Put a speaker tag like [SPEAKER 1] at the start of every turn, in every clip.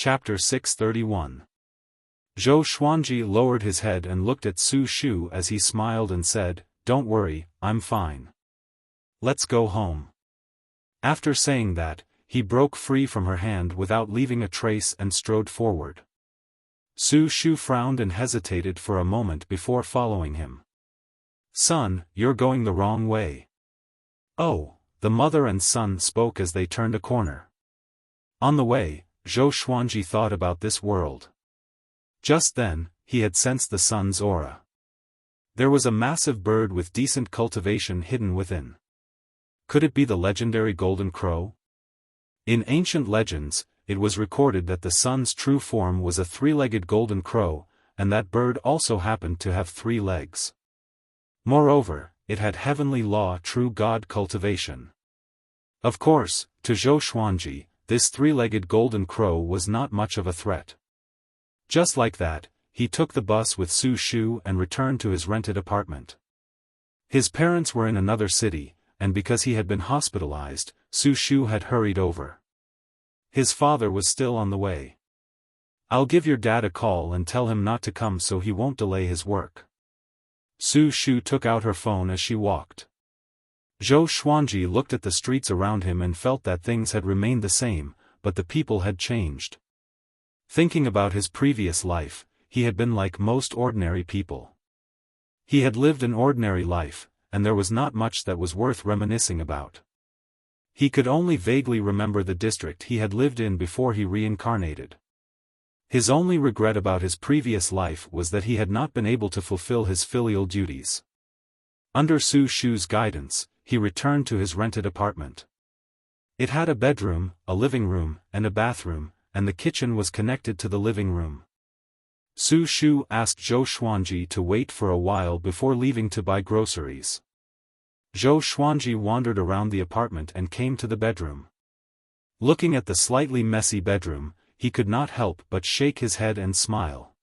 [SPEAKER 1] Chapter 631. Zhou Xuanji lowered his head and looked at Su Shu as he smiled and said, "Don't worry, I'm fine. Let's go home." After saying that, he broke free from her hand without leaving a trace and strode forward. Su Shu frowned and hesitated for a moment before following him. "Son, you're going the wrong way." "Oh," the mother and son spoke as they turned a corner. On the way, Zhou Xuanji thought about this world. Just then, he had sensed the sun's aura. There was a massive bird with decent cultivation hidden within. Could it be the legendary golden crow? In ancient legends, it was recorded that the sun's true form was a three-legged golden crow, and that bird also happened to have 3 legs. Moreover, it had heavenly law true god cultivation. Of course, to Zhou Xuanji, this 3-legged golden crow was not much of a threat. Just like that, he took the bus with Su Shu and returned to his rented apartment. His parents were in another city, and because he had been hospitalized, Su Shu had hurried over. His father was still on the way. "I'll give your dad a call and tell him not to come so he won't delay his work." Su Shu took out her phone as she walked. Zhou Xuanji looked at the streets around him and felt that things had remained the same, but the people had changed. Thinking about his previous life, he had been like most ordinary people. He had lived an ordinary life, and there was not much that was worth reminiscing about. He could only vaguely remember the district he had lived in before he reincarnated. His only regret about his previous life was that he had not been able to fulfill his filial duties. Under Su Shu's guidance, he returned to his rented apartment. It had a bedroom, a living room, and a bathroom, and the kitchen was connected to the living room. Su Shu asked Zhou Xuanji to wait for a while before leaving to buy groceries. Zhou Xuanji wandered around the apartment and came to the bedroom. Looking at the slightly messy bedroom, he could not help but shake his head and smile.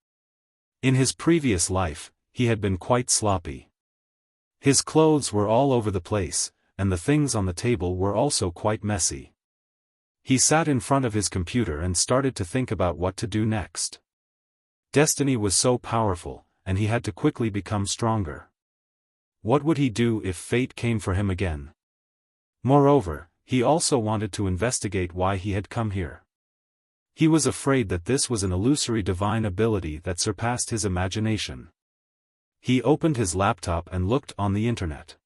[SPEAKER 1] In his previous life, he had been quite sloppy. His clothes were all over the place, and the things on the table were also quite messy. He sat in front of his computer and started to think about what to do next. Destiny was so powerful, and he had to quickly become stronger. What would he do if fate came for him again? Moreover, he also wanted to investigate why he had come here. He was afraid that this was an illusory divine ability that surpassed his imagination. He opened his laptop and looked on the internet.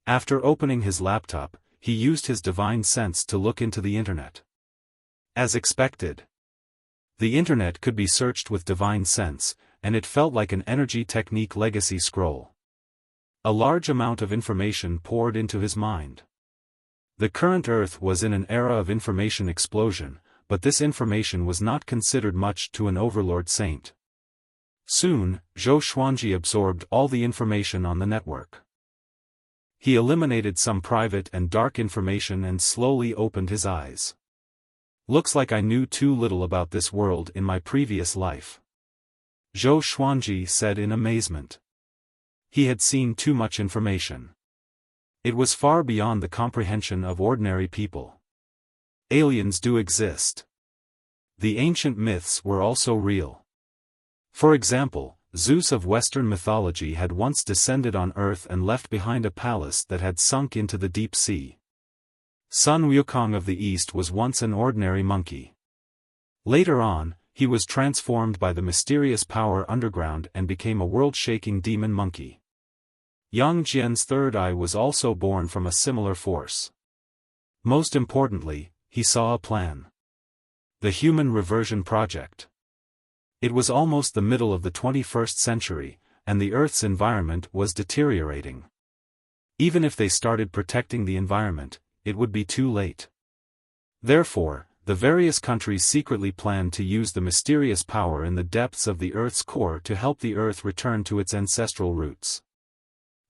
[SPEAKER 1] After opening his laptop, he used his divine sense to look into the internet. As expected, the internet could be searched with divine sense, and it felt like an energy technique legacy scroll. A large amount of information poured into his mind. The current Earth was in an era of information explosion, but this information was not considered much to an overlord saint. Soon, Zhou Xuanji absorbed all the information on the network. He eliminated some private and dark information and slowly opened his eyes. "Looks like I knew too little about this world in my previous life," Zhou Xuanji said in amazement. He had seen too much information. It was far beyond the comprehension of ordinary people. Aliens do exist. The ancient myths were also real. For example, Zeus of Western mythology had once descended on Earth and left behind a palace that had sunk into the deep sea. Sun Wukong of the East was once an ordinary monkey. Later on, he was transformed by the mysterious power underground and became a world-shaking demon monkey. Yang Jian's third eye was also born from a similar force. Most importantly, he saw a plan. The Human Reversion Project. It was almost the middle of the 21st century, and the Earth's environment was deteriorating. Even if they started protecting the environment, it would be too late. Therefore, the various countries secretly planned to use the mysterious power in the depths of the Earth's core to help the Earth return to its ancestral roots.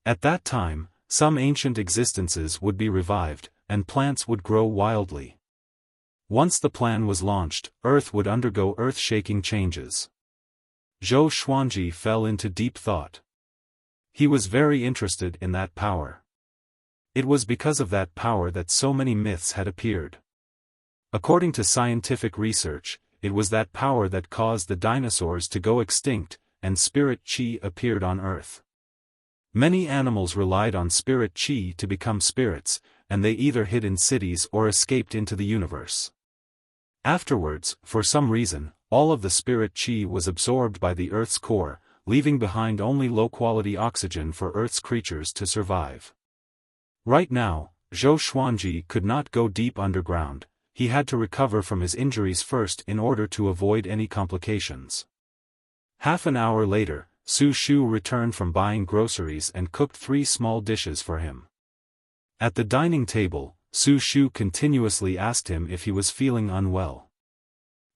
[SPEAKER 1] At that time, some ancient existences would be revived, and plants would grow wildly. Once the plan was launched, Earth would undergo earth-shaking changes. Zhou Xuanji fell into deep thought. He was very interested in that power. It was because of that power that so many myths had appeared. According to scientific research, it was that power that caused the dinosaurs to go extinct, and spirit chi appeared on Earth. Many animals relied on spirit chi to become spirits, and they either hid in cities or escaped into the universe. Afterwards, for some reason, all of the spirit chi was absorbed by the Earth's core, leaving behind only low-quality oxygen for Earth's creatures to survive. Right now, Zhou Xuanji could not go deep underground. He had to recover from his injuries first in order to avoid any complications. Half an hour later, Su Shu returned from buying groceries and cooked 3 small dishes for him. At the dining table, Su Shu continuously asked him if he was feeling unwell.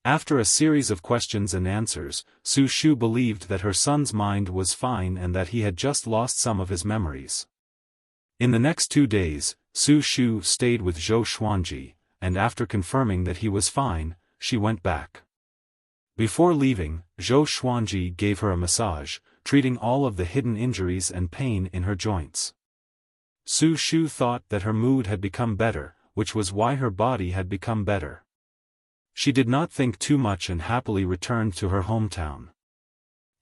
[SPEAKER 1] After a series of questions and answers, Su Shu believed that her son's mind was fine and that he had just lost some of his memories. In the next 2 days, Su Shu stayed with Zhou Xuanji, and after confirming that he was fine, she went back. Before leaving, Zhou Xuanji gave her a massage, treating all of the hidden injuries and pain in her joints. Su Shu thought that her mood had become better, which was why her body had become better. She did not think too much and happily returned to her hometown.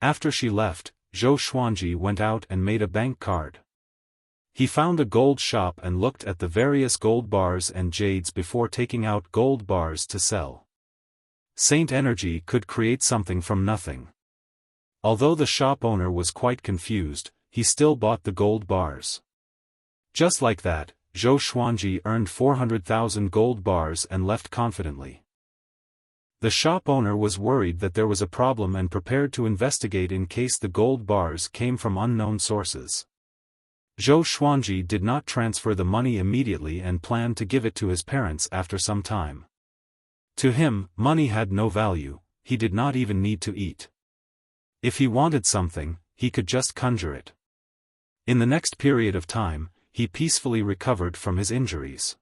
[SPEAKER 1] After she left, Zhou Xuanji went out and made a bank card. He found a gold shop and looked at the various gold bars and jades before taking out gold bars to sell. Saint Energy could create something from nothing. Although the shop owner was quite confused, he still bought the gold bars. Just like that, Zhou Xuanji earned 400,000 gold bars and left confidently. The shop owner was worried that there was a problem and prepared to investigate in case the gold bars came from unknown sources. Zhou Xuanji did not transfer the money immediately and planned to give it to his parents after some time. To him, money had no value, he did not even need to eat. If he wanted something, he could just conjure it. In the next period of time, he peacefully recovered from his injuries.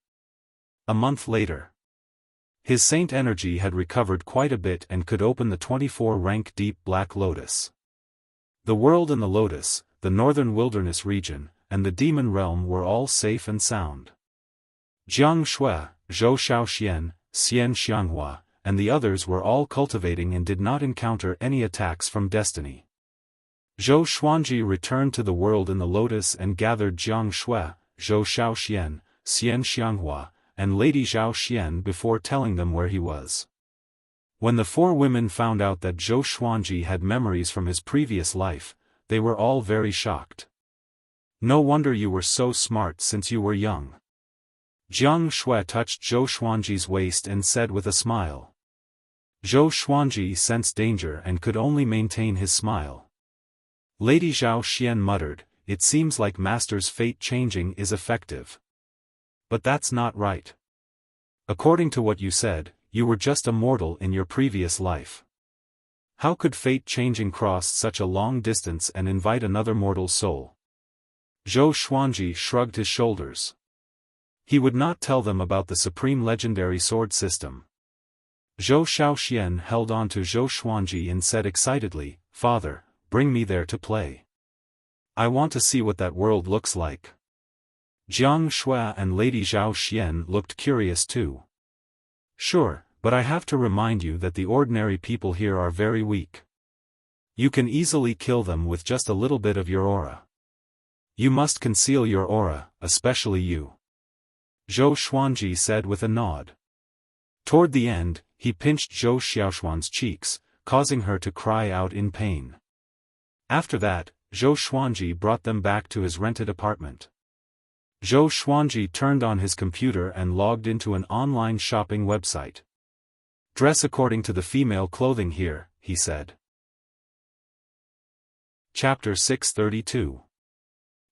[SPEAKER 1] A month later, his Saint Energy had recovered quite a bit and could open the 24-rank deep black lotus. The world and the lotus, the northern wilderness region, and the demon realm were all safe and sound. Jiang Shui, Zhou Xiaoxian, Xian Xianghua, and the others were all cultivating and did not encounter any attacks from destiny. Zhou Xuanji returned to the world in the lotus and gathered Jiang Shui, Zhou Xiaoxian, Xian Xianghua, and Lady Zhao Xian before telling them where he was. When the 4 women found out that Zhou Xuanji had memories from his previous life, they were all very shocked. No wonder you were so smart since you were young. Jiang Shui touched Zhou Xuanji's waist and said with a smile. Zhou Xuanji sensed danger and could only maintain his smile. Lady Zhao Xian muttered, "It seems like Master's fate changing is effective. But that's not right. According to what you said, you were just a mortal in your previous life. How could fate changing cross such a long distance and invite another mortal soul?" Zhou Xuanji shrugged his shoulders. He would not tell them about the supreme legendary sword system. Zhou Xiaoxian held on to Zhou Xuanji and said excitedly, "Father, bring me there to play. I want to see what that world looks like." Jiang Shui and Lady Zhao Xian looked curious too. "Sure, but I have to remind you that the ordinary people here are very weak. You can easily kill them with just a little bit of your aura. You must conceal your aura, especially you," Zhou Xuanji said with a nod. Toward the end, he pinched Zhou Xiaoshuan's cheeks, causing her to cry out in pain. After that, Zhou Xuanji brought them back to his rented apartment. Zhou Xuanji turned on his computer and logged into an online shopping website. "Dress according to the female clothing here," he said. Chapter 632.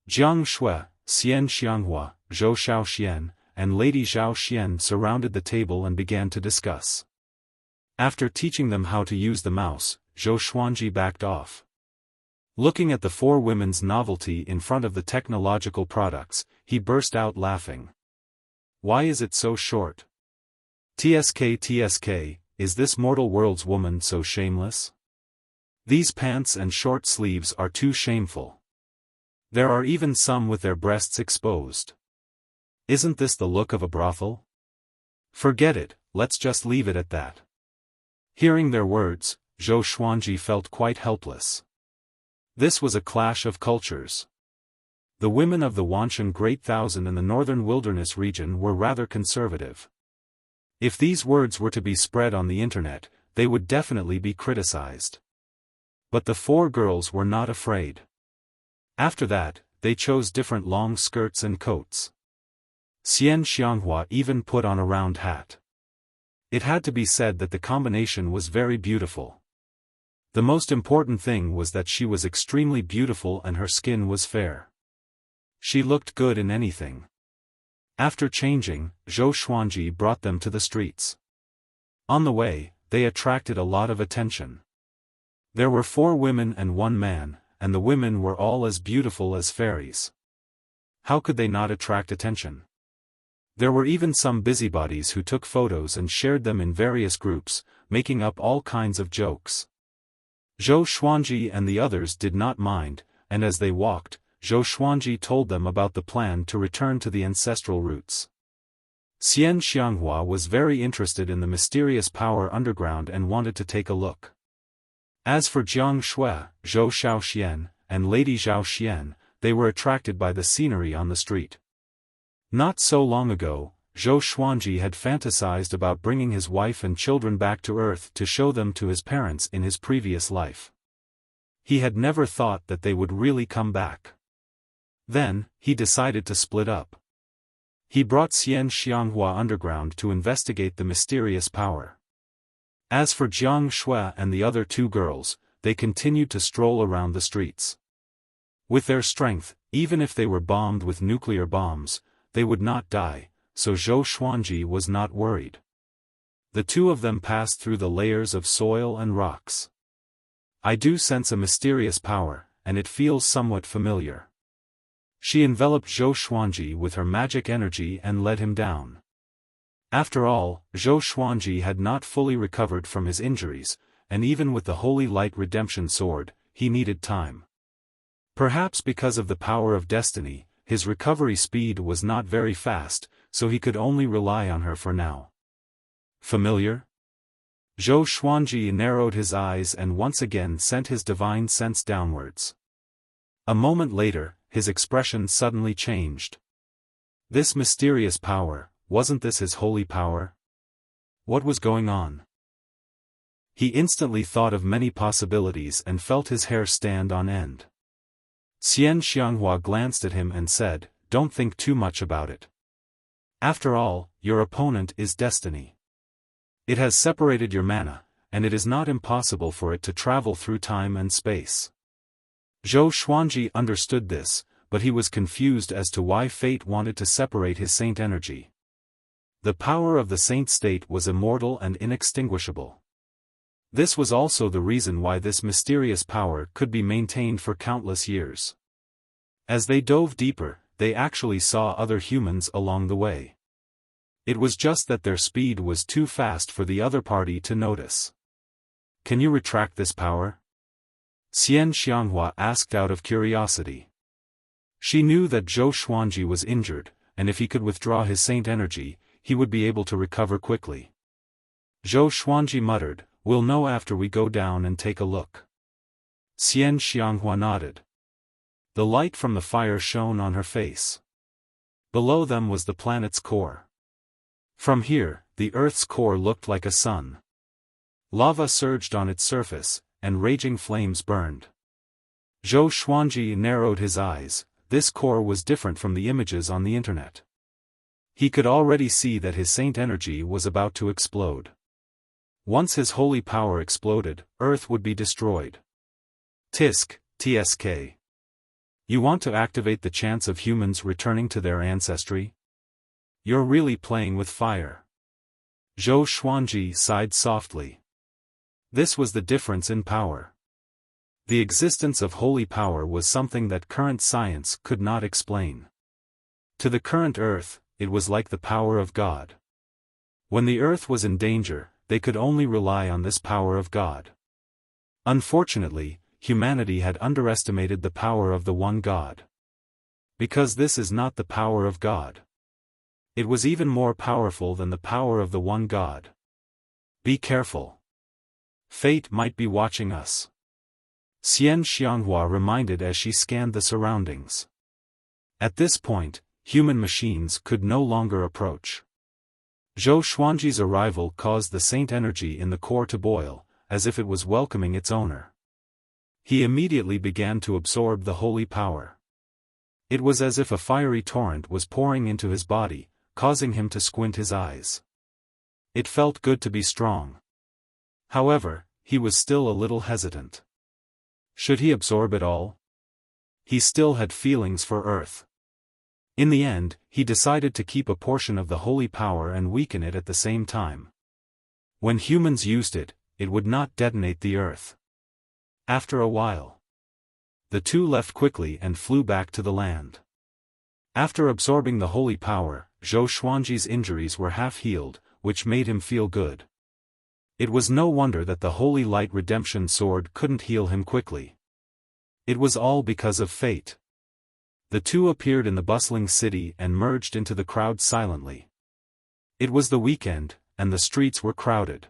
[SPEAKER 1] Jiang Shui, Xian Xianghua, Zhou Xiaoxian, and Lady Zhao Xian surrounded the table and began to discuss. After teaching them how to use the mouse, Zhou Xuanji backed off. Looking at the 4 women's novelty in front of the technological products, he burst out laughing. "Why is it so short? TSK, is this mortal world's woman so shameless? These pants and short sleeves are too shameful. There are even some with their breasts exposed. Isn't this the look of a brothel? Forget it, let's just leave it at that." Hearing their words, Zhou Xuanji felt quite helpless. This was a clash of cultures. The women of the Wanshan Great Thousand in the northern wilderness region were rather conservative. If these words were to be spread on the internet, they would definitely be criticized. But the four girls were not afraid. After that, they chose different long skirts and coats. Xian Xianghua even put on a round hat. It had to be said that the combination was very beautiful. The most important thing was that she was extremely beautiful and her skin was fair. She looked good in anything. After changing, Zhou Xuanji brought them to the streets. On the way, they attracted a lot of attention. There were 4 women and 1 man, and the women were all as beautiful as fairies. How could they not attract attention? There were even some busybodies who took photos and shared them in various groups, making up all kinds of jokes. Zhou Xuanji and the others did not mind, and as they walked, Zhou Xuanji told them about the plan to return to the ancestral roots. Xian Xianghua was very interested in the mysterious power underground and wanted to take a look. As for Jiang Shui, Zhou Xiaoxian, and Lady Zhao Xian, they were attracted by the scenery on the street. Not so long ago, Zhou Xuanji had fantasized about bringing his wife and children back to Earth to show them to his parents in his previous life. He had never thought that they would really come back. Then, he decided to split up. He brought Xian Xianghua underground to investigate the mysterious power. As for Jiang Shui and the other 2 girls, they continued to stroll around the streets. With their strength, even if they were bombed with nuclear bombs, they would not die, so Zhou Xuanji was not worried. The 2 of them passed through the layers of soil and rocks. I do sense a mysterious power, and it feels somewhat familiar. She enveloped Zhou Xuanji with her magic energy and led him down. After all, Zhou Xuanji had not fully recovered from his injuries, and even with the Holy Light Redemption Sword, he needed time. Perhaps because of the power of destiny, his recovery speed was not very fast, so he could only rely on her for now. Familiar? Zhou Xuanji narrowed his eyes and once again sent his divine sense downwards. A moment later, his expression suddenly changed. This mysterious power, wasn't this his holy power? What was going on? He instantly thought of many possibilities and felt his hair stand on end. Xian Xianghua glanced at him and said, "Don't think too much about it. After all, your opponent is destiny. It has separated your mana, and it is not impossible for it to travel through time and space." Zhou Xuanji understood this, but he was confused as to why fate wanted to separate his saint energy. The power of the saint state was immortal and inextinguishable. This was also the reason why this mysterious power could be maintained for countless years. As they dove deeper, they actually saw other humans along the way. It was just that their speed was too fast for the other party to notice. "Can you retract this power?" Xian Xianghua asked out of curiosity. She knew that Zhou Xuanji was injured, and if he could withdraw his saint energy, he would be able to recover quickly. Zhou Xuanji muttered, "We'll know after we go down and take a look." Xian Xianghua nodded. The light from the fire shone on her face. Below them was the planet's core. From here, the Earth's core looked like a sun. Lava surged on its surface, and raging flames burned. Zhou Xuanji narrowed his eyes. This core was different from the images on the internet. He could already see that his saint energy was about to explode. Once his holy power exploded, Earth would be destroyed. Tisk, TSK. You want to activate the chance of humans returning to their ancestry? You're really playing with fire. Zhou Xuanji sighed softly. This was the difference in power. The existence of holy power was something that current science could not explain. To the current Earth, it was like the power of God. When the Earth was in danger, they could only rely on this power of God. Unfortunately, humanity had underestimated the power of the one God. Because this is not the power of God. It was even more powerful than the power of the one God. Be careful. Fate might be watching us. Xian Xianghua reminded as she scanned the surroundings. At this point, human machines could no longer approach. Zhou Xuanji's arrival caused the saint energy in the core to boil, as if it was welcoming its owner. He immediately began to absorb the holy power. It was as if a fiery torrent was pouring into his body, causing him to squint his eyes. It felt good to be strong. However, he was still a little hesitant. Should he absorb it all? He still had feelings for Earth. In the end, he decided to keep a portion of the holy power and weaken it at the same time. When humans used it, it would not detonate the Earth. After a while, the two left quickly and flew back to the land. After absorbing the holy power, Zhou Xuanji's injuries were half healed, which made him feel good. It was no wonder that the Holy Light Redemption Sword couldn't heal him quickly. It was all because of fate. The two appeared in the bustling city and merged into the crowd silently. It was the weekend, and the streets were crowded.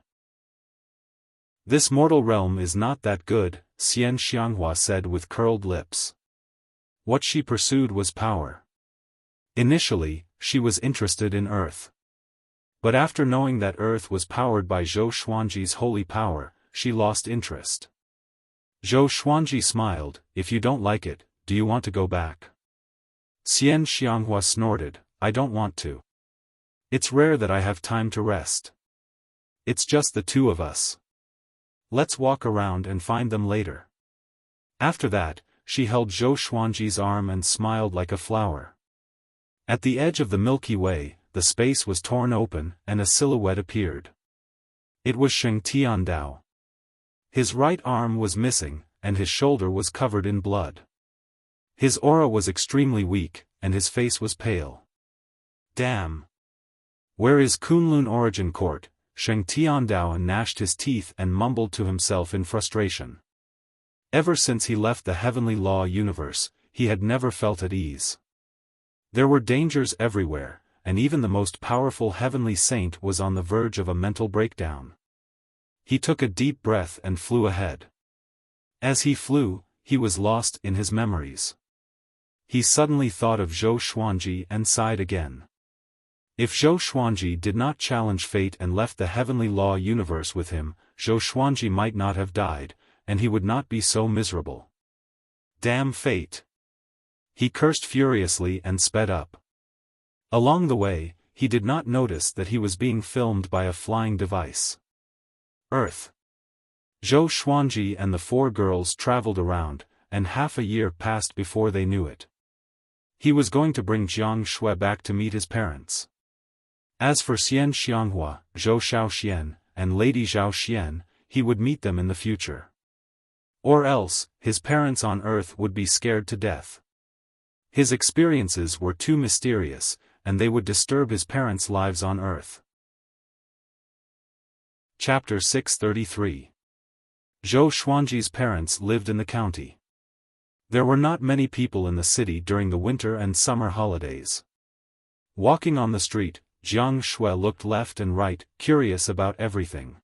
[SPEAKER 1] "This mortal realm is not that good," Xian Xianghua said with curled lips. What she pursued was power. Initially, she was interested in Earth. But after knowing that Earth was powered by Zhou Xuanji's holy power, she lost interest. Zhou Xuanji smiled, "If you don't like it, do you want to go back?" Xian Xianghua snorted, "I don't want to. It's rare that I have time to rest. It's just the two of us. Let's walk around and find them later." After that, she held Zhou Xuanji's arm and smiled like a flower. At the edge of the Milky Way, the space was torn open, and a silhouette appeared. It was Sheng Tiandao. His right arm was missing, and his shoulder was covered in blood. His aura was extremely weak, and his face was pale. "Damn! Where is Kunlun Origin Court?" Sheng Tiandao gnashed his teeth and mumbled to himself in frustration. Ever since he left the heavenly law universe, he had never felt at ease. There were dangers everywhere, and even the most powerful heavenly saint was on the verge of a mental breakdown. He took a deep breath and flew ahead. As he flew, he was lost in his memories. He suddenly thought of Zhou Xuanji and sighed again. If Zhou Xuanji did not challenge fate and left the heavenly law universe with him, Zhou Xuanji might not have died, and he would not be so miserable. Damn fate! He cursed furiously and sped up. Along the way, he did not notice that he was being filmed by a flying device. Earth. Zhou Xuanji and the four girls traveled around, and half a year passed before they knew it. He was going to bring Jiang Shui back to meet his parents. As for Xian Xianghua, Zhou Shaoxian, and Lady Zhao Xian, he would meet them in the future. Or else, his parents on Earth would be scared to death. His experiences were too mysterious, and they would disturb his parents' lives on Earth. Chapter 633. Zhou Xuanji's parents lived in the county. There were not many people in the city during the winter and summer holidays. Walking on the street, Jiang Shui looked left and right, curious about everything.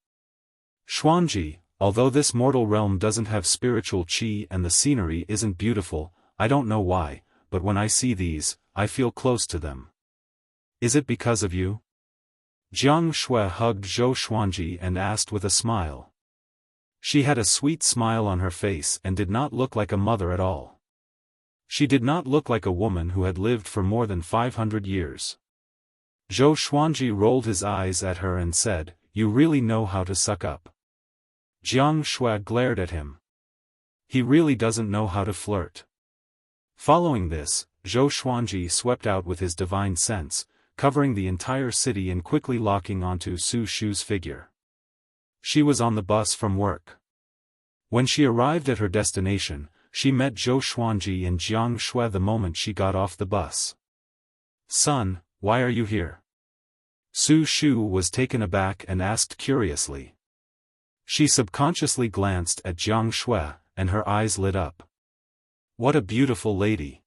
[SPEAKER 1] "Xuanji, although this mortal realm doesn't have spiritual qi and the scenery isn't beautiful, I don't know why, but when I see these, I feel close to them. Is it because of you?" Jiang Shui hugged Zhou Xuanji and asked with a smile. She had a sweet smile on her face and did not look like a mother at all. She did not look like a woman who had lived for more than 500 years. Zhou Xuanji rolled his eyes at her and said, "You really know how to suck up." Jiang Shui glared at him. He really doesn't know how to flirt. Following this, Zhou Xuanji swept out with his divine sense, covering the entire city and quickly locking onto Su Shu's figure. She was on the bus from work. When she arrived at her destination, she met Zhou Xuanji and Jiang Shui the moment she got off the bus. "Son, why are you here?" Su Shu was taken aback and asked curiously. She subconsciously glanced at Jiang Shui, and her eyes lit up. What a beautiful lady.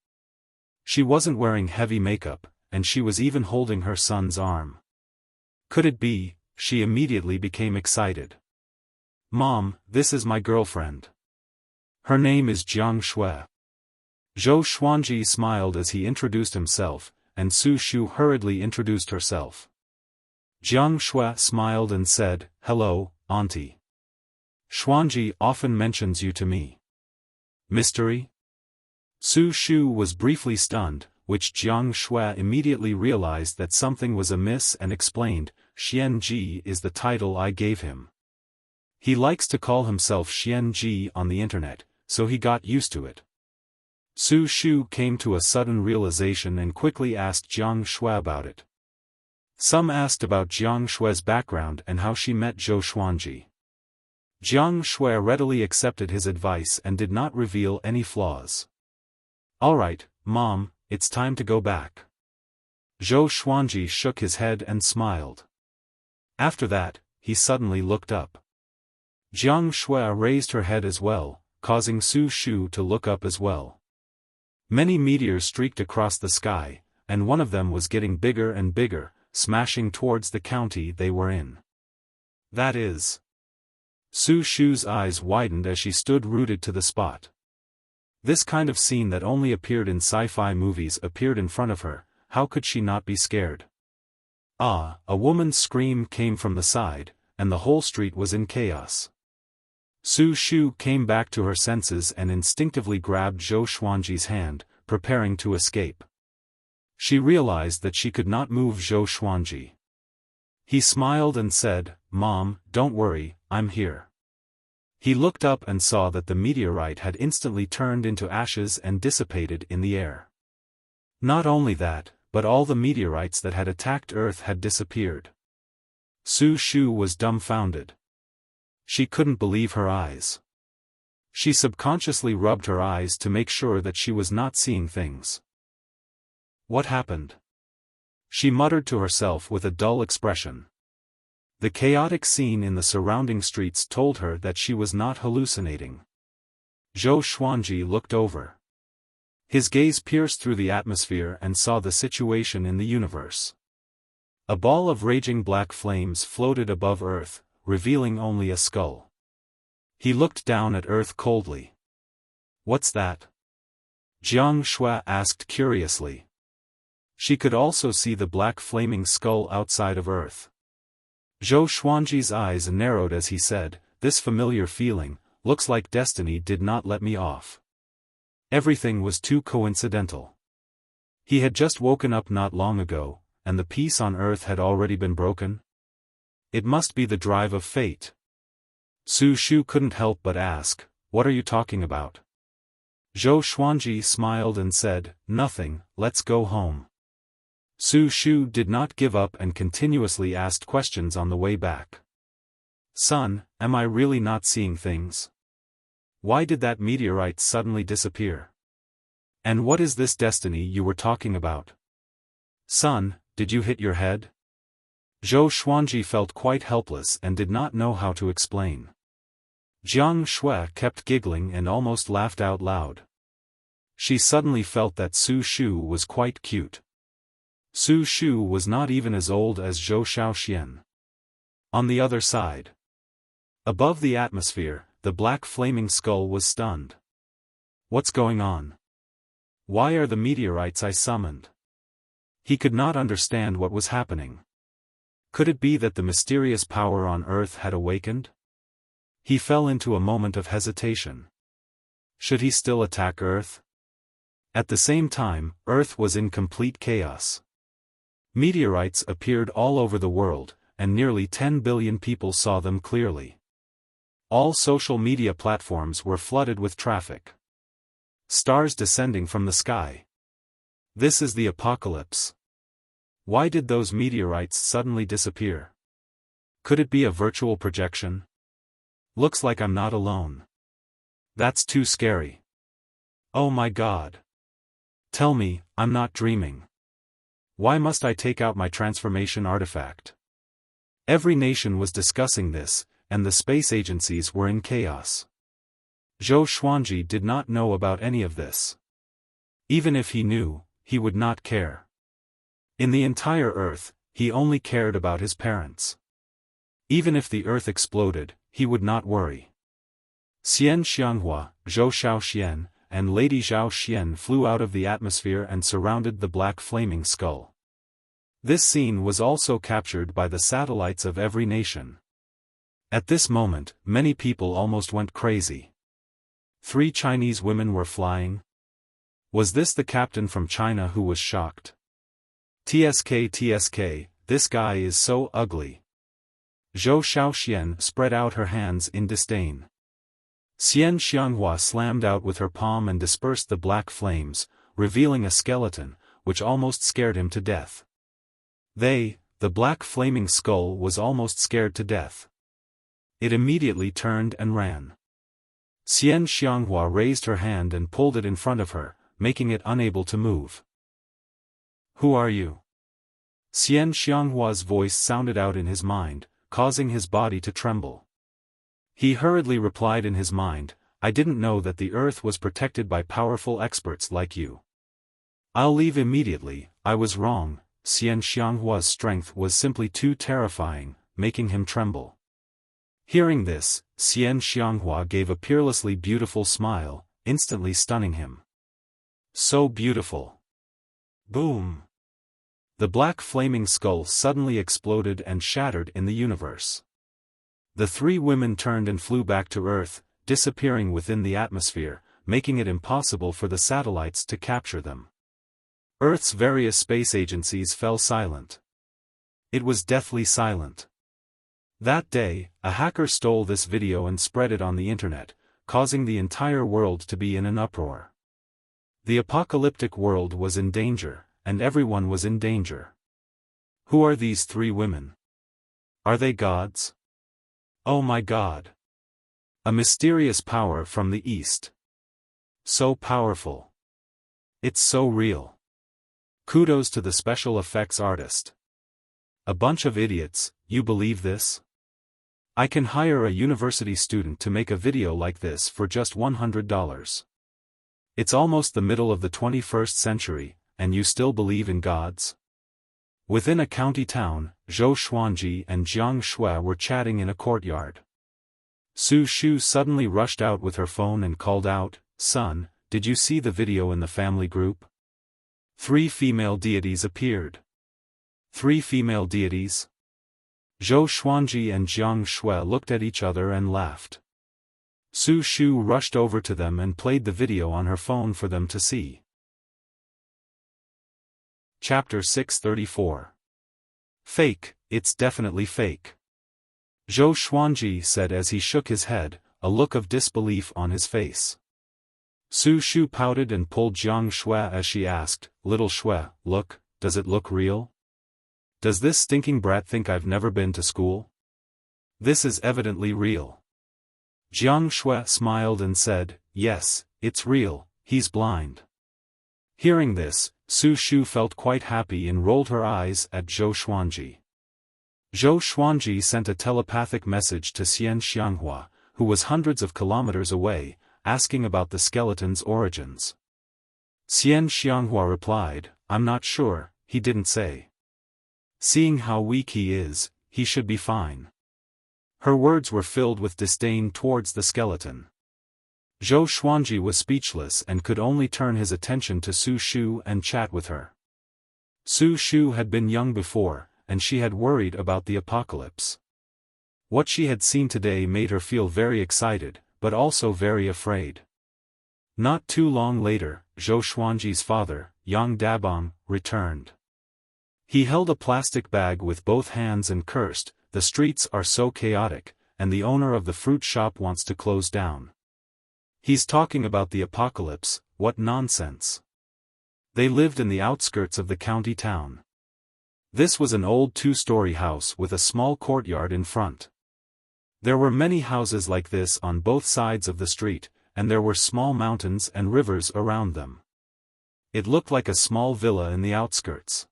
[SPEAKER 1] She wasn't wearing heavy makeup, and she was even holding her son's arm. Could it be? She immediately became excited. Mom, this is my girlfriend. Her name is Jiang Shui. Zhou Xuanji smiled as he introduced himself, and Su Shu hurriedly introduced herself. Jiang Shui smiled and said, "Hello, Auntie. Xuanji often mentions you to me." Mystery? Su Shu was briefly stunned, which Jiang Shui immediately realized that something was amiss and explained, "Xian Ji is the title I gave him. He likes to call himself Xian Ji on the internet, so he got used to it." Su Shu came to a sudden realization and quickly asked Jiang Shui about it. Some asked about Jiang Shui's background and how she met Zhou Xuanji. Jiang Shui readily accepted his advice and did not reveal any flaws. "Alright, Mom, it's time to go back." Zhou Xuanji shook his head and smiled. After that, he suddenly looked up. Jiang Shui raised her head as well, causing Su Shu to look up as well. Many meteors streaked across the sky, and one of them was getting bigger and bigger, smashing towards the county they were in. That is. Su Shu's eyes widened as she stood rooted to the spot. This kind of scene that only appeared in sci-fi movies appeared in front of her. How could she not be scared? Ah, a woman's scream came from the side, and the whole street was in chaos. Su Shu came back to her senses and instinctively grabbed Zhou Xuanji's hand, preparing to escape. She realized that she could not move Zhou Xuanji. He smiled and said, "Mom, don't worry, I'm here." He looked up and saw that the meteorite had instantly turned into ashes and dissipated in the air. Not only that, but all the meteorites that had attacked Earth had disappeared. Su Shu was dumbfounded. She couldn't believe her eyes. She subconsciously rubbed her eyes to make sure that she was not seeing things. What happened? She muttered to herself with a dull expression. The chaotic scene in the surrounding streets told her that she was not hallucinating. Zhou Xuanji looked over. His gaze pierced through the atmosphere and saw the situation in the universe. A ball of raging black flames floated above Earth, revealing only a skull. He looked down at Earth coldly. "What's that?" Jiang Shui asked curiously. She could also see the black flaming skull outside of Earth. Zhou Xuanji's eyes narrowed as he said, "This familiar feeling, looks like destiny did not let me off. Everything was too coincidental." He had just woken up not long ago, and the peace on Earth had already been broken. It must be the drive of fate. Su Shu couldn't help but ask, "What are you talking about?" Zhou Xuanji smiled and said, "Nothing, let's go home." Su Shu did not give up and continuously asked questions on the way back. "Son, am I really not seeing things? Why did that meteorite suddenly disappear? And what is this destiny you were talking about? Son, did you hit your head?" Zhou Xuanji felt quite helpless and did not know how to explain. Jiang Shui kept giggling and almost laughed out loud. She suddenly felt that Su Shu was quite cute. Su Shu was not even as old as Zhou Xiaoxian. On the other side, above the atmosphere, the black flaming skull was stunned. "What's going on? Why are the meteorites I summoned?" He could not understand what was happening. Could it be that the mysterious power on Earth had awakened? He fell into a moment of hesitation. Should he still attack Earth? At the same time, Earth was in complete chaos. Meteorites appeared all over the world, and nearly 10 billion people saw them clearly. All social media platforms were flooded with traffic. Stars descending from the sky. This is the apocalypse. Why did those meteorites suddenly disappear? Could it be a virtual projection? Looks like I'm not alone. That's too scary. Oh my God. Tell me, I'm not dreaming. Why must I take out my transformation artifact? Every nation was discussing this, and the space agencies were in chaos. Zhou Xuanji did not know about any of this. Even if he knew, he would not care. In the entire Earth, he only cared about his parents. Even if the Earth exploded, he would not worry. Xian Xianghua, Zhou Shaoxian, and Lady Zhao Xian flew out of the atmosphere and surrounded the black flaming skull. This scene was also captured by the satellites of every nation. At this moment, many people almost went crazy. 3 Chinese women were flying. Was this the captain from China who was shocked? TSK, this guy is so ugly. Zhou Shaoxian spread out her hands in disdain. Xian Xianghua slammed out with her palm and dispersed the black flames, revealing a skeleton, which almost scared him to death. The black flaming skull was almost scared to death. It immediately turned and ran. Xian Xianghua raised her hand and pulled it in front of her, making it unable to move. Who are you? Xian Xianghua's voice sounded out in his mind, causing his body to tremble. He hurriedly replied in his mind, I didn't know that the earth was protected by powerful experts like you. I'll leave immediately, I was wrong. Xian Xianghua's strength was simply too terrifying, making him tremble. Hearing this, Xian Xianghua gave a peerlessly beautiful smile, instantly stunning him. So beautiful. Boom! The black flaming skull suddenly exploded and shattered in the universe. The 3 women turned and flew back to Earth, disappearing within the atmosphere, making it impossible for the satellites to capture them. Earth's various space agencies fell silent. It was deathly silent. That day, a hacker stole this video and spread it on the internet, causing the entire world to be in an uproar. The apocalyptic world was in danger, and everyone was in danger. Who are these 3 women? Are they gods? Oh my God! A mysterious power from the East. So powerful. It's so real. Kudos to the special effects artist. A bunch of idiots, you believe this? I can hire a university student to make a video like this for just $100. It's almost the middle of the 21st century, and you still believe in gods? Within a county town, Zhou Xuanji and Jiang Shui were chatting in a courtyard. Su Shu suddenly rushed out with her phone and called out, Son, did you see the video in the family group? 3 female deities appeared. 3 female deities? Zhou Xuanji and Jiang Shui looked at each other and laughed. Su Shu rushed over to them and played the video on her phone for them to see. Chapter 634. Fake, it's definitely fake. Zhou Xuanji said as he shook his head, a look of disbelief on his face. Su Shu pouted and pulled Jiang Shui as she asked, Little Shui, look, does it look real? Does this stinking brat think I've never been to school? This is evidently real. Jiang Shui smiled and said, Yes, it's real, he's blind. Hearing this, Su Shu felt quite happy and rolled her eyes at Zhou Xuanji. Zhou Xuanji sent a telepathic message to Xian Xianghua, who was hundreds of kilometers away, asking about the skeleton's origins. Xian Xianghua replied, I'm not sure, he didn't say. Seeing how weak he is, he should be fine. Her words were filled with disdain towards the skeleton. Zhou Xuanji was speechless and could only turn his attention to Su Shu and chat with her. Su Shu had been young before, and she had worried about the apocalypse. What she had seen today made her feel very excited, but also very afraid. Not too long later, Zhou Xuanji's father, Yang Dabong, returned. He held a plastic bag with both hands and cursed, the streets are so chaotic, and the owner of the fruit shop wants to close down. He's talking about the apocalypse, what nonsense. They lived in the outskirts of the county town. This was an old 2-story house with a small courtyard in front. There were many houses like this on both sides of the street, and there were small mountains and rivers around them. It looked like a small villa in the outskirts.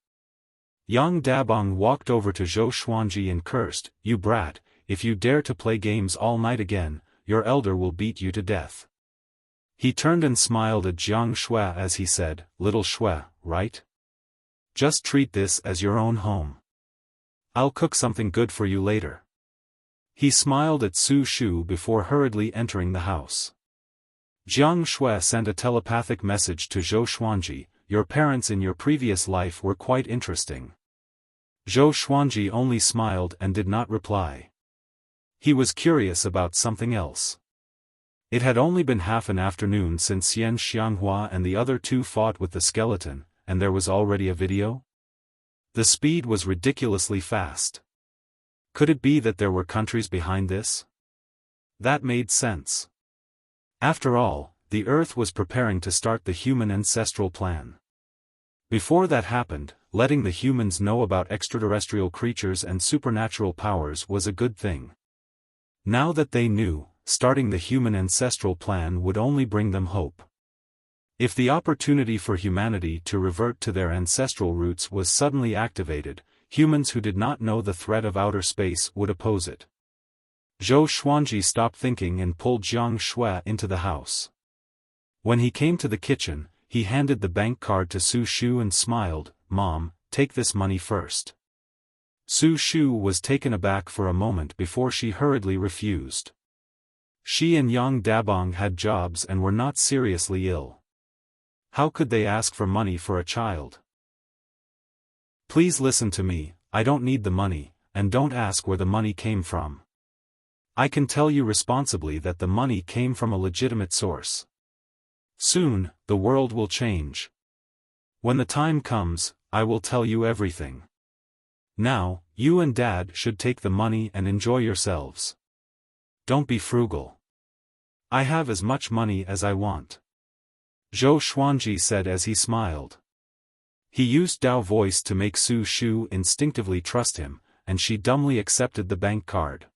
[SPEAKER 1] Yang Dabong walked over to Zhou Xuanji and cursed, You brat, if you dare to play games all night again, your elder will beat you to death. He turned and smiled at Jiang Shui as he said, Little Shui, right? Just treat this as your own home. I'll cook something good for you later. He smiled at Su Shu before hurriedly entering the house. Jiang Shui sent a telepathic message to Zhou Xuanji, "Your parents in your previous life were quite interesting." Zhou Xuanji only smiled and did not reply. He was curious about something else. It had only been half an afternoon since Xian Xianghua and the other two fought with the skeleton, and there was already a video? The speed was ridiculously fast. Could it be that there were countries behind this? That made sense. After all, the Earth was preparing to start the human ancestral plan. Before that happened, letting the humans know about extraterrestrial creatures and supernatural powers was a good thing. Now that they knew, starting the human ancestral plan would only bring them hope. If the opportunity for humanity to revert to their ancestral roots was suddenly activated, humans who did not know the threat of outer space would oppose it. Zhou Xuanji stopped thinking and pulled Jiang Shui into the house. When he came to the kitchen, he handed the bank card to Su Shu and smiled, "Mom, take this money first." Su Shu was taken aback for a moment before she hurriedly refused. She and Yang Dabong had jobs and were not seriously ill. How could they ask for money for a child? "Please listen to me, I don't need the money, and don't ask where the money came from. I can tell you responsibly that the money came from a legitimate source. Soon, the world will change. When the time comes, I will tell you everything. Now, you and Dad should take the money and enjoy yourselves. Don't be frugal. I have as much money as I want." Zhou Xuanji said as he smiled. He used Dao voice to make Su Shu instinctively trust him, and she dumbly accepted the bank card.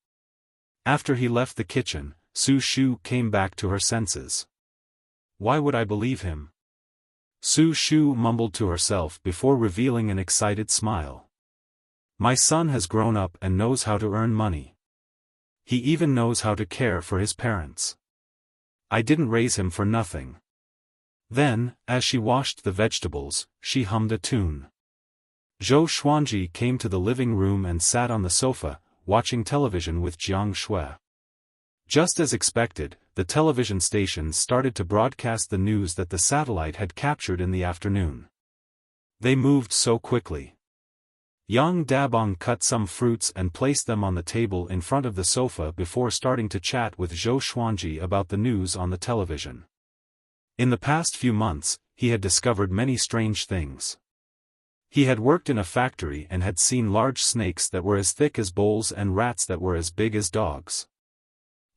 [SPEAKER 1] After he left the kitchen, Su Shu came back to her senses. Why would I believe him? Su Shu mumbled to herself before revealing an excited smile. My son has grown up and knows how to earn money. He even knows how to care for his parents. I didn't raise him for nothing. Then, as she washed the vegetables, she hummed a tune. Zhou Xuanji came to the living room and sat on the sofa, watching television with Jiang Shui. Just as expected, the television stations started to broadcast the news that the satellite had captured in the afternoon. They moved so quickly. Yang Dabong cut some fruits and placed them on the table in front of the sofa before starting to chat with Zhou Xuanji about the news on the television. In the past few months, he had discovered many strange things. He had worked in a factory and had seen large snakes that were as thick as bowls and rats that were as big as dogs.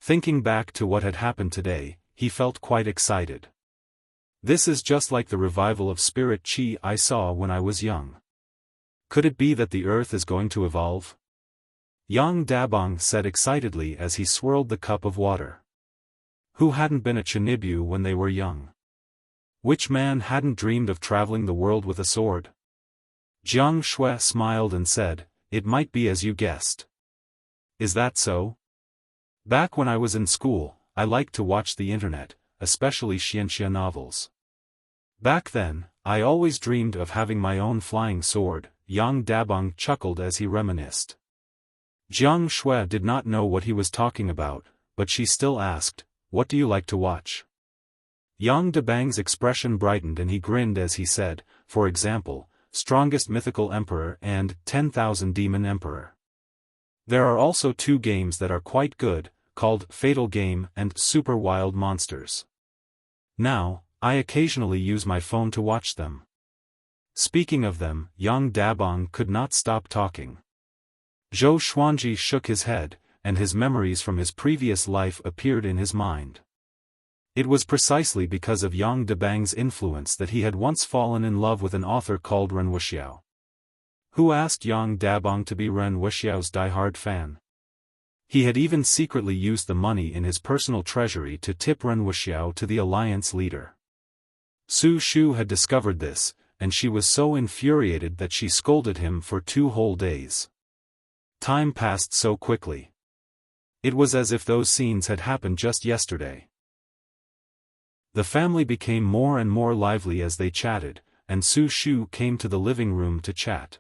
[SPEAKER 1] Thinking back to what had happened today, he felt quite excited. This is just like the revival of spirit qi I saw when I was young. Could it be that the Earth is going to evolve? Yang Dabong said excitedly as he swirled the cup of water. Who hadn't been a Chinibu when they were young? Which man hadn't dreamed of traveling the world with a sword? Jiang Shui smiled and said, "It might be as you guessed." Is that so? Back when I was in school, I liked to watch the internet, especially Xianxia novels. Back then, I always dreamed of having my own flying sword. Yang Dabong chuckled as he reminisced. Jiang Shui did not know what he was talking about, but she still asked, "What do you like to watch?" Yang Dabang's expression brightened and he grinned as he said, "For example, Strongest Mythical Emperor and 10,000 Demon Emperor. There are also two games that are quite good, called Fatal Game and Super Wild Monsters. Now, I occasionally use my phone to watch them." Speaking of them, Yang Dabong could not stop talking. Zhou Xuanji shook his head, and his memories from his previous life appeared in his mind. It was precisely because of Yang Dabang's influence that he had once fallen in love with an author called Ren Wuxiao. Who asked Yang Dabong to be Ren Wuxiao's diehard fan? He had even secretly used the money in his personal treasury to tip Ren Wuxiao to the alliance leader. Su Shu had discovered this, and she was so infuriated that she scolded him for 2 whole days. Time passed so quickly. It was as if those scenes had happened just yesterday. The family became more and more lively as they chatted, and Su Shu came to the living room to chat.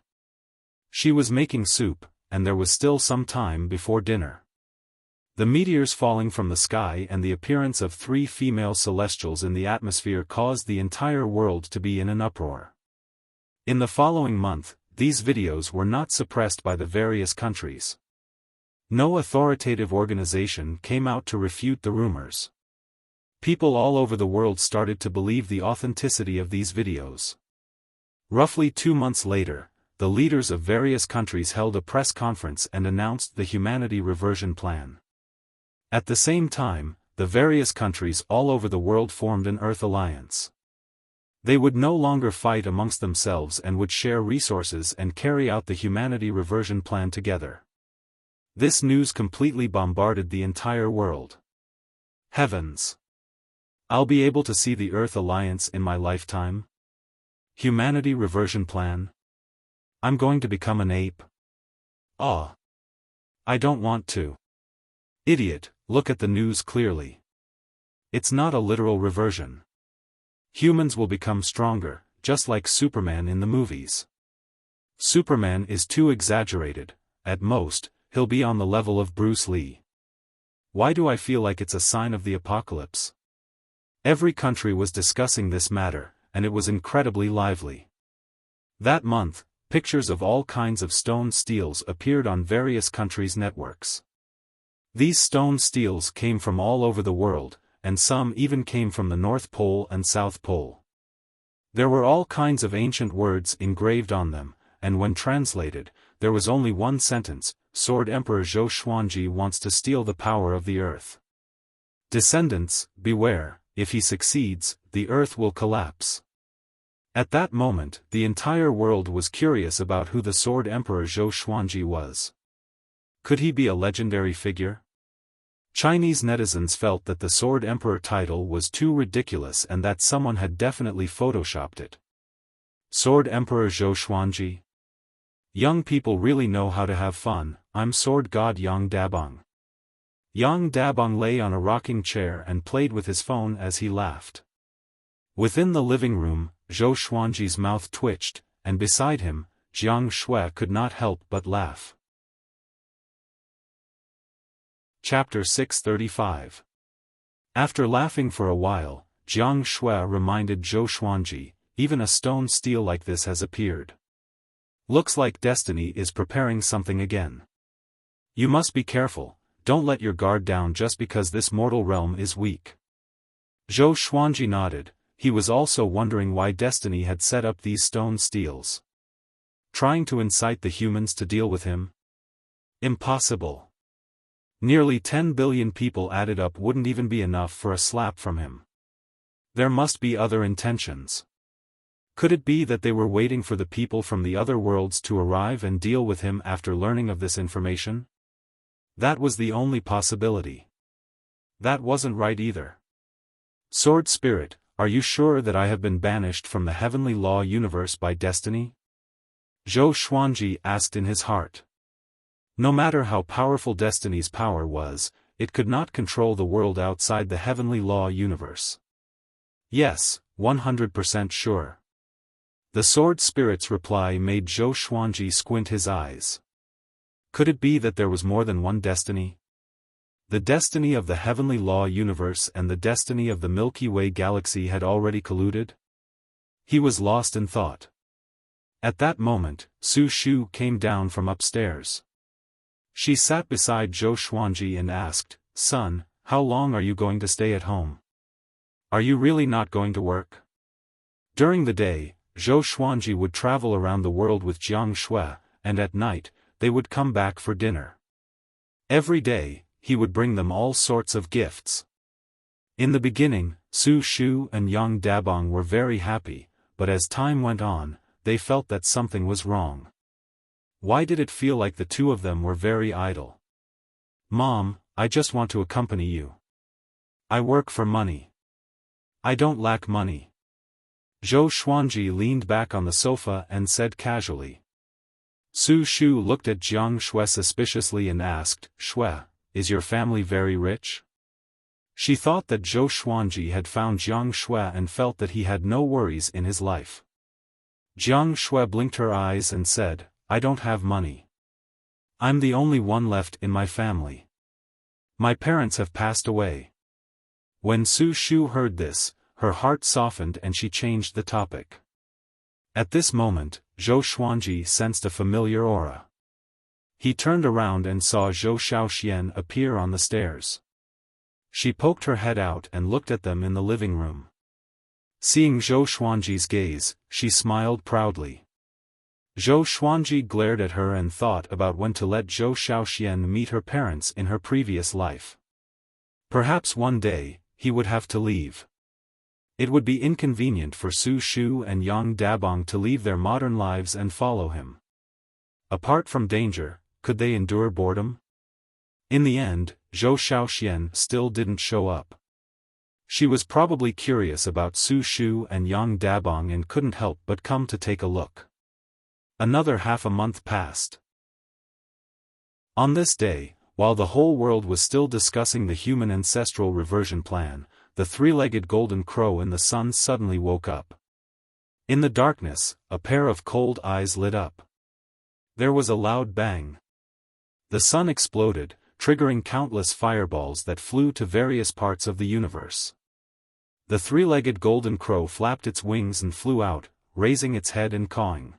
[SPEAKER 1] She was making soup, and there was still some time before dinner. The meteors falling from the sky and the appearance of 3 female celestials in the atmosphere caused the entire world to be in an uproar. In the following month, these videos were not suppressed by the various countries. No authoritative organization came out to refute the rumors. People all over the world started to believe the authenticity of these videos. Roughly 2 months later, the leaders of various countries held a press conference and announced the Humanity Reversion Plan. At the same time, the various countries all over the world formed an Earth Alliance. They would no longer fight amongst themselves and would share resources and carry out the Humanity Reversion Plan together. This news completely bombarded the entire world. Heavens! I'll be able to see the Earth Alliance in my lifetime? Humanity Reversion Plan? I'm going to become an ape? Ah! I don't want to. Idiot, look at the news clearly. It's not a literal reversion. Humans will become stronger, just like Superman in the movies. Superman is too exaggerated. At most, he'll be on the level of Bruce Lee. Why do I feel like it's a sign of the apocalypse? Every country was discussing this matter, and it was incredibly lively. That month, pictures of all kinds of stone steels appeared on various countries' networks. These stone steels came from all over the world, and some even came from the North Pole and South Pole. There were all kinds of ancient words engraved on them, and when translated, there was only one sentence: Sword Emperor Zhou Xuanji wants to steal the power of the earth. Descendants, beware. If he succeeds, the earth will collapse. At that moment, the entire world was curious about who the Sword Emperor Zhou Xuanji was. Could he be a legendary figure? Chinese netizens felt that the Sword Emperor title was too ridiculous and that someone had definitely photoshopped it. Sword Emperor Zhou Xuanji? Young people really know how to have fun. I'm Sword God Yang Dabong. Yang Dabong lay on a rocking chair and played with his phone as he laughed. Within the living room, Zhou Xuanji's mouth twitched, and beside him, Jiang Shui could not help but laugh. Chapter 635. After laughing for a while, Jiang Shui reminded Zhou Xuanji, even a stone steel like this has appeared. Looks like destiny is preparing something again. You must be careful. Don't let your guard down just because this mortal realm is weak. Zhou Xuanji nodded. He was also wondering why destiny had set up these stone steels. Trying to incite the humans to deal with him? Impossible. Nearly 10 billion people added up wouldn't even be enough for a slap from him. There must be other intentions. Could it be that they were waiting for the people from the other worlds to arrive and deal with him after learning of this information? That was the only possibility. That wasn't right either. Sword Spirit, are you sure that I have been banished from the heavenly law universe by destiny? Zhou Xuanji asked in his heart. No matter how powerful destiny's power was, it could not control the world outside the heavenly law universe. Yes, 100% sure. The Sword Spirit's reply made Zhou Xuanji squint his eyes. Could it be that there was more than one destiny? The destiny of the heavenly law universe and the destiny of the Milky Way galaxy had already colluded? He was lost in thought. At that moment, Su Shu came down from upstairs. She sat beside Zhou Xuanji and asked, "Son, how long are you going to stay at home? Are you really not going to work?" During the day, Zhou Xuanji would travel around the world with Jiang Shui, and at night, they would come back for dinner. Every day, he would bring them all sorts of gifts. In the beginning, Su Shu and Yang Dabong were very happy, but as time went on, they felt that something was wrong. Why did it feel like the two of them were very idle? Mom, I just want to accompany you. I work for money. I don't lack money. Zhou Xuanji leaned back on the sofa and said casually. Su Shu looked at Jiang Shui suspiciously and asked, "Shui, is your family very rich?" She thought that Zhou Xuanji had found Jiang Shui and felt that he had no worries in his life. Jiang Shui blinked her eyes and said, "I don't have money. I'm the only one left in my family. My parents have passed away. When Su Shu heard this, her heart softened and she changed the topic. At this moment, Zhou Xuanji sensed a familiar aura. He turned around and saw Zhou Xiaoxian appear on the stairs. She poked her head out and looked at them in the living room. Seeing Zhou Xuanji's gaze, she smiled proudly. Zhou Xuanji glared at her and thought about when to let Zhou Xiaoxian meet her parents in her previous life. Perhaps one day, he would have to leave. It would be inconvenient for Su Shu and Yang Dabong to leave their modern lives and follow him. Apart from danger, could they endure boredom? In the end, Zhou Xiaoxian still didn't show up. She was probably curious about Su Shu and Yang Dabong and couldn't help but come to take a look. Another half a month passed. On this day, while the whole world was still discussing the human ancestral reversion plan, the three-legged golden crow in the sun suddenly woke up. In the darkness, a pair of cold eyes lit up. There was a loud bang. The sun exploded, triggering countless fireballs that flew to various parts of the universe. The three-legged golden crow flapped its wings and flew out, raising its head and cawing.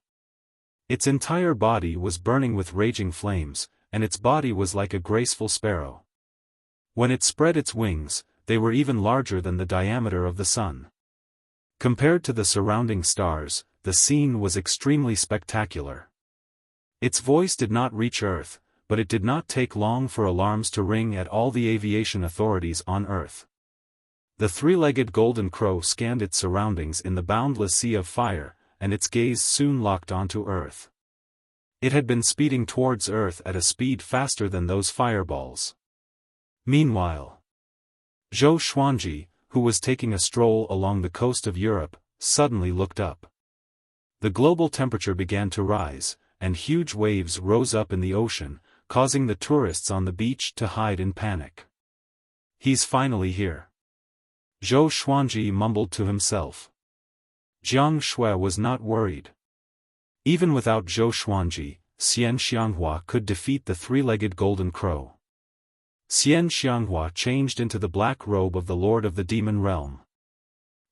[SPEAKER 1] Its entire body was burning with raging flames, and its body was like a graceful sparrow. When it spread its wings, they were even larger than the diameter of the sun. Compared to the surrounding stars, the scene was extremely spectacular. Its voice did not reach Earth, but it did not take long for alarms to ring at all the aviation authorities on Earth. The three-legged golden crow scanned its surroundings in the boundless sea of fire, and its gaze soon locked onto Earth. It had been speeding towards Earth at a speed faster than those fireballs. Meanwhile, Zhou Xuanji, who was taking a stroll along the coast of Europe, suddenly looked up. The global temperature began to rise, and huge waves rose up in the ocean, causing the tourists on the beach to hide in panic. He's finally here. Zhou Xuanji mumbled to himself. Jiang Shui was not worried. Even without Zhou Xuanji, Xian Xianghua could defeat the three-legged golden crow. Xian Xianghua changed into the black robe of the Lord of the Demon Realm.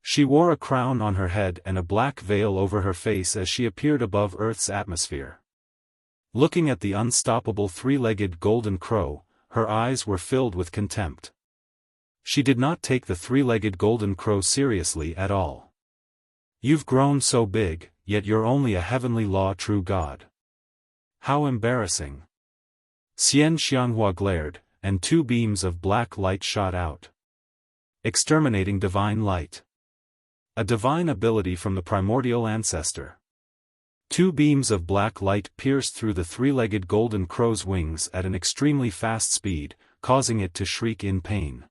[SPEAKER 1] She wore a crown on her head and a black veil over her face as she appeared above Earth's atmosphere. Looking at the unstoppable three-legged golden crow, her eyes were filled with contempt. She did not take the three-legged golden crow seriously at all. You've grown so big, yet you're only a heavenly law true god. How embarrassing. Xian Xianghua glared, and two beams of black light shot out. Exterminating divine light. A divine ability from the primordial ancestor. Two beams of black light pierced through the three-legged golden crow's wings at an extremely fast speed, causing it to shriek in pain.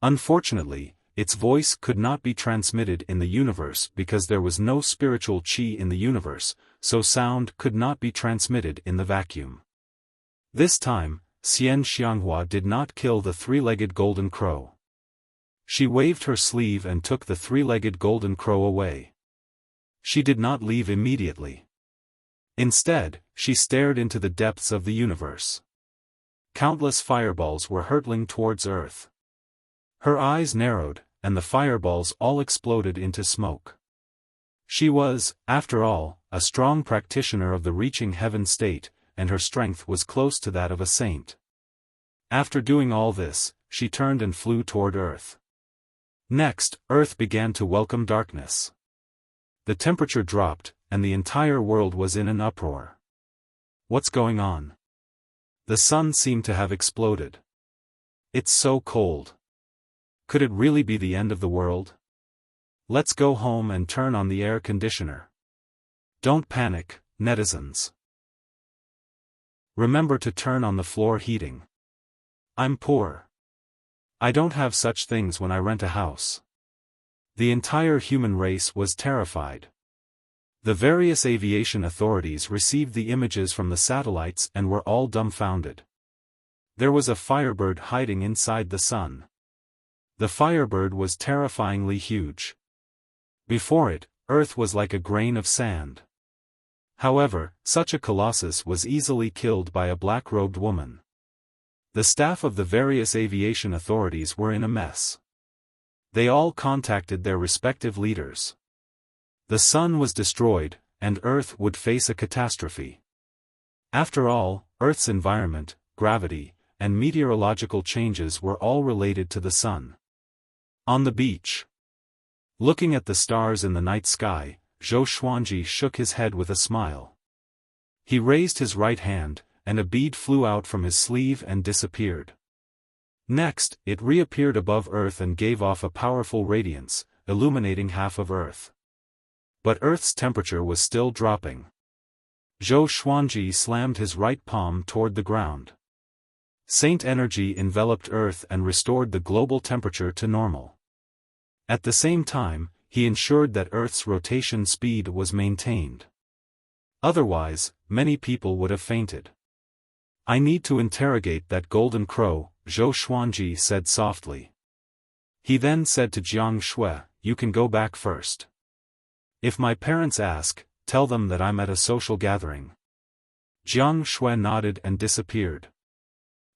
[SPEAKER 1] Unfortunately, its voice could not be transmitted in the universe because there was no spiritual qi in the universe, so sound could not be transmitted in the vacuum. This time, Xian Xianghua did not kill the three-legged golden crow. She waved her sleeve and took the three-legged golden crow away. She did not leave immediately. Instead, she stared into the depths of the universe. Countless fireballs were hurtling towards Earth. Her eyes narrowed, and the fireballs all exploded into smoke. She was, after all, a strong practitioner of the reaching heaven state, and her strength was close to that of a saint. After doing all this, she turned and flew toward Earth. Next, Earth began to welcome darkness. The temperature dropped, and the entire world was in an uproar. What's going on? The sun seemed to have exploded. It's so cold. Could it really be the end of the world? Let's go home and turn on the air conditioner. Don't panic, netizens. Remember to turn on the floor heating. I'm poor. I don't have such things when I rent a house. The entire human race was terrified. The various aviation authorities received the images from the satellites and were all dumbfounded. There was a firebird hiding inside the sun. The firebird was terrifyingly huge. Before it, Earth was like a grain of sand. However, such a colossus was easily killed by a black-robed woman. The staff of the various aviation authorities were in a mess. They all contacted their respective leaders. The sun was destroyed, and Earth would face a catastrophe. After all, Earth's environment, gravity, and meteorological changes were all related to the sun. On the beach, looking at the stars in the night sky, Zhou Xuanji shook his head with a smile. He raised his right hand, and a bead flew out from his sleeve and disappeared. Next, it reappeared above Earth and gave off a powerful radiance, illuminating half of Earth. But Earth's temperature was still dropping. Zhou Xuanji slammed his right palm toward the ground. Saint energy enveloped Earth and restored the global temperature to normal. At the same time, he ensured that Earth's rotation speed was maintained. Otherwise, many people would have fainted. "I need to interrogate that golden crow," Zhou Xuanji said softly. He then said to Jiang Shui, "You can go back first. If my parents ask, tell them that I'm at a social gathering." Jiang Shui nodded and disappeared.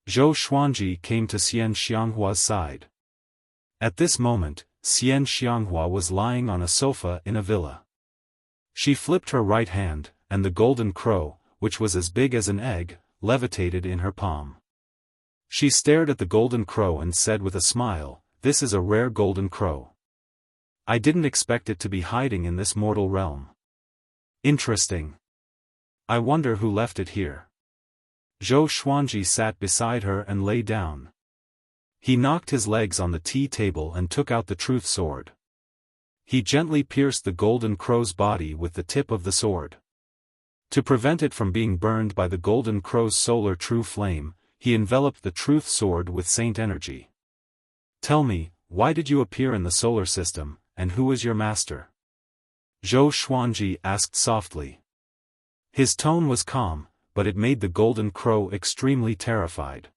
[SPEAKER 1] Zhou Xuanji came to Xian Xianghua's side. At this moment, Xian Xianghua was lying on a sofa in a villa. She flipped her right hand, and the golden crow, which was as big as an egg, levitated in her palm. She stared at the golden crow and said with a smile, "This is a rare golden crow. I didn't expect it to be hiding in this mortal realm. Interesting. I wonder who left it here." Zhou Xuanji sat beside her and lay down. He knocked his legs on the tea table and took out the truth sword. He gently pierced the golden crow's body with the tip of the sword. To prevent it from being burned by the golden crow's solar true flame, he enveloped the truth sword with saint energy. "Tell me, why did you appear in the solar system, and who is your master?" Zhou Xuanji asked softly. His tone was calm, but it made the golden crow extremely terrified.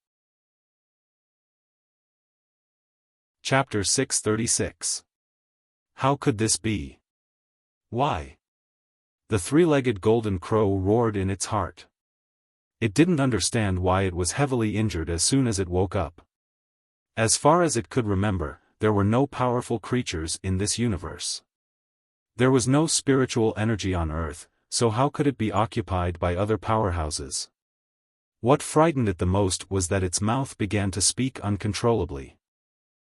[SPEAKER 1] Chapter 636. How could this be? Why? The three-legged golden crow roared in its heart. It didn't understand why it was heavily injured as soon as it woke up. As far as it could remember, there were no powerful creatures in this universe. There was no spiritual energy on Earth, so how could it be occupied by other powerhouses? What frightened it the most was that its mouth began to speak uncontrollably.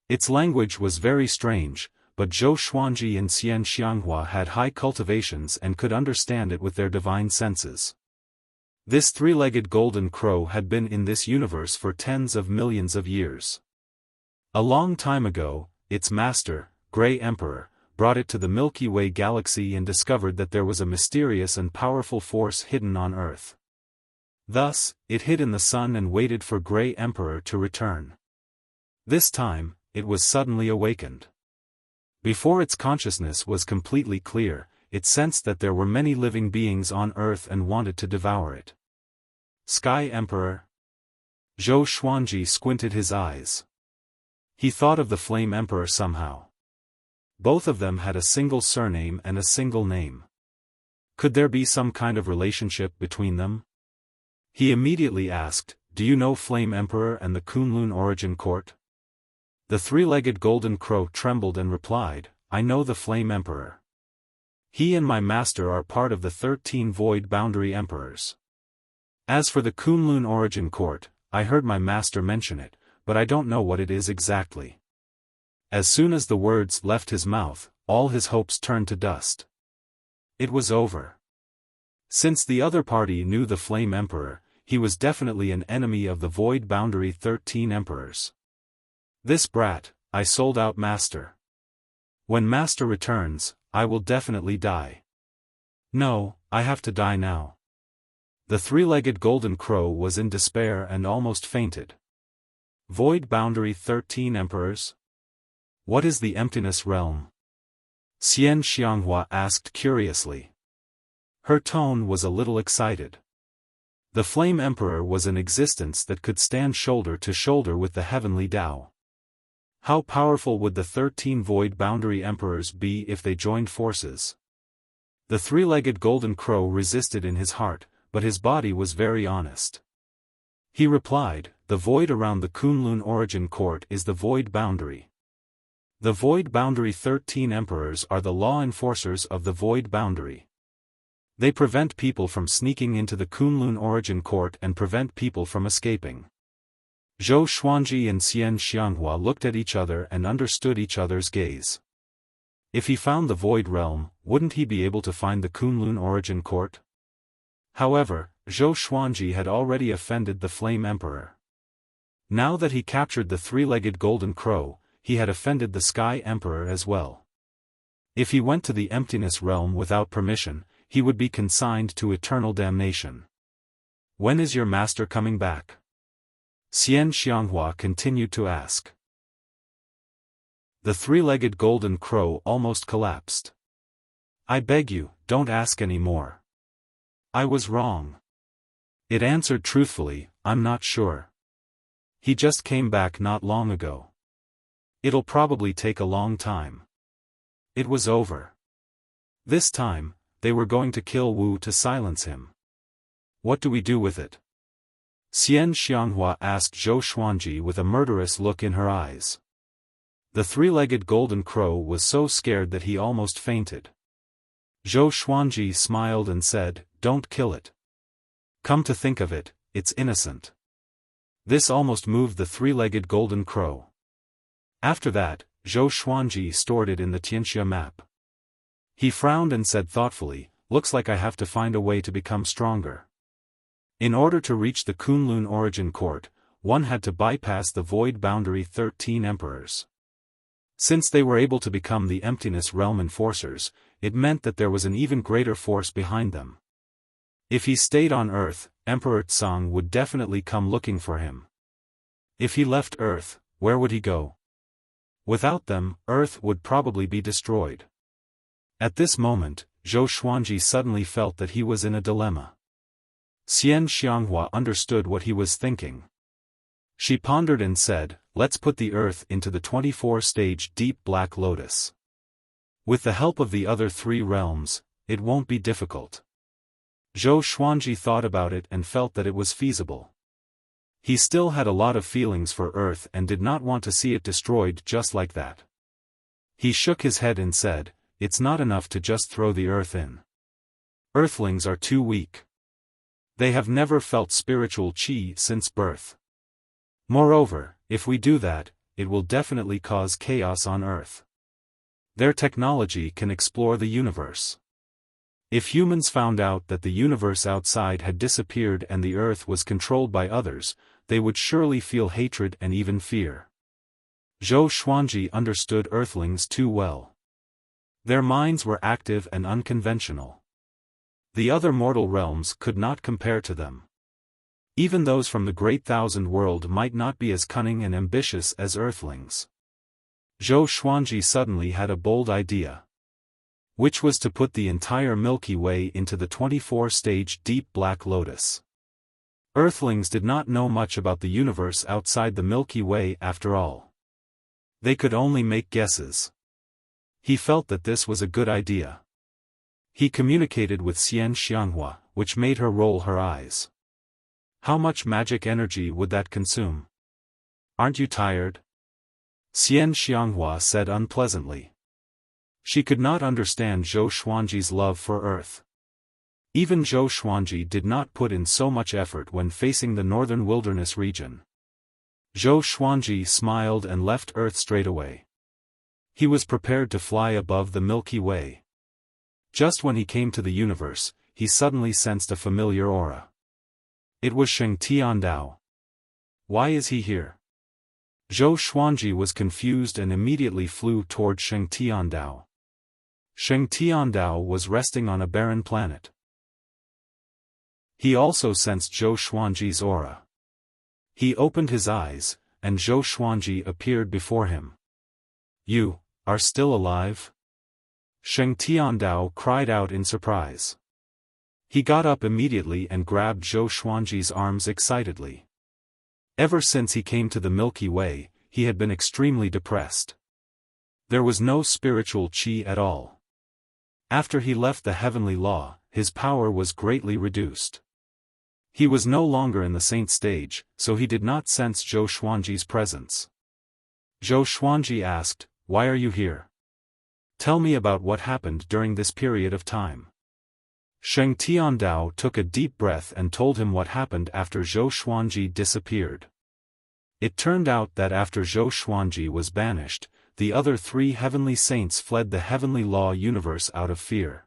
[SPEAKER 1] Its language was very strange, but Zhou Xuanji and Xian Xianghua had high cultivations and could understand it with their divine senses. This three-legged golden crow had been in this universe for tens of millions of years. A long time ago, its master, Grey Emperor, brought it to the Milky Way galaxy and discovered that there was a mysterious and powerful force hidden on Earth. Thus, it hid in the sun and waited for Grey Emperor to return. This time, it was suddenly awakened. Before its consciousness was completely clear, it sensed that there were many living beings on Earth and wanted to devour it. Sky Emperor? Zhou Xuanji squinted his eyes. He thought of the Flame Emperor somehow. Both of them had a single surname and a single name. Could there be some kind of relationship between them? He immediately asked, "Do you know Flame Emperor and the Kunlun Origin Court?" The three-legged golden crow trembled and replied, "I know the Flame Emperor. He and my master are part of the 13 Void Boundary Emperors. As for the Kunlun Origin Court, I heard my master mention it, but I don't know what it is exactly." As soon as the words left his mouth, all his hopes turned to dust. It was over. Since the other party knew the Flame Emperor, he was definitely an enemy of the Void Boundary 13 Emperors. "This brat, I sold out master. When master returns, I will definitely die. No, I have to die now." The three-legged golden crow was in despair and almost fainted. Void Boundary 13 Emperors? What is the Emptiness Realm? Xian Xianghua asked curiously. Her tone was a little excited. The Flame Emperor was an existence that could stand shoulder to shoulder with the heavenly Tao. How powerful would the 13 Void Boundary Emperors be if they joined forces? The three-legged golden crow resisted in his heart, but his body was very honest. He replied, the void around the Kunlun origin court is the void boundary. The void boundary 13 emperors are the law enforcers of the void boundary. They prevent people from sneaking into the Kunlun origin court and prevent people from escaping. Zhou Xuanji and Xian Xianghua looked at each other and understood each other's gaze. If he found the Void Realm, wouldn't he be able to find the Kunlun origin court? However, Zhou Xuanji had already offended the Flame Emperor. Now that he captured the three-legged golden crow, he had offended the Sky Emperor as well. If he went to the Emptiness Realm without permission, he would be consigned to eternal damnation. When is your master coming back? Xian Xianghua continued to ask. The three-legged golden crow almost collapsed. I beg you, don't ask any more. I was wrong. It answered truthfully, I'm not sure. He just came back not long ago. It'll probably take a long time. It was over. This time, they were going to kill Wu to silence him. What do we do with it? Xian Xianghua asked Zhou Xuanji with a murderous look in her eyes. The three-legged golden crow was so scared that he almost fainted. Zhou Xuanji smiled and said, don't kill it. Come to think of it, it's innocent. This almost moved the three-legged golden crow. After that, Zhou Xuanji stored it in the Tianxia map. He frowned and said thoughtfully, looks like I have to find a way to become stronger. In order to reach the Kunlun origin court, one had to bypass the void boundary 13 emperors. Since they were able to become the Emptiness Realm enforcers, it meant that there was an even greater force behind them. If he stayed on Earth, Emperor Tsang would definitely come looking for him. If he left Earth, where would he go? Without them, Earth would probably be destroyed. At this moment, Zhou Xuanji suddenly felt that he was in a dilemma. Xian Xianghua understood what he was thinking. She pondered and said, let's put the Earth into the 24-stage Deep Black Lotus. With the help of the other three realms, it won't be difficult. Zhou Xuanji thought about it and felt that it was feasible. He still had a lot of feelings for Earth and did not want to see it destroyed just like that. He shook his head and said, it's not enough to just throw the Earth in. Earthlings are too weak. They have never felt spiritual qi since birth. Moreover, if we do that, it will definitely cause chaos on Earth. Their technology can explore the universe. If humans found out that the universe outside had disappeared and the Earth was controlled by others, they would surely feel hatred and even fear. Zhou Xuanji understood Earthlings too well. Their minds were active and unconventional. The other mortal realms could not compare to them. Even those from the Great Thousand World might not be as cunning and ambitious as Earthlings. Zhou Xuanji suddenly had a bold idea. Which was to put the entire Milky Way into the 24-stage Deep Black Lotus. Earthlings did not know much about the universe outside the Milky Way after all. They could only make guesses. He felt that this was a good idea. He communicated with Xian Xianghua, which made her roll her eyes. How much magic energy would that consume? Aren't you tired? Xian Xianghua said unpleasantly. She could not understand Zhou Xuanji's love for Earth. Even Zhou Xuanji did not put in so much effort when facing the northern wilderness region. Zhou Xuanji smiled and left Earth straight away. He was prepared to fly above the Milky Way. Just when he came to the universe, he suddenly sensed a familiar aura. It was Sheng Tiandao. Why is he here? Zhou Xuanji was confused and immediately flew toward Sheng Tiandao. Sheng Tiandao was resting on a barren planet. He also sensed Zhou Xuanji's aura. He opened his eyes, and Zhou Xuanji appeared before him. You are still alive? Sheng Tiandao cried out in surprise. He got up immediately and grabbed Zhou Xuanji's arms excitedly. Ever since he came to the Milky Way, he had been extremely depressed. There was no spiritual qi at all. After he left the heavenly law, his power was greatly reduced. He was no longer in the saint stage, so he did not sense Zhou Xuanji's presence. Zhou Xuanji asked, "Why are you here? Tell me about what happened during this period of time." Sheng Tiandao took a deep breath and told him what happened after Zhou Xuanji disappeared. It turned out that after Zhou Xuanji was banished, the other 3 heavenly saints fled the heavenly law universe out of fear.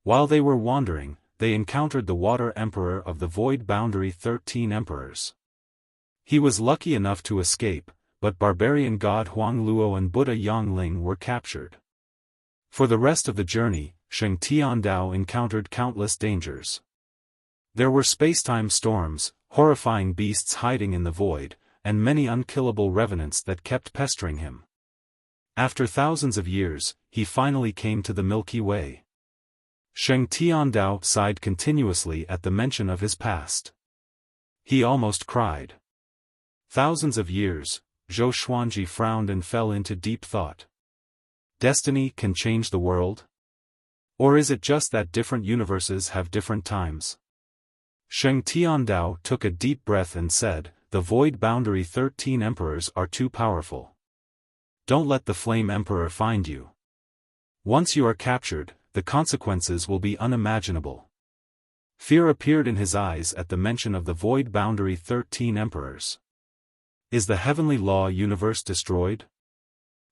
[SPEAKER 1] While they were wandering, they encountered the Water Emperor of the Void Boundary 13 Emperors. He was lucky enough to escape, but barbarian god Huang Luo and Buddha Yangling were captured. For the rest of the journey, Sheng Tiandao encountered countless dangers. There were spacetime storms, horrifying beasts hiding in the void, and many unkillable revenants that kept pestering him. After thousands of years, he finally came to the Milky Way. Sheng Tiandao sighed continuously at the mention of his past. He almost cried. Thousands of years, Zhou Xuanji frowned and fell into deep thought. Destiny can change the world? Or is it just that different universes have different times? Sheng Tiandao took a deep breath and said, "The Void Boundary 13 Emperors are too powerful. Don't let the Flame Emperor find you. Once you are captured, the consequences will be unimaginable." Fear appeared in his eyes at the mention of the Void Boundary 13 Emperors. Is the heavenly law universe destroyed?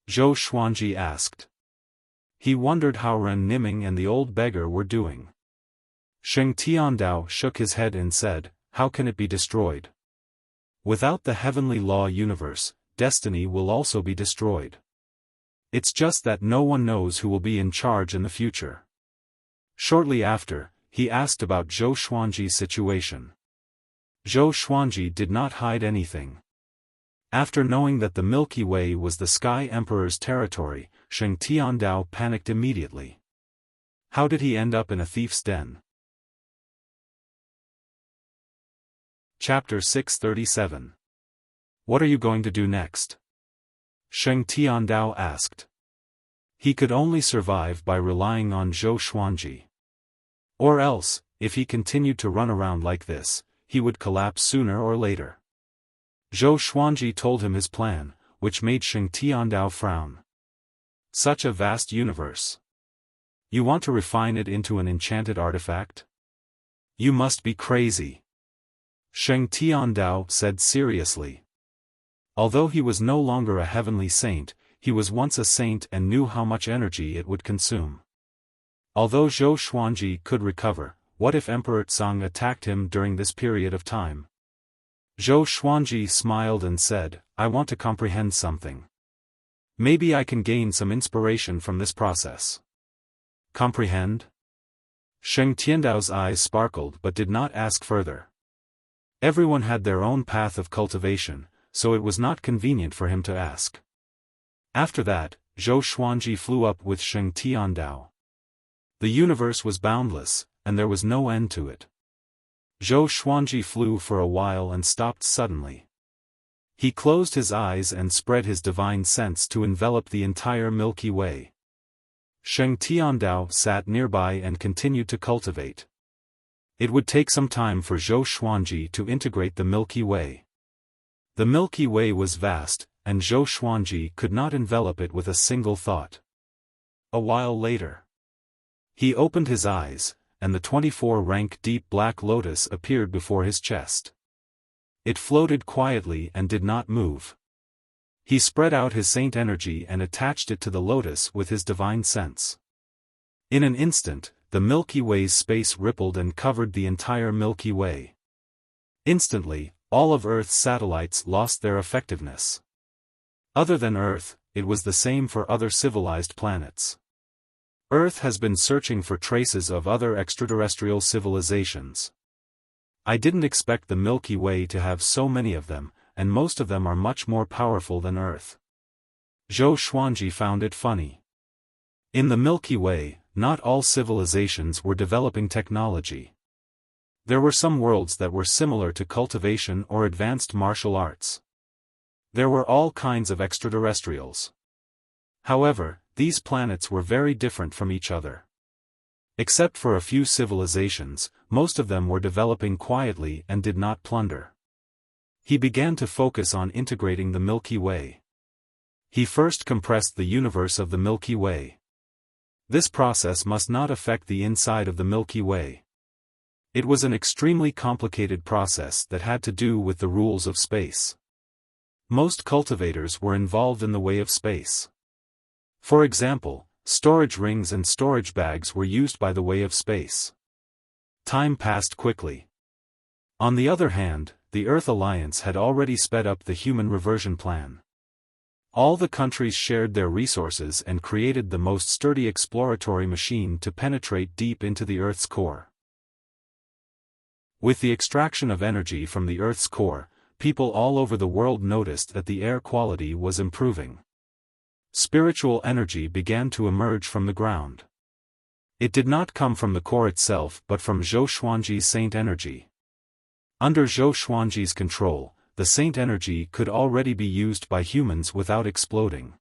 [SPEAKER 1] Zhou Xuanji asked. He wondered how Ren Niming and the old beggar were doing. Sheng Tiandao shook his head and said, "How can it be destroyed? Without the heavenly law universe, destiny will also be destroyed. It's just that no one knows who will be in charge in the future." Shortly after, he asked about Zhou Xuanji's situation. Zhou Xuanji did not hide anything. After knowing that the Milky Way was the Sky Emperor's territory, Sheng Tiandao panicked immediately. How did he end up in a thief's den? Chapter 637. What are you going to do next? Sheng Tiandao asked. He could only survive by relying on Zhou Xuanji. Or else, if he continued to run around like this, he would collapse sooner or later. Zhou Xuanji told him his plan, which made Sheng Tiandao frown. Such a vast universe. You want to refine it into an enchanted artifact? You must be crazy. Sheng Tiandao said seriously. Although he was no longer a heavenly saint, he was once a saint and knew how much energy it would consume. Although Zhou Xuanji could recover, what if Emperor Tsang attacked him during this period of time? Zhou Xuanji smiled and said, "I want to comprehend something. Maybe I can gain some inspiration from this process." Comprehend? Sheng Tiandao's eyes sparkled but did not ask further. Everyone had their own path of cultivation, so it was not convenient for him to ask. After that, Zhou Xuanji flew up with Sheng Tiandao. The universe was boundless, and there was no end to it. Zhou Xuanji flew for a while and stopped suddenly. He closed his eyes and spread his divine sense to envelop the entire Milky Way. Sheng Tiandao sat nearby and continued to cultivate. It would take some time for Zhou Xuanji to integrate the Milky Way. The Milky Way was vast, and Zhou Xuanji could not envelop it with a single thought. A while later, he opened his eyes, and the 24-rank deep black lotus appeared before his chest. It floated quietly and did not move. He spread out his saint energy and attached it to the lotus with his divine sense. In an instant, the Milky Way's space rippled and covered the entire Milky Way. Instantly, all of Earth's satellites lost their effectiveness. Other than Earth, it was the same for other civilized planets. Earth has been searching for traces of other extraterrestrial civilizations. I didn't expect the Milky Way to have so many of them, and most of them are much more powerful than Earth. Zhou Xuanji found it funny. In the Milky Way, not all civilizations were developing technology. There were some worlds that were similar to cultivation or advanced martial arts. There were all kinds of extraterrestrials. However, these planets were very different from each other. Except for a few civilizations, most of them were developing quietly and did not plunder. He began to focus on integrating the Milky Way. He first compressed the universe of the Milky Way. This process must not affect the inside of the Milky Way. It was an extremely complicated process that had to do with the rules of space. Most cultivators were involved in the way of space. For example, storage rings and storage bags were used by the way of space. Time passed quickly. On the other hand, the Earth Alliance had already sped up the human reversion plan. All the countries shared their resources and created the most sturdy exploratory machine to penetrate deep into the Earth's core. With the extraction of energy from the Earth's core, people all over the world noticed that the air quality was improving. Spiritual energy began to emerge from the ground. It did not come from the core itself but from Zhou Xuanji's saint energy. Under Zhou Xuanji's control, the saint energy could already be used by humans without exploding.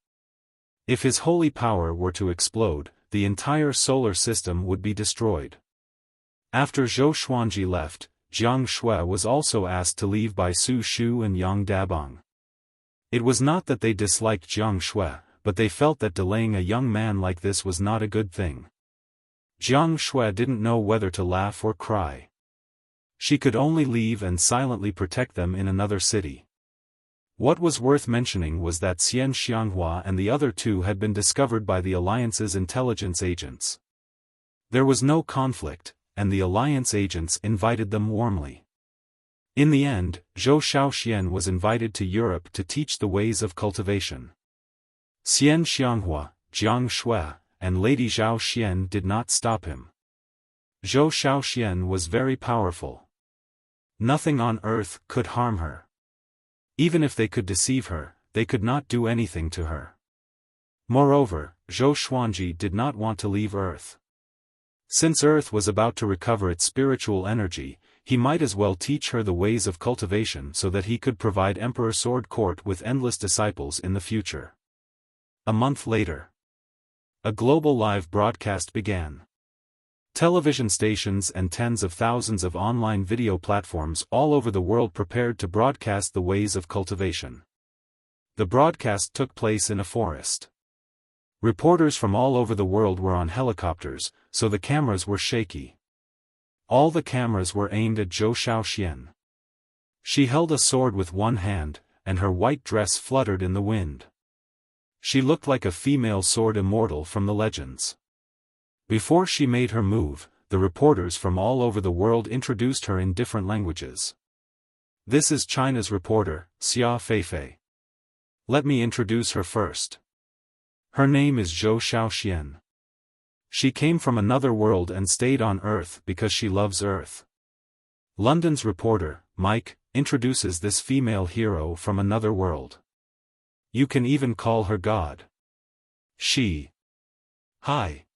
[SPEAKER 1] If his holy power were to explode, the entire solar system would be destroyed. After Zhou Xuanji left, Jiang Shui was also asked to leave by Su Shu and Yang Dabong. It was not that they disliked Jiang Shui, but they felt that delaying a young man like this was not a good thing. Jiang Shui didn't know whether to laugh or cry. She could only leave and silently protect them in another city. What was worth mentioning was that Xian Xianghua and the other two had been discovered by the Alliance's intelligence agents. There was no conflict, and the Alliance agents invited them warmly. In the end, Zhou Xiaoxian was invited to Europe to teach the ways of cultivation. Xian Xianghua, Jiang Shui, and Lady Zhao Xian did not stop him. Zhou Xiaoxian was very powerful. Nothing on earth could harm her. Even if they could deceive her, they could not do anything to her. Moreover, Zhou Xuanji did not want to leave Earth. Since Earth was about to recover its spiritual energy, he might as well teach her the ways of cultivation so that he could provide Emperor Sword Court with endless disciples in the future. A month later, a global live broadcast began. Television stations and tens of thousands of online video platforms all over the world prepared to broadcast the ways of cultivation. The broadcast took place in a forest. Reporters from all over the world were on helicopters, so the cameras were shaky. All the cameras were aimed at Zhou Xiaoxian. She held a sword with one hand, and her white dress fluttered in the wind. She looked like a female sword immortal from the legends. Before she made her move, the reporters from all over the world introduced her in different languages. This is China's reporter, Xia Feifei. Let me introduce her first. Her name is Zhou Xiaoxian. She came from another world and stayed on Earth because she loves Earth. London's reporter, Mike, introduces this female hero from another world. You can even call her God. She. Hi.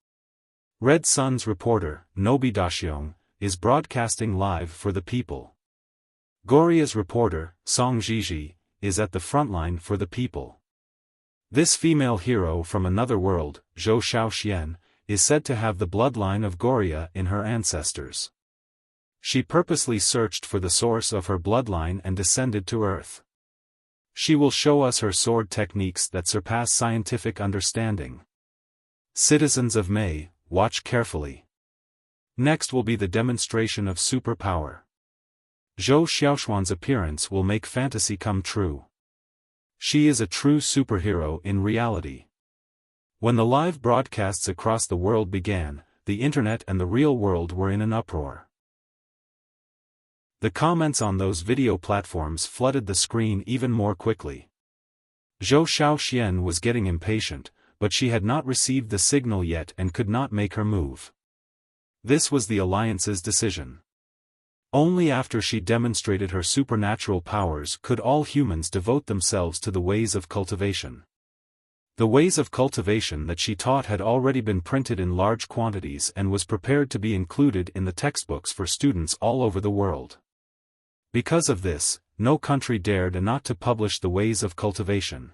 [SPEAKER 1] Red Sun's reporter, Nobi Daxiong, is broadcasting live for the people. Goria's reporter, Song Jiji, is at the front line for the people. This female hero from another world, Zhou Xiaoxian, is said to have the bloodline of Goria in her ancestors. She purposely searched for the source of her bloodline and descended to Earth. She will show us her sword techniques that surpass scientific understanding. Citizens of May, watch carefully. Next will be the demonstration of superpower. Zhou Xiaoxuan's appearance will make fantasy come true. She is a true superhero in reality. When the live broadcasts across the world began, the internet and the real world were in an uproar. The comments on those video platforms flooded the screen even more quickly. Zhou Xiaoxian was getting impatient, but she had not received the signal yet and could not make her move. This was the Alliance's decision. Only after she demonstrated her supernatural powers could all humans devote themselves to the ways of cultivation. The ways of cultivation that she taught had already been printed in large quantities and was prepared to be included in the textbooks for students all over the world. Because of this, no country dared not to publish the ways of cultivation.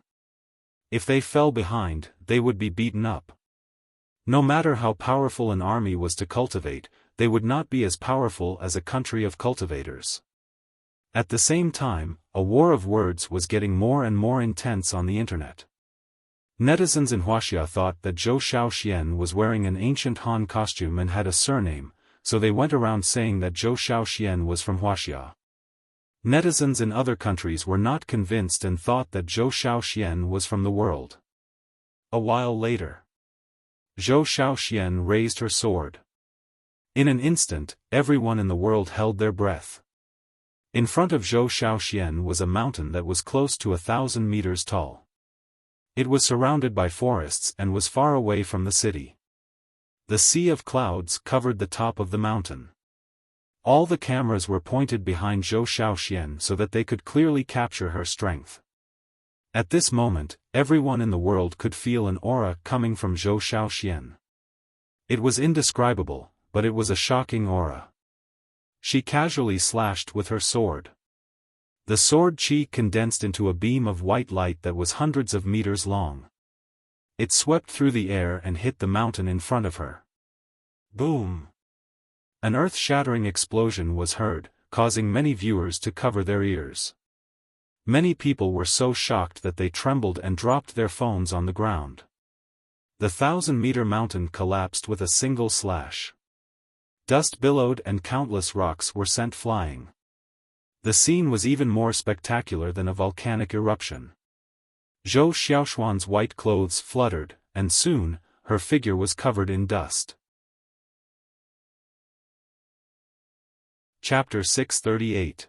[SPEAKER 1] If they fell behind, they would be beaten up. No matter how powerful an army was to cultivate, they would not be as powerful as a country of cultivators. At the same time, a war of words was getting more and more intense on the internet. Netizens in Wuxia thought that Zhou Xiaoxian was wearing an ancient Han costume and had a surname, so they went around saying that Zhou Xiaoxian was from Wuxia. Netizens in other countries were not convinced and thought that Zhou Xiaoxian was from the world. A while later, Zhou Xiaoxian raised her sword. In an instant, everyone in the world held their breath. In front of Zhou Xiaoxian was a mountain that was close to 1,000 meters tall. It was surrounded by forests and was far away from the city. The sea of clouds covered the top of the mountain. All the cameras were pointed behind Zhou Xiaoxian so that they could clearly capture her strength. At this moment, everyone in the world could feel an aura coming from Zhou Xiaoxian. It was indescribable, but it was a shocking aura. She casually slashed with her sword. The sword chi condensed into a beam of white light that was hundreds of meters long. It swept through the air and hit the mountain in front of her. Boom! An earth-shattering explosion was heard, causing many viewers to cover their ears. Many people were so shocked that they trembled and dropped their phones on the ground. The 1,000-meter mountain collapsed with a single slash. Dust billowed and countless rocks were sent flying. The scene was even more spectacular than a volcanic eruption. Zhou Xiaoxuan's white clothes fluttered, and soon, her figure was covered in dust. Chapter 638.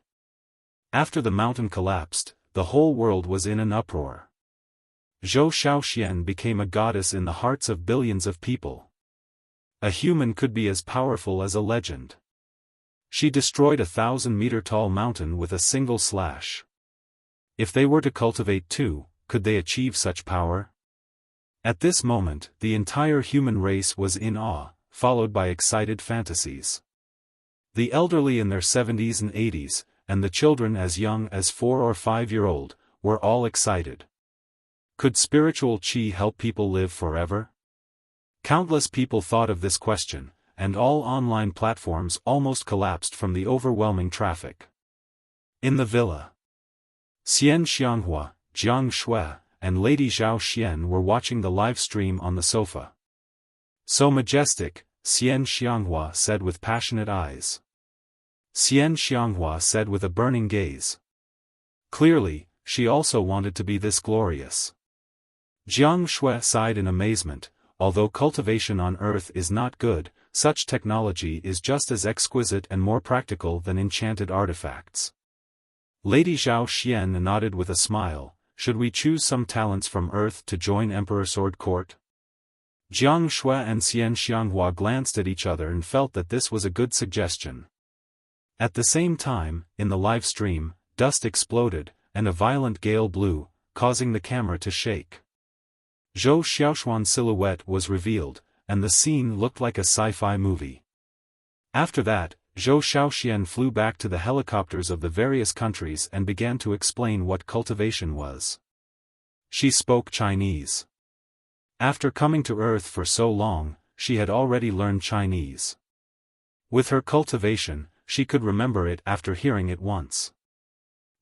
[SPEAKER 1] After the mountain collapsed, the whole world was in an uproar. Zhou Xiaoxian became a goddess in the hearts of billions of people. A human could be as powerful as a legend. She destroyed a 1,000-meter-tall mountain with a single slash. If they were to cultivate too, could they achieve such power? At this moment, the entire human race was in awe, followed by excited fantasies. The elderly in their 70s and 80s, and the children as young as 4 or 5-year-old, were all excited. Could spiritual qi help people live forever? Countless people thought of this question, and all online platforms almost collapsed from the overwhelming traffic. In the villa, Xian Xianghua, Jiang Shui, and Lady Zhao Xian were watching the live stream on the sofa. So majestic, Xian Xianghua said with passionate eyes. Xian Xianghua said with a burning gaze. Clearly, she also wanted to be this glorious. Jiang Shui sighed in amazement. Although cultivation on Earth is not good, such technology is just as exquisite and more practical than enchanted artifacts. Lady Zhao Xian nodded with a smile. Should we choose some talents from Earth to join Emperor Sword Court? Jiang Shui and Xian Xianghua glanced at each other and felt that this was a good suggestion. At the same time, in the live stream, dust exploded, and a violent gale blew, causing the camera to shake. Zhou Xiaoxuan's silhouette was revealed, and the scene looked like a sci-fi movie. After that, Zhou Xiaoxian flew back to the helicopters of the various countries and began to explain what cultivation was. She spoke Chinese. After coming to Earth for so long, she had already learned Chinese. With her cultivation, she could remember it after hearing it once.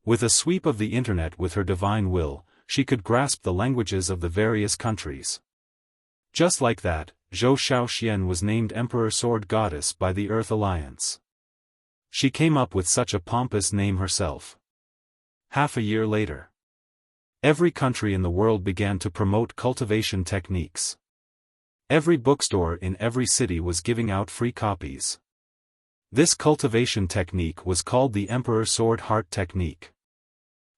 [SPEAKER 1] With a sweep of the internet with her divine will, she could grasp the languages of the various countries. Just like that, Zhou Xiaoxian was named Emperor Sword Goddess by the Earth Alliance. She came up with such a pompous name herself. Half a year later, every country in the world began to promote cultivation techniques. Every bookstore in every city was giving out free copies. This cultivation technique was called the Emperor Sword Heart Technique.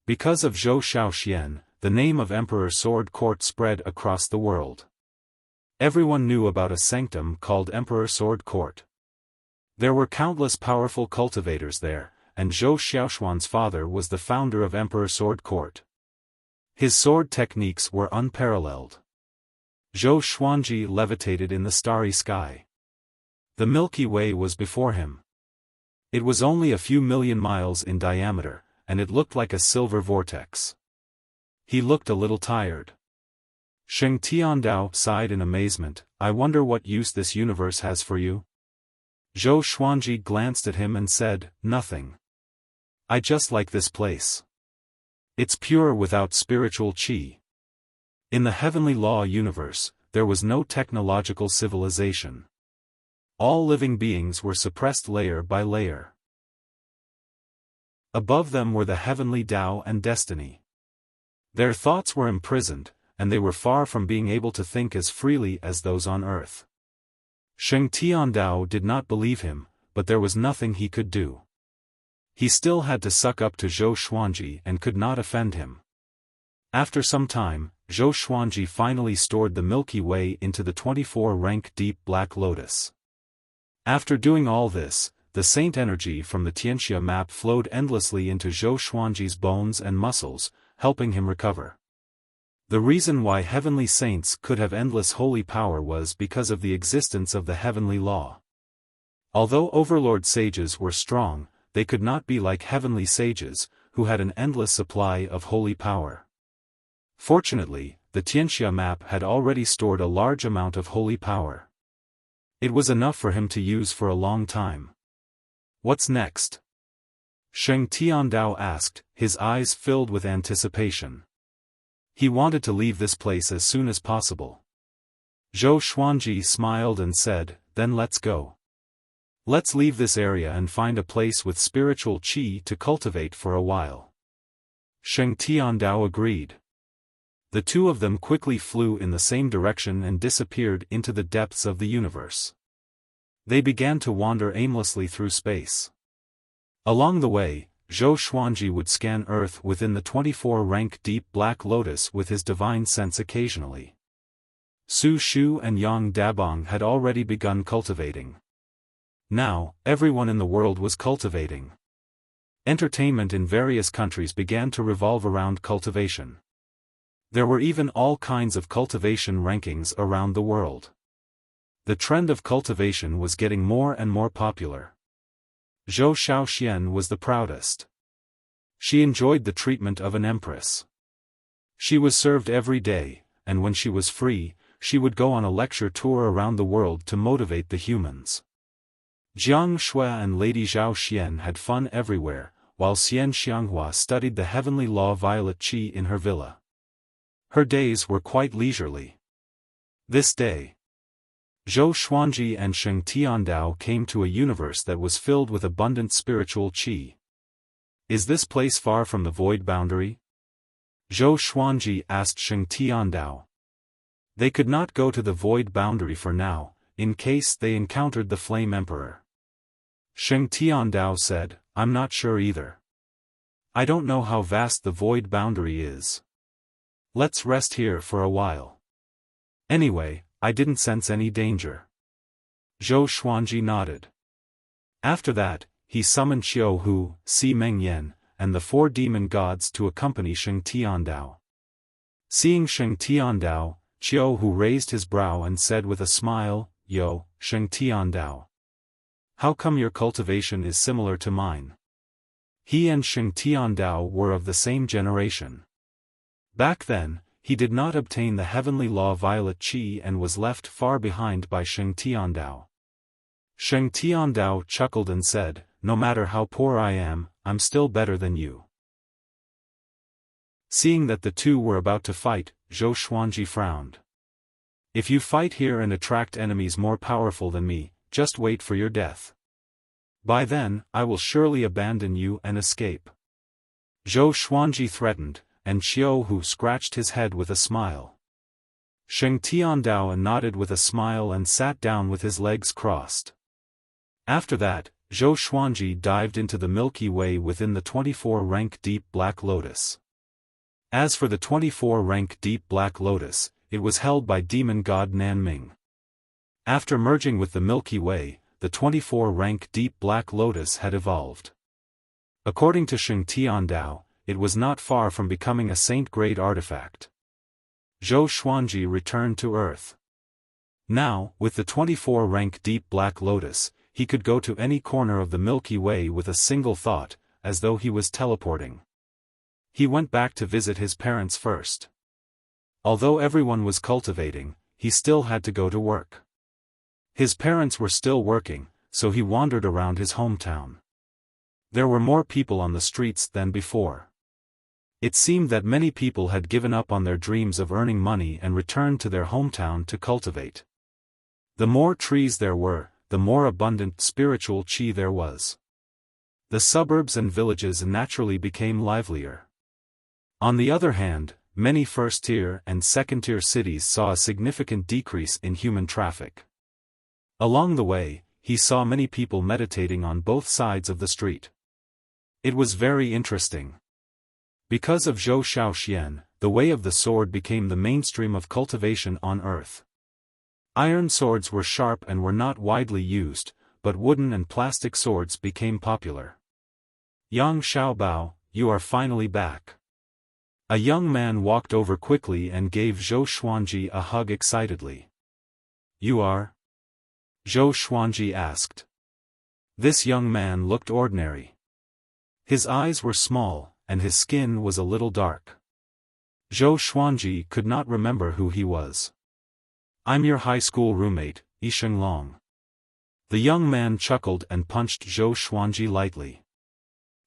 [SPEAKER 1] Because of Zhou Xiaoxian, the name of Emperor Sword Court spread across the world. Everyone knew about a sanctum called Emperor Sword Court. There were countless powerful cultivators there, and Zhou Xiaoxuan's father was the founder of Emperor Sword Court. His sword techniques were unparalleled. Zhou Xuanji levitated in the starry sky. The Milky Way was before him. It was only a few million miles in diameter, and it looked like a silver vortex. He looked a little tired. Sheng Tiandao sighed in amazement. I wonder what use this universe has for you? Zhou Xuanji glanced at him and said, nothing. I just like this place. It's pure without spiritual qi. In the heavenly law universe, there was no technological civilization. All living beings were suppressed layer by layer. Above them were the heavenly Tao and destiny. Their thoughts were imprisoned, and they were far from being able to think as freely as those on earth. Sheng Tiandao did not believe him, but there was nothing he could do. He still had to suck up to Zhou Xuanji and could not offend him. After some time, Zhou Xuanji finally stored the Milky Way into the 24-rank deep black lotus. After doing all this, the saint energy from the Tianxia map flowed endlessly into Zhou Xuanji's bones and muscles, helping him recover. The reason why heavenly saints could have endless holy power was because of the existence of the heavenly law. Although overlord sages were strong, they could not be like heavenly sages, who had an endless supply of holy power. Fortunately, the Tianxia map had already stored a large amount of holy power. It was enough for him to use for a long time. What's next? Sheng Tiandao asked, his eyes filled with anticipation. He wanted to leave this place as soon as possible. Zhou Xuanji smiled and said, then let's go. Let's leave this area and find a place with spiritual qi to cultivate for a while. Sheng Tiandao agreed. The two of them quickly flew in the same direction and disappeared into the depths of the universe. They began to wander aimlessly through space. Along the way, Zhou Xuanji would scan Earth within the 24-rank deep black lotus with his divine sense occasionally. Su Shu and Yang Dabong had already begun cultivating. Now, everyone in the world was cultivating. Entertainment in various countries began to revolve around cultivation. There were even all kinds of cultivation rankings around the world. The trend of cultivation was getting more and more popular. Zhou Xiaoxian was the proudest. She enjoyed the treatment of an empress. She was served every day, and when she was free, she would go on a lecture tour around the world to motivate the humans. Jiang Shui and Lady Zhao Xian had fun everywhere, while Xian Xianghua studied the heavenly law violet qi in her villa. Her days were quite leisurely. This day, Zhou Xuanji and Sheng Tiandao came to a universe that was filled with abundant spiritual qi. Is this place far from the void boundary? Zhou Xuanji asked Sheng Tiandao. They could not go to the void boundary for now, in case they encountered the Flame Emperor. Sheng Tiandao said, I'm not sure either. I don't know how vast the void boundary is. Let's rest here for a while. Anyway, I didn't sense any danger. Zhou Xuanji nodded. After that, he summoned Xiao Hu, Si Mengyan, and the 4 demon gods to accompany Sheng Tiandao. Seeing Sheng Tiandao, Xiao Hu raised his brow and said with a smile, Yo, Sheng Tiandao. How come your cultivation is similar to mine? He and Sheng Tiandao were of the same generation. Back then, he did not obtain the heavenly law violet qi and was left far behind by Sheng Tiandao. Sheng Tiandao chuckled and said, no matter how poor I am, I'm still better than you. Seeing that the two were about to fight, Zhou Xuanji frowned. If you fight here and attract enemies more powerful than me, just wait for your death. By then, I will surely abandon you and escape. Zhou Xuanji threatened, and Xiao Hu scratched his head with a smile. Sheng Tiandao nodded with a smile and sat down with his legs crossed. After that, Zhou Xuanji dived into the Milky Way within the 24-rank deep black lotus. As for the 24-rank deep black lotus, it was held by demon god Nanming. After merging with the Milky Way, the 24-rank deep black lotus had evolved. According to Sheng Tiandao, it was not far from becoming a saint-grade artifact. Zhou Xuanji returned to Earth. Now, with the 24-rank deep black lotus, he could go to any corner of the Milky Way with a single thought, as though he was teleporting. He went back to visit his parents first. Although everyone was cultivating, he still had to go to work. His parents were still working, so he wandered around his hometown. There were more people on the streets than before. It seemed that many people had given up on their dreams of earning money and returned to their hometown to cultivate. The more trees there were, the more abundant spiritual chi there was. The suburbs and villages naturally became livelier. On the other hand, many first-tier and second-tier cities saw a significant decrease in human traffic. Along the way, he saw many people meditating on both sides of the street. It was very interesting. Because of Zhou Xiaoxian, the way of the sword became the mainstream of cultivation on earth. Iron swords were sharp and were not widely used, but wooden and plastic swords became popular. Yang Xiaobao, you are finally back. A young man walked over quickly and gave Zhou Xuanji a hug excitedly. You are? Zhou Xuanji asked. This young man looked ordinary. His eyes were small, and his skin was a little dark. Zhou Xuanji could not remember who he was. I'm your high school roommate, Yisheng Long. The young man chuckled and punched Zhou Xuanji lightly.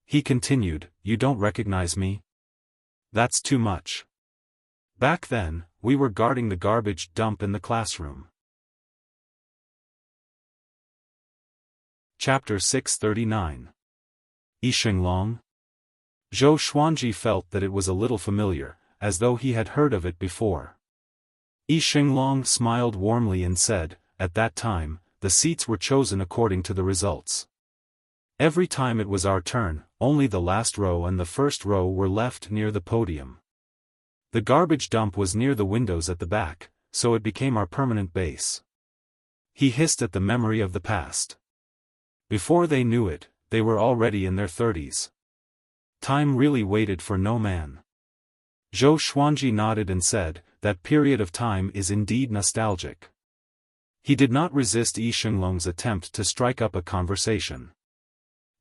[SPEAKER 1] He continued, you don't recognize me? That's too much. Back then, we were guarding the garbage dump in the classroom. Chapter 639. Yisheng Long? Zhou Xuanji felt that it was a little familiar, as though he had heard of it before. Yisheng Long smiled warmly and said, at that time, the seats were chosen according to the results. Every time it was our turn, only the last row and the first row were left near the podium. The garbage dump was near the windows at the back, so it became our permanent base. He hissed at the memory of the past. Before they knew it, they were already in their 30s. Time really waited for no man. Zhou Xuanji nodded and said, that period of time is indeed nostalgic. He did not resist Yisheng Long's attempt to strike up a conversation.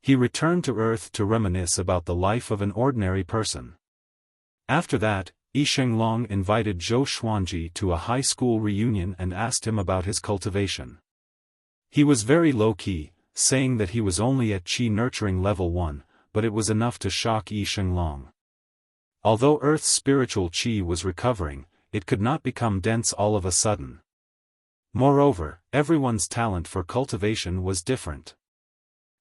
[SPEAKER 1] He returned to Earth to reminisce about the life of an ordinary person. After that, Yisheng Long invited Zhou Xuanji to a high school reunion and asked him about his cultivation. He was very low-key, saying that he was only at Qi Nurturing Level 1, but it was enough to shock Yisheng Long. Although Earth's spiritual Qi was recovering, it could not become dense all of a sudden. Moreover, everyone's talent for cultivation was different.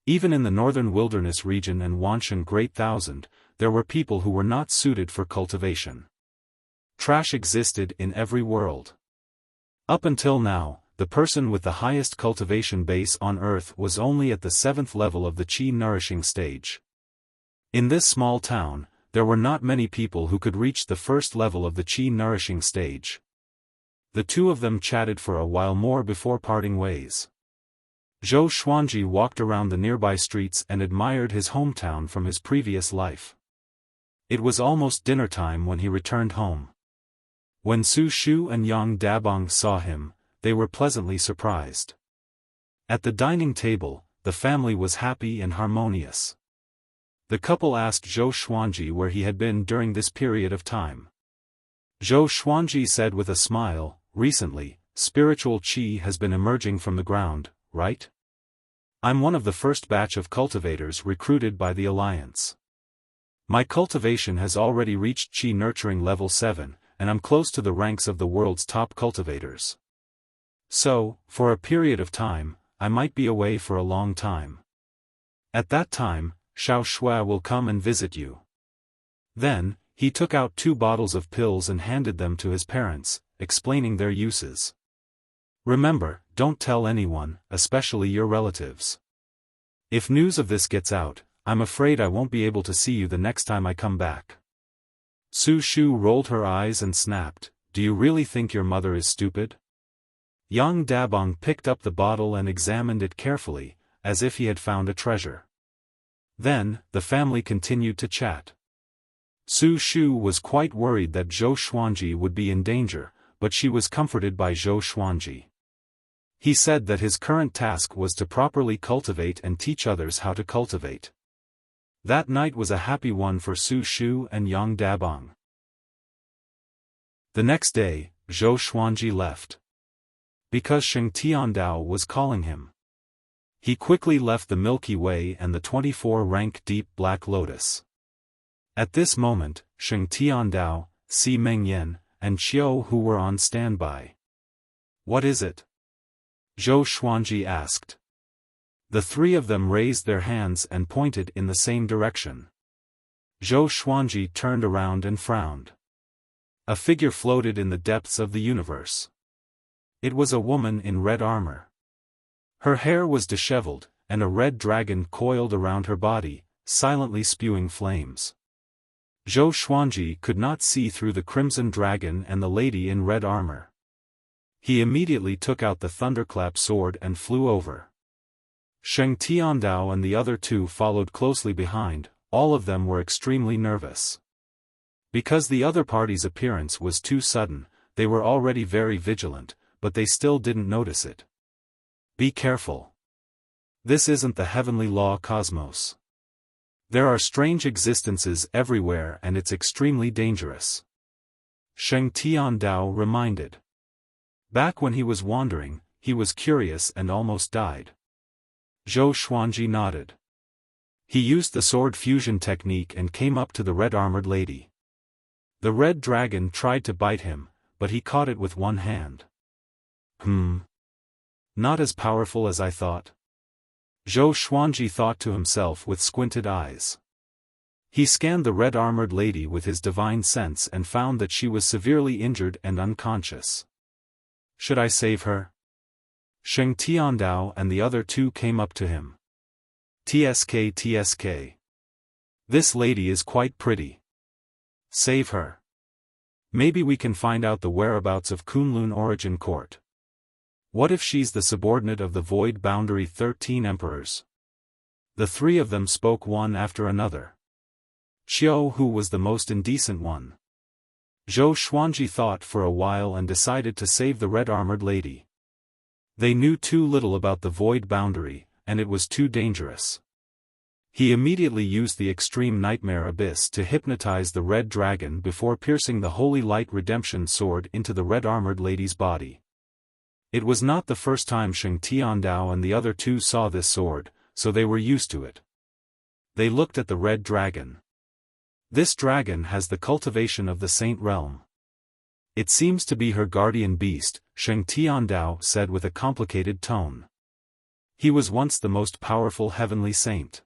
[SPEAKER 1] Even in the northern wilderness region and Wanshan Great Thousand, there were people who were not suited for cultivation. Trash existed in every world. Up until now, the person with the highest cultivation base on Earth was only at the 7th level of the Qi nourishing stage. In this small town, there were not many people who could reach the first level of the Qi nourishing stage. The two of them chatted for a while more before parting ways. Zhou Xuanji walked around the nearby streets and admired his hometown from his previous life. It was almost dinner time when he returned home. When Su Shu and Yang Dabong saw him, they were pleasantly surprised. At the dining table, the family was happy and harmonious. The couple asked Zhou Xuanji where he had been during this period of time. Zhou Xuanji said with a smile, recently, spiritual qi has been emerging from the ground, right? I'm one of the first batch of cultivators recruited by the Alliance. My cultivation has already reached Qi Nurturing Level 7, and I'm close to the ranks of the world's top cultivators. So, for a period of time, I might be away for a long time. At that time, Xiao Shui will come and visit you. Then, he took out 2 bottles of pills and handed them to his parents, explaining their uses. Remember, don't tell anyone, especially your relatives. If news of this gets out, I'm afraid I won't be able to see you the next time I come back. Su Shu rolled her eyes and snapped, do you really think your mother is stupid? Yang Dabong picked up the bottle and examined it carefully, as if he had found a treasure. Then, the family continued to chat. Su Shu was quite worried that Zhou Xuanji would be in danger, but she was comforted by Zhou Xuanji. He said that his current task was to properly cultivate and teach others how to cultivate. That night was a happy one for Su Shu and Yang Dabong. The next day, Zhou Xuanji left. Because Sheng Tiandao was calling him. He quickly left the Milky Way and the 24-rank Deep Black Lotus. At this moment, Sheng Tiandao, Si Mengyan, and Xiao Hu were on standby. What is it? Zhou Xuanji asked. The three of them raised their hands and pointed in the same direction. Zhou Xuanji turned around and frowned. A figure floated in the depths of the universe. It was a woman in red armor. Her hair was disheveled, and a red dragon coiled around her body, silently spewing flames. Zhou Xuanji could not see through the crimson dragon and the lady in red armor. He immediately took out the thunderclap sword and flew over. Sheng Tiandao and the other two followed closely behind. All of them were extremely nervous. Because the other party's appearance was too sudden, they were already very vigilant, but they still didn't notice it. Be careful. This isn't the heavenly law cosmos. There are strange existences everywhere and it's extremely dangerous. Sheng Tiandao reminded. Back when he was wandering, he was curious and almost died. Zhou Xuanji nodded. He used the sword fusion technique and came up to the red-armored lady. The red dragon tried to bite him, but he caught it with one hand. Not as powerful as I thought. Zhou Xuanji thought to himself with squinted eyes. He scanned the red-armored lady with his divine sense and found that she was severely injured and unconscious. Should I save her? Sheng Tiandao and the other two came up to him. TSK. This lady is quite pretty. Save her. Maybe we can find out the whereabouts of Kunlun Origin Court. What if she's the subordinate of the Void Boundary 13 Emperors? The three of them spoke one after another. Xiao Hu was the most indecent one. Zhou Xuanji thought for a while and decided to save the red-armored lady. They knew too little about the Void Boundary, and it was too dangerous. He immediately used the Extreme Nightmare Abyss to hypnotize the red dragon before piercing the Holy Light Redemption sword into the red-armored lady's body. It was not the first time Sheng Tiandao and the other two saw this sword, so they were used to it. They looked at the red dragon. This dragon has the cultivation of the Saint Realm. It seems to be her guardian beast, Sheng Tiandao said with a complicated tone. He was once the most powerful heavenly saint.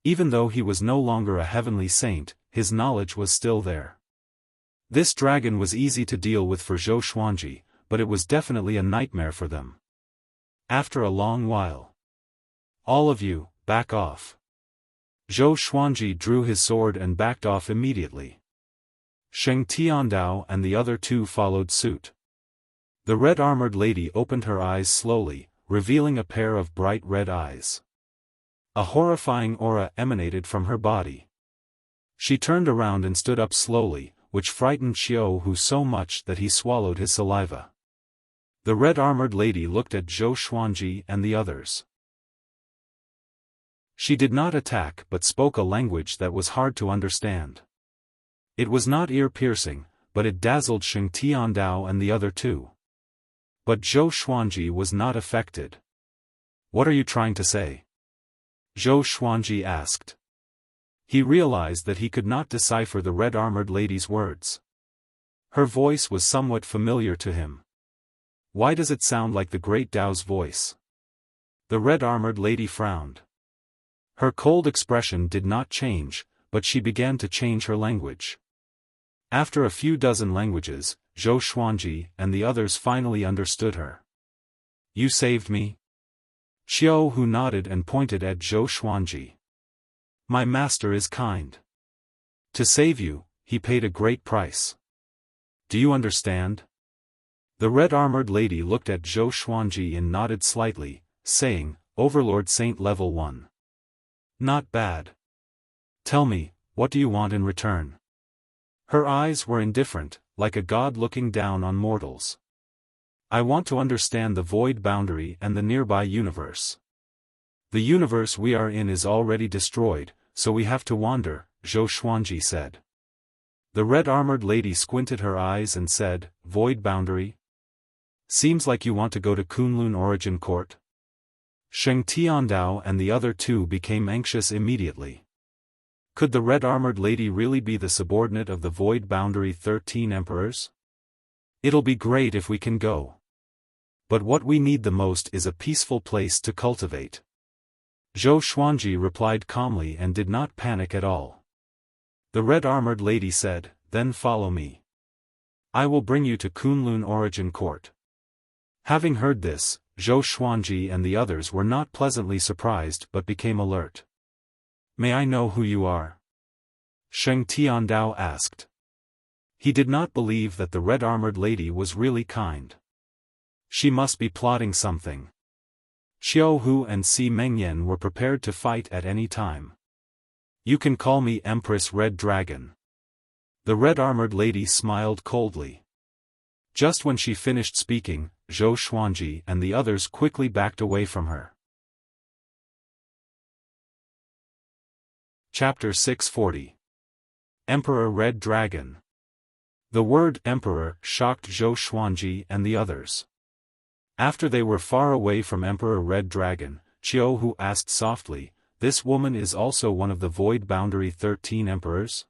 [SPEAKER 1] Even though he was no longer a heavenly saint, his knowledge was still there. This dragon was easy to deal with for Zhou Xuanji, but it was definitely a nightmare for them. After a long while. All of you, back off. Zhou Xuanji drew his sword and backed off immediately. Sheng Tiandao and the other two followed suit. The red-armored lady opened her eyes slowly, revealing a pair of bright red eyes. A horrifying aura emanated from her body. She turned around and stood up slowly, which frightened Xiao Hu so much that he swallowed his saliva. The red-armored lady looked at Zhou Xuanji and the others. She did not attack but spoke a language that was hard to understand. It was not ear-piercing, but it dazzled Sheng Tiandao and the other two. But Zhou Xuanji was not affected. What are you trying to say? Zhou Xuanji asked. He realized that he could not decipher the red-armored lady's words. Her voice was somewhat familiar to him. Why does it sound like the Great Tao's voice? The red-armored lady frowned. Her cold expression did not change, but she began to change her language. After a few dozen languages, Zhou Xuanji and the others finally understood her. You saved me? Xiao Hu nodded and pointed at Zhou Xuanji. My master is kind. To save you, he paid a great price. Do you understand? The red-armored lady looked at Zhou Xuanji and nodded slightly, saying, Overlord Saint Level 1. Not bad. Tell me, what do you want in return? Her eyes were indifferent, like a god looking down on mortals. I want to understand the void boundary and the nearby universe. The universe we are in is already destroyed, so we have to wander, Zhou Xuanji said. The red-armored lady squinted her eyes and said, Void Boundary? Seems like you want to go to Kunlun Origin Court. Sheng Tiandao and the other two became anxious immediately. Could the red-armored lady really be the subordinate of the Void Boundary 13 Emperors? It'll be great if we can go. But what we need the most is a peaceful place to cultivate. Zhou Xuanji replied calmly and did not panic at all. The red-armored lady said, Then follow me. I will bring you to Kunlun Origin Court. Having heard this, Zhou Xuanji and the others were not pleasantly surprised but became alert. May I know who you are? Sheng Tiandao asked. He did not believe that the red-armored lady was really kind. She must be plotting something. Xiao Hu and Si Mengyan were prepared to fight at any time. You can call me Empress Red Dragon. The red-armored lady smiled coldly. Just when she finished speaking, Zhou Xuanji and the others quickly backed away from her. Chapter 640. Emperor Red Dragon. The word Emperor shocked Zhou Xuanji and the others. After they were far away from Emperor Red Dragon, Xiao Hu asked softly, This woman is also one of the Void Boundary 13 Emperors?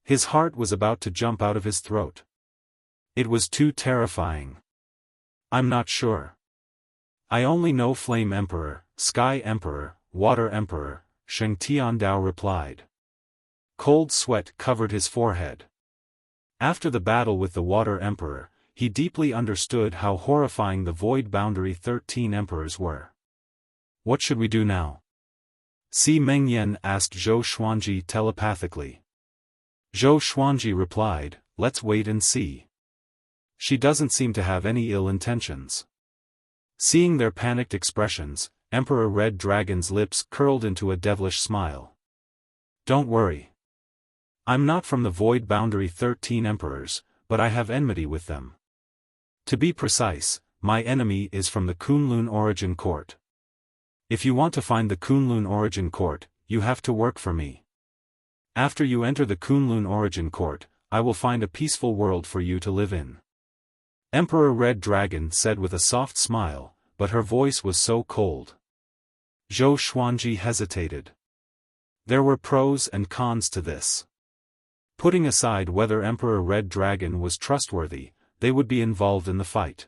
[SPEAKER 1] His heart was about to jump out of his throat. It was too terrifying. I'm not sure. I only know Flame Emperor, Sky Emperor, Water Emperor, Sheng Tiandao replied. Cold sweat covered his forehead. After the battle with the Water Emperor, he deeply understood how horrifying the Void Boundary 13 Emperors were. What should we do now? Si Mengyan asked Zhou Xuanji telepathically. Zhou Xuanji replied, Let's wait and see. She doesn't seem to have any ill intentions. Seeing their panicked expressions, Emperor Red Dragon's lips curled into a devilish smile. Don't worry. I'm not from the Void Boundary 13 Emperors, but I have enmity with them. To be precise, my enemy is from the Kunlun Origin Court. If you want to find the Kunlun Origin Court, you have to work for me. After you enter the Kunlun Origin Court, I will find a peaceful world for you to live in. Emperor Red Dragon said with a soft smile, but her voice was so cold. Zhou Xuanji hesitated. There were pros and cons to this. Putting aside whether Emperor Red Dragon was trustworthy, they would be involved in the fight.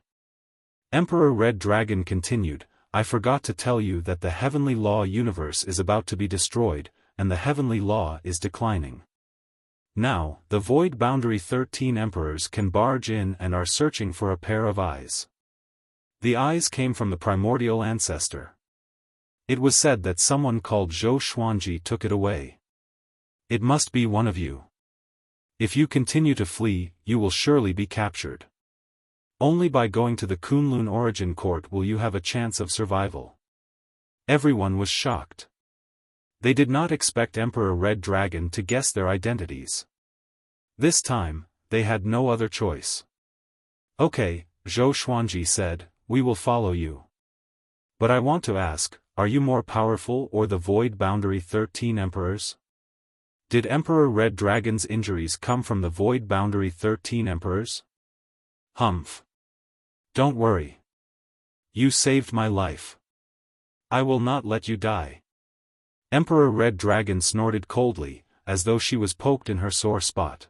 [SPEAKER 1] Emperor Red Dragon continued, I forgot to tell you that the Heavenly Law universe is about to be destroyed, and the Heavenly Law is declining. Now, the Void Boundary 13 Emperors can barge in and are searching for a pair of eyes. The eyes came from the primordial ancestor. It was said that someone called Zhou Xuanji took it away. It must be one of you. If you continue to flee, you will surely be captured. Only by going to the Kunlun Origin Court will you have a chance of survival. Everyone was shocked. They did not expect Emperor Red Dragon to guess their identities. This time, they had no other choice. Okay, Zhou Xuanji said, we will follow you. But I want to ask, are you more powerful or the Void Boundary 13 Emperors? Did Emperor Red Dragon's injuries come from the Void Boundary 13 Emperors? Humph. Don't worry. You saved my life. I will not let you die. Emperor Red Dragon snorted coldly, as though she was poked in her sore spot.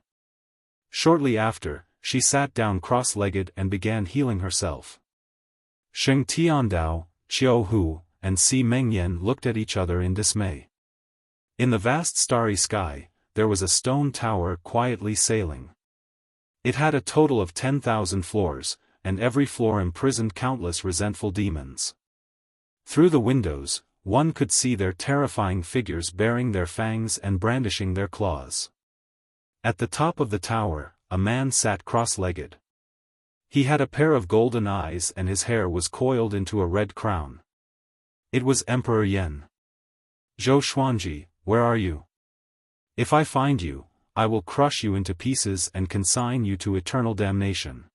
[SPEAKER 1] Shortly after, she sat down cross-legged and began healing herself. Sheng Tiandao, Xiao Hu, and Si Mengyan looked at each other in dismay. In the vast starry sky, there was a stone tower quietly sailing. It had a total of 10,000 floors, and every floor imprisoned countless resentful demons. Through the windows, one could see their terrifying figures baring their fangs and brandishing their claws. At the top of the tower, a man sat cross-legged. He had a pair of golden eyes and his hair was coiled into a red crown. It was Emperor Yan. Zhou Xuanji, where are you? If I find you, I will crush you into pieces and consign you to eternal damnation.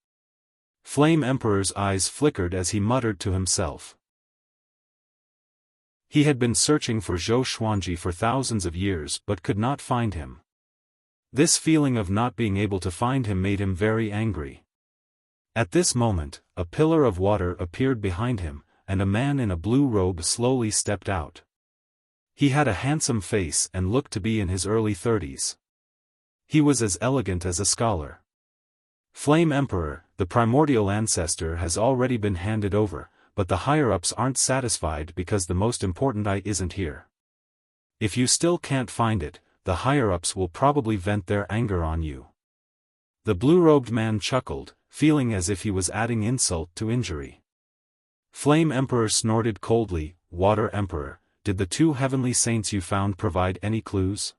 [SPEAKER 1] Flame Emperor's eyes flickered as he muttered to himself. He had been searching for Zhou Xuanji for thousands of years but could not find him. This feeling of not being able to find him made him very angry. At this moment, a pillar of water appeared behind him, and a man in a blue robe slowly stepped out. He had a handsome face and looked to be in his early 30s. He was as elegant as a scholar. Flame Emperor, the primordial ancestor, has already been handed over, but the higher-ups aren't satisfied because the most important eye isn't here. If you still can't find it, the higher-ups will probably vent their anger on you. The blue-robed man chuckled, feeling as if he was adding insult to injury. Flame Emperor snorted coldly, Water Emperor, did the two heavenly saints you found provide any clues?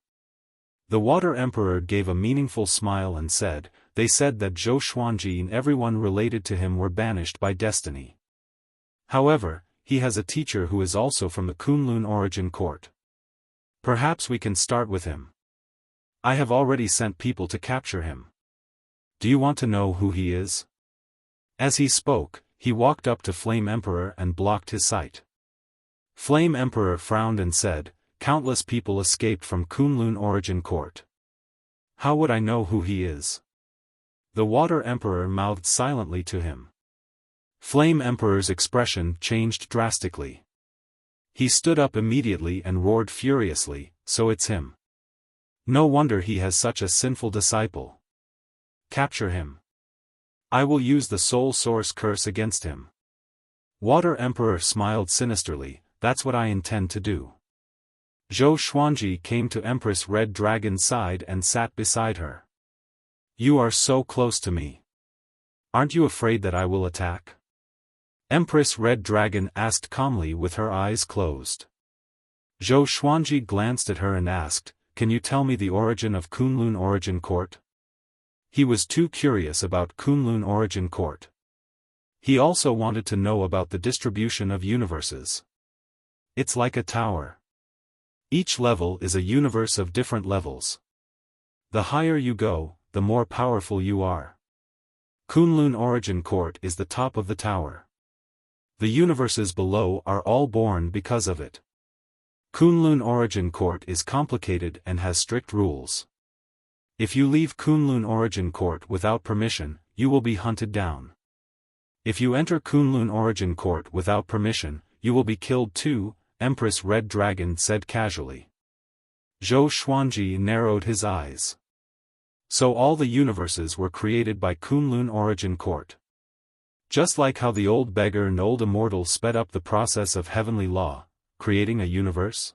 [SPEAKER 1] The Water Emperor gave a meaningful smile and said, they said that Zhou Xuanji and everyone related to him were banished by destiny. However, he has a teacher who is also from the Kunlun origin court. Perhaps we can start with him. I have already sent people to capture him. Do you want to know who he is? As he spoke, he walked up to Flame Emperor and blocked his sight. Flame Emperor frowned and said, countless people escaped from Kunlun origin court. How would I know who he is? The Water Emperor mouthed silently to him. Flame Emperor's expression changed drastically. He stood up immediately and roared furiously, so it's him. No wonder he has such a sinful disciple. Capture him. I will use the Soul Source curse against him. Water Emperor smiled sinisterly, that's what I intend to do. Zhou Xuanji came to Empress Red Dragon's side and sat beside her. You are so close to me. Aren't you afraid that I will attack? Empress Red Dragon asked calmly with her eyes closed. Zhou Xuanji glanced at her and asked, can you tell me the origin of Kunlun origin court? He was too curious about Kunlun origin court. He also wanted to know about the distribution of universes. It's like a tower. Each level is a universe of different levels. The higher you go, the more powerful you are. Kunlun origin court is the top of the tower. The universes below are all born because of it. Kunlun origin court is complicated and has strict rules. If you leave Kunlun origin court without permission, you will be hunted down. If you enter Kunlun origin court without permission, you will be killed too, Empress Red Dragon said casually. Zhou Xuanji narrowed his eyes. So all the universes were created by Kunlun origin court. Just like how the old beggar and old immortal sped up the process of heavenly law, creating a universe?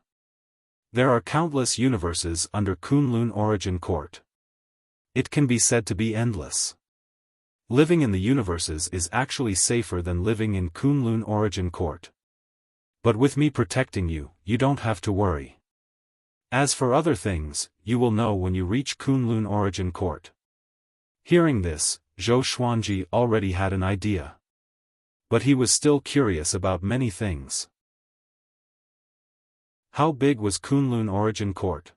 [SPEAKER 1] There are countless universes under Kunlun origin court. It can be said to be endless. Living in the universes is actually safer than living in Kunlun origin court. But with me protecting you, you don't have to worry. As for other things, you will know when you reach Kunlun origin court. Hearing this, Zhou Xuanji already had an idea. But he was still curious about many things. How big was Kunlun origin court?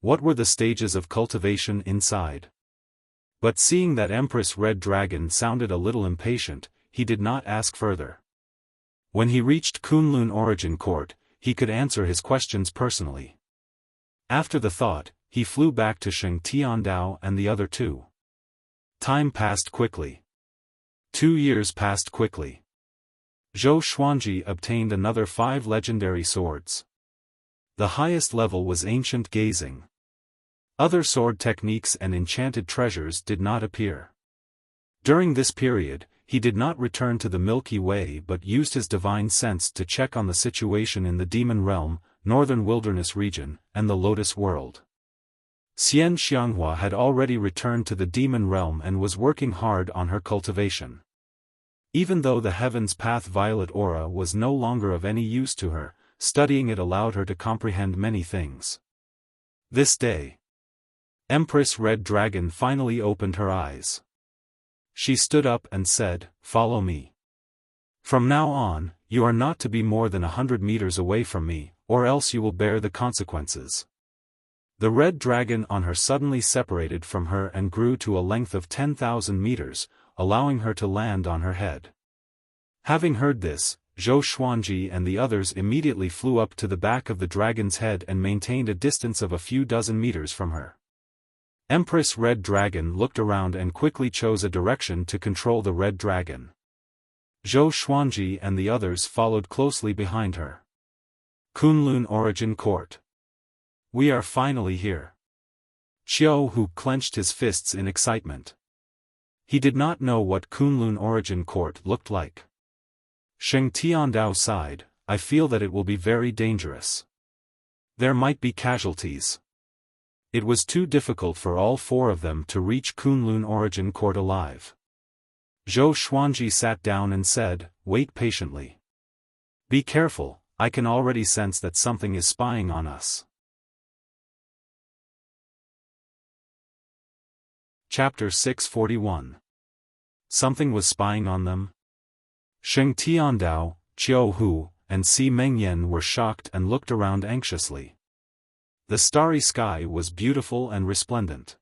[SPEAKER 1] What were the stages of cultivation inside? But seeing that Empress Red Dragon sounded a little impatient, he did not ask further. When he reached Kunlun origin court, he could answer his questions personally. After the thought, he flew back to Sheng Tiandao and the other two. Time passed quickly. 2 years passed quickly. Zhou Xuanji obtained another 5 legendary swords. The highest level was Ancient Gazing. Other sword techniques and enchanted treasures did not appear. During this period, he did not return to the Milky Way but used his divine sense to check on the situation in the Demon Realm, Northern Wilderness region, and the Lotus World. Xian Xianghua had already returned to the Demon Realm and was working hard on her cultivation. Even though the Heaven's Path Violet Aura was no longer of any use to her, studying it allowed her to comprehend many things. This day, Empress Red Dragon finally opened her eyes. She stood up and said, "Follow me. From now on, you are not to be more than 100 meters away from me, or else you will bear the consequences." The red dragon on her suddenly separated from her and grew to a length of 10,000 meters, allowing her to land on her head. Having heard this, Zhou Xuanji and the others immediately flew up to the back of the dragon's head and maintained a distance of a few dozen meters from her. Empress Red Dragon looked around and quickly chose a direction to control the Red Dragon. Zhou Xuanji and the others followed closely behind her. Kunlun Origin Court. We are finally here. Xiao Hu clenched his fists in excitement. He did not know what Kunlun Origin Court looked like. Sheng Tiandao sighed, I feel that it will be very dangerous. There might be casualties. It was too difficult for all four of them to reach Kunlun Origin Court alive. Zhou Xuanji sat down and said, wait patiently. Be careful, I can already sense that something is spying on us. Chapter 641. Something was spying on them? Sheng Tiandao, Qiu Hu, and Si Mengyan were shocked and looked around anxiously. The starry sky was beautiful and resplendent.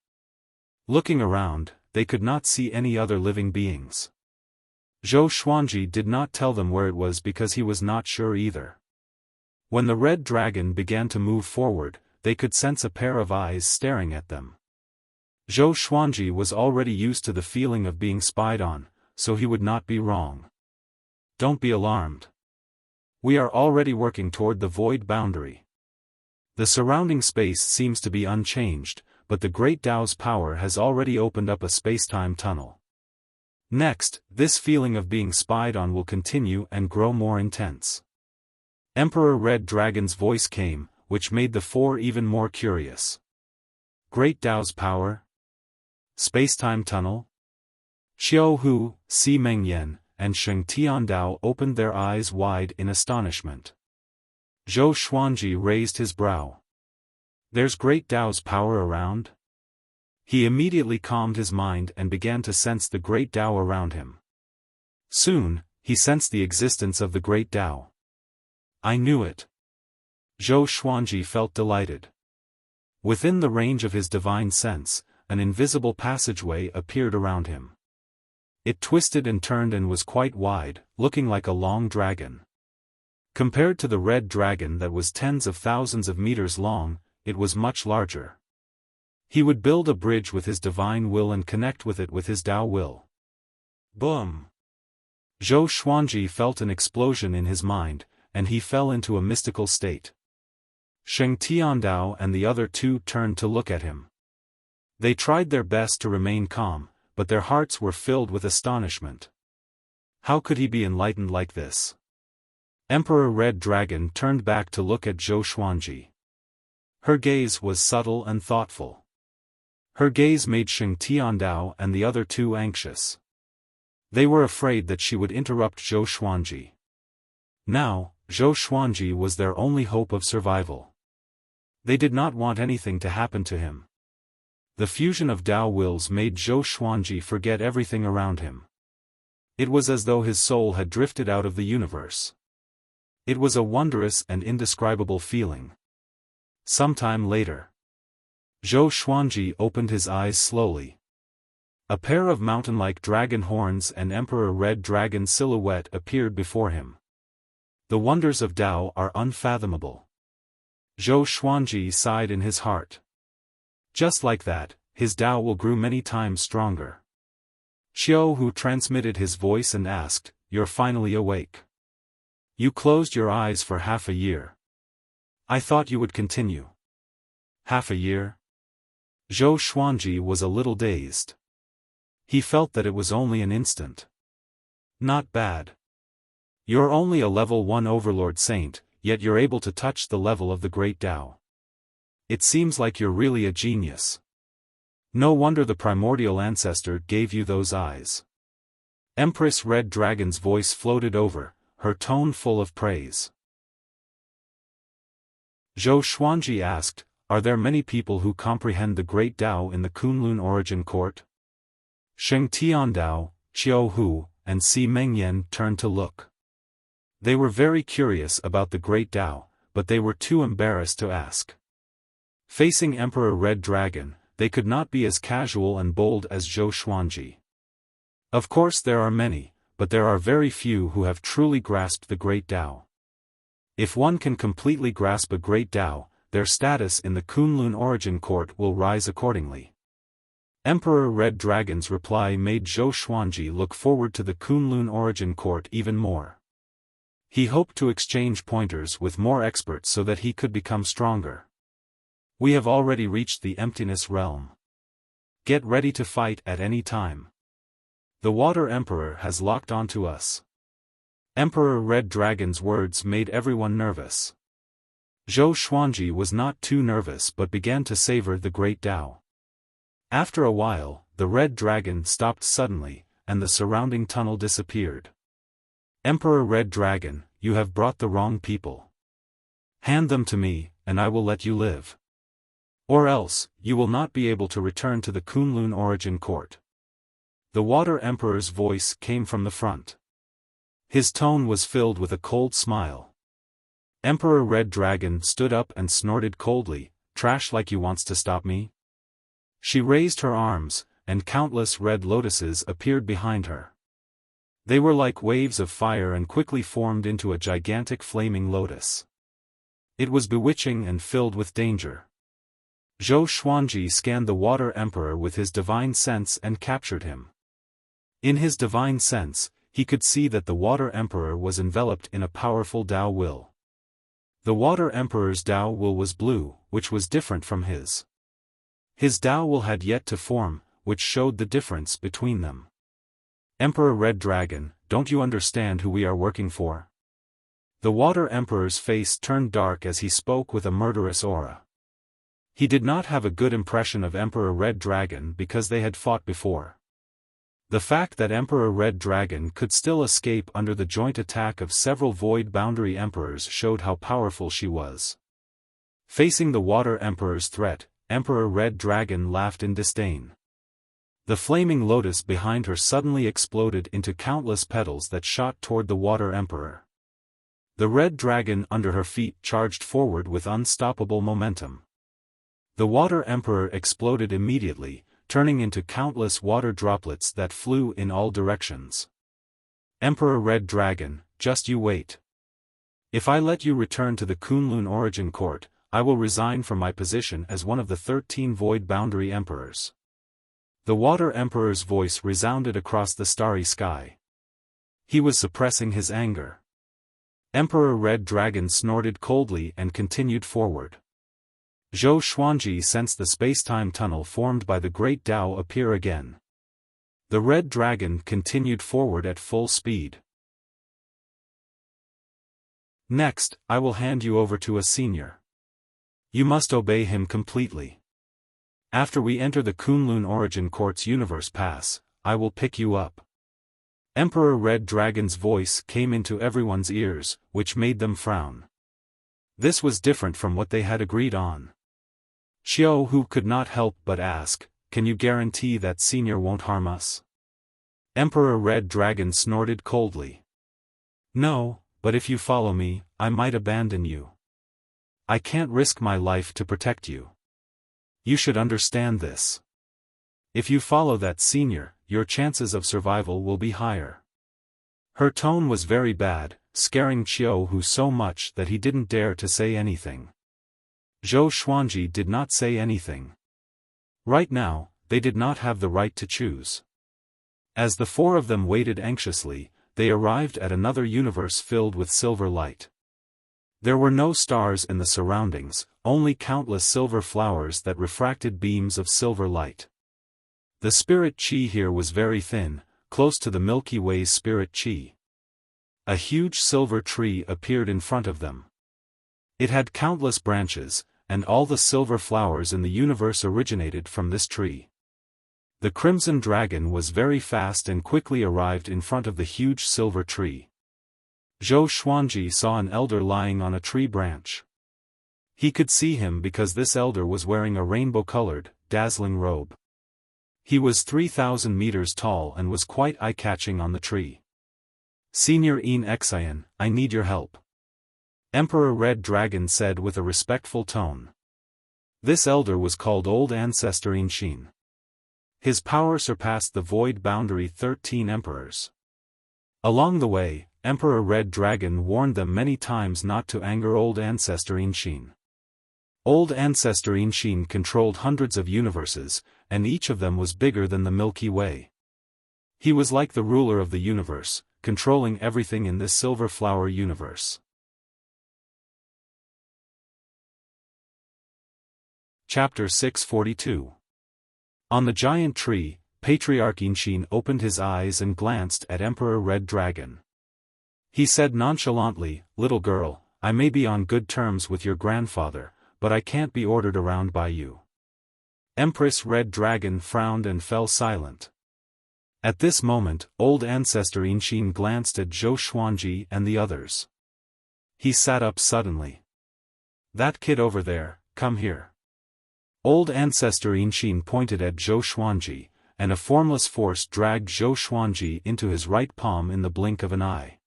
[SPEAKER 1] Looking around, they could not see any other living beings. Zhou Xuanji did not tell them where it was because he was not sure either. When the red dragon began to move forward, they could sense a pair of eyes staring at them. Zhou Xuanji was already used to the feeling of being spied on, so he would not be wrong. Don't be alarmed. We are already working toward the void boundary. The surrounding space seems to be unchanged, but the Great Tao's power has already opened up a space-time tunnel. Next, this feeling of being spied on will continue and grow more intense. Emperor Red Dragon's voice came, which made the four even more curious. Great Tao's power? Space-time tunnel? Qiu Hu, Si Mengyan, and Sheng Tiandao opened their eyes wide in astonishment. Zhou Xuanji raised his brow. There's Great Tao's power around? He immediately calmed his mind and began to sense the Great Tao around him. Soon, he sensed the existence of the Great Tao. I knew it. Zhou Xuanji felt delighted. Within the range of his divine sense, an invisible passageway appeared around him. It twisted and turned and was quite wide, looking like a long dragon. Compared to the red dragon that was tens of thousands of meters long, it was much larger. He would build a bridge with his divine will and connect with it with his Tao will. Boom! Zhou Xuanji felt an explosion in his mind, and he fell into a mystical state. Sheng Tiandao and the other two turned to look at him. They tried their best to remain calm, but their hearts were filled with astonishment. How could he be enlightened like this? Emperor Red Dragon turned back to look at Zhou Xuanji. Her gaze was subtle and thoughtful. Her gaze made Sheng Tiandao and the other two anxious. They were afraid that she would interrupt Zhou Xuanji. Now, Zhou Xuanji was their only hope of survival. They did not want anything to happen to him. The fusion of Tao wills made Zhou Xuanji forget everything around him. It was as though his soul had drifted out of the universe. It was a wondrous and indescribable feeling. Sometime later, Zhou Xuanji opened his eyes slowly. A pair of mountain-like dragon horns and Emperor Red Dragon silhouette appeared before him. The wonders of Tao are unfathomable. Zhou Xuanji sighed in his heart. Just like that, his Tao will grow many times stronger. Qiu Hu transmitted his voice and asked, You're finally awake. You closed your eyes for half a year. I thought you would continue. Half a year? Zhou Xuanji was a little dazed. He felt that it was only an instant. Not bad. You're only a level 1 Overlord Saint, yet you're able to touch the level of the Great Tao. It seems like you're really a genius. No wonder the primordial ancestor gave you those eyes. Empress Red Dragon's voice floated over, her tone full of praise. Zhou Xuanji asked, Are there many people who comprehend the Great Tao in the Kunlun Origin Court? Sheng Tiandao, Qiu Hu, and Si Mengyan turned to look. They were very curious about the Great Tao, but they were too embarrassed to ask. Facing Emperor Red Dragon, they could not be as casual and bold as Zhou Xuanji. Of course there are many, but there are very few who have truly grasped the Great Tao. If one can completely grasp a Great Tao, their status in the Kunlun Origin Court will rise accordingly. Emperor Red Dragon's reply made Zhou Xuanji look forward to the Kunlun Origin Court even more. He hoped to exchange pointers with more experts so that he could become stronger. We have already reached the Emptiness Realm. Get ready to fight at any time. The Water Emperor has locked onto us. Emperor Red Dragon's words made everyone nervous. Zhou Xuanji was not too nervous but began to savor the Great Tao. After a while, the Red Dragon stopped suddenly, and the surrounding tunnel disappeared. Emperor Red Dragon, you have brought the wrong people. Hand them to me, and I will let you live. Or else, you will not be able to return to the Kunlun Origin Court. The Water Emperor's voice came from the front. His tone was filled with a cold smile. Emperor Red Dragon stood up and snorted coldly, "Trash like you wants to stop me?" She raised her arms, and countless red lotuses appeared behind her. They were like waves of fire and quickly formed into a gigantic flaming lotus. It was bewitching and filled with danger. Zhou Xuanji scanned the Water Emperor with his divine sense and captured him. In his divine sense, he could see that the Water Emperor was enveloped in a powerful Tao will. The Water Emperor's Tao will was blue, which was different from his. His Tao will had yet to form, which showed the difference between them. Emperor Red Dragon, don't you understand who we are working for? The Water Emperor's face turned dark as he spoke with a murderous aura. He did not have a good impression of Emperor Red Dragon because they had fought before. The fact that Emperor Red Dragon could still escape under the joint attack of several Void Boundary Emperors showed how powerful she was. Facing the Water Emperor's threat, Emperor Red Dragon laughed in disdain. The flaming lotus behind her suddenly exploded into countless petals that shot toward the Water Emperor. The Red Dragon under her feet charged forward with unstoppable momentum. The Water Emperor exploded immediately, turning into countless water droplets that flew in all directions. Emperor Red Dragon, just you wait. If I let you return to the Kunlun Origin Court, I will resign from my position as one of the 13 Void Boundary Emperors. The Water Emperor's voice resounded across the starry sky. He was suppressing his anger. Emperor Red Dragon snorted coldly and continued forward. Zhou Xuanji sensed the space-time tunnel formed by the Great Tao appear again. The Red Dragon continued forward at full speed. Next, I will hand you over to a senior. You must obey him completely. After we enter the Kunlun Origin Court's Universe Pass, I will pick you up. Emperor Red Dragon's voice came into everyone's ears, which made them frown. This was different from what they had agreed on. Xiaofan could not help but ask, "Can you guarantee that senior won't harm us?" Emperor Red Dragon snorted coldly. "No, but if you follow me, I might abandon you. I can't risk my life to protect you. You should understand this. If you follow that senior, your chances of survival will be higher." Her tone was very bad, scaring Xiaofan so much that he didn't dare to say anything. Zhou Xuanji did not say anything. Right now, they did not have the right to choose. As the four of them waited anxiously, they arrived at another universe filled with silver light. There were no stars in the surroundings, only countless silver flowers that refracted beams of silver light. The spirit chi here was very thin, close to the Milky Way's spirit chi. A huge silver tree appeared in front of them. It had countless branches, and all the silver flowers in the universe originated from this tree. The Crimson Dragon was very fast and quickly arrived in front of the huge silver tree. Zhou Xuanji saw an elder lying on a tree branch. He could see him because this elder was wearing a rainbow-colored, dazzling robe. He was 3,000 meters tall and was quite eye-catching on the tree. "Senior In Xian, I need your help," Emperor Red Dragon said with a respectful tone. This elder was called Old Ancestor In Xin. His power surpassed the Void Boundary 13 Emperors. Along the way, Emperor Red Dragon warned them many times not to anger Old Ancestor In Xin. Old Ancestor Inshin controlled hundreds of universes, and each of them was bigger than the Milky Way. He was like the ruler of the universe, controlling everything in this silver flower universe. Chapter 642. On the giant tree, Patriarch Inshin opened his eyes and glanced at Emperor Red Dragon. He said nonchalantly, "Little girl, I may be on good terms with your grandfather, but I can't be ordered around by you." Empress Red Dragon frowned and fell silent. At this moment, Old Ancestor Inshin glanced at Zhou Xuanji and the others. He sat up suddenly. "That kid over there, come here." Old Ancestor Inshin pointed at Zhou Xuanji, and a formless force dragged Zhou Xuanji into his right palm in the blink of an eye.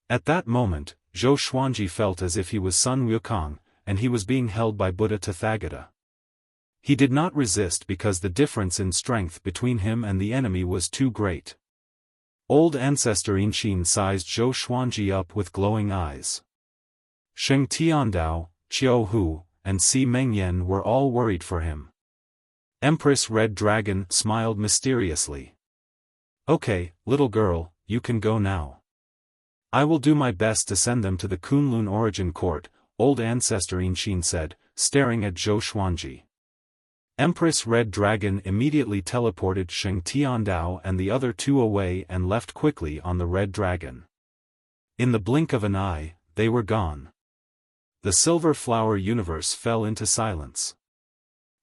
[SPEAKER 1] At that moment, Zhou Xuanji felt as if he was Sun Wukong, and he was being held by Buddha Tathagata. He did not resist because the difference in strength between him and the enemy was too great. Old Ancestor Inshin sized Zhou Xuanji up with glowing eyes. Sheng Tiandao, Qiu Hu, and Si Mengyan were all worried for him. Empress Red Dragon smiled mysteriously. "Okay, little girl, you can go now. I will do my best to send them to the Kunlun Origin Court," Old Ancestor Inshin said, staring at Zhou Xuanji. Empress Red Dragon immediately teleported Sheng Tiandao and the other two away and left quickly on the Red Dragon. In the blink of an eye, they were gone. The silver flower universe fell into silence.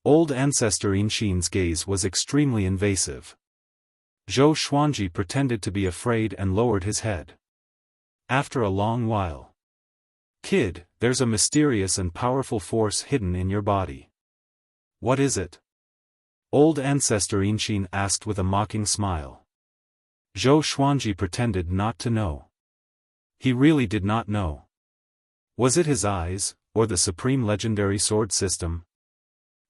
[SPEAKER 1] Old Ancestor Inshin's gaze was extremely invasive. Zhou Xuanji pretended to be afraid and lowered his head. After a long while. "Kid, there's a mysterious and powerful force hidden in your body." "What is it?" Old Ancestor Inshin asked with a mocking smile. Zhou Xuanji pretended not to know. He really did not know. Was it his eyes, or the supreme legendary sword system?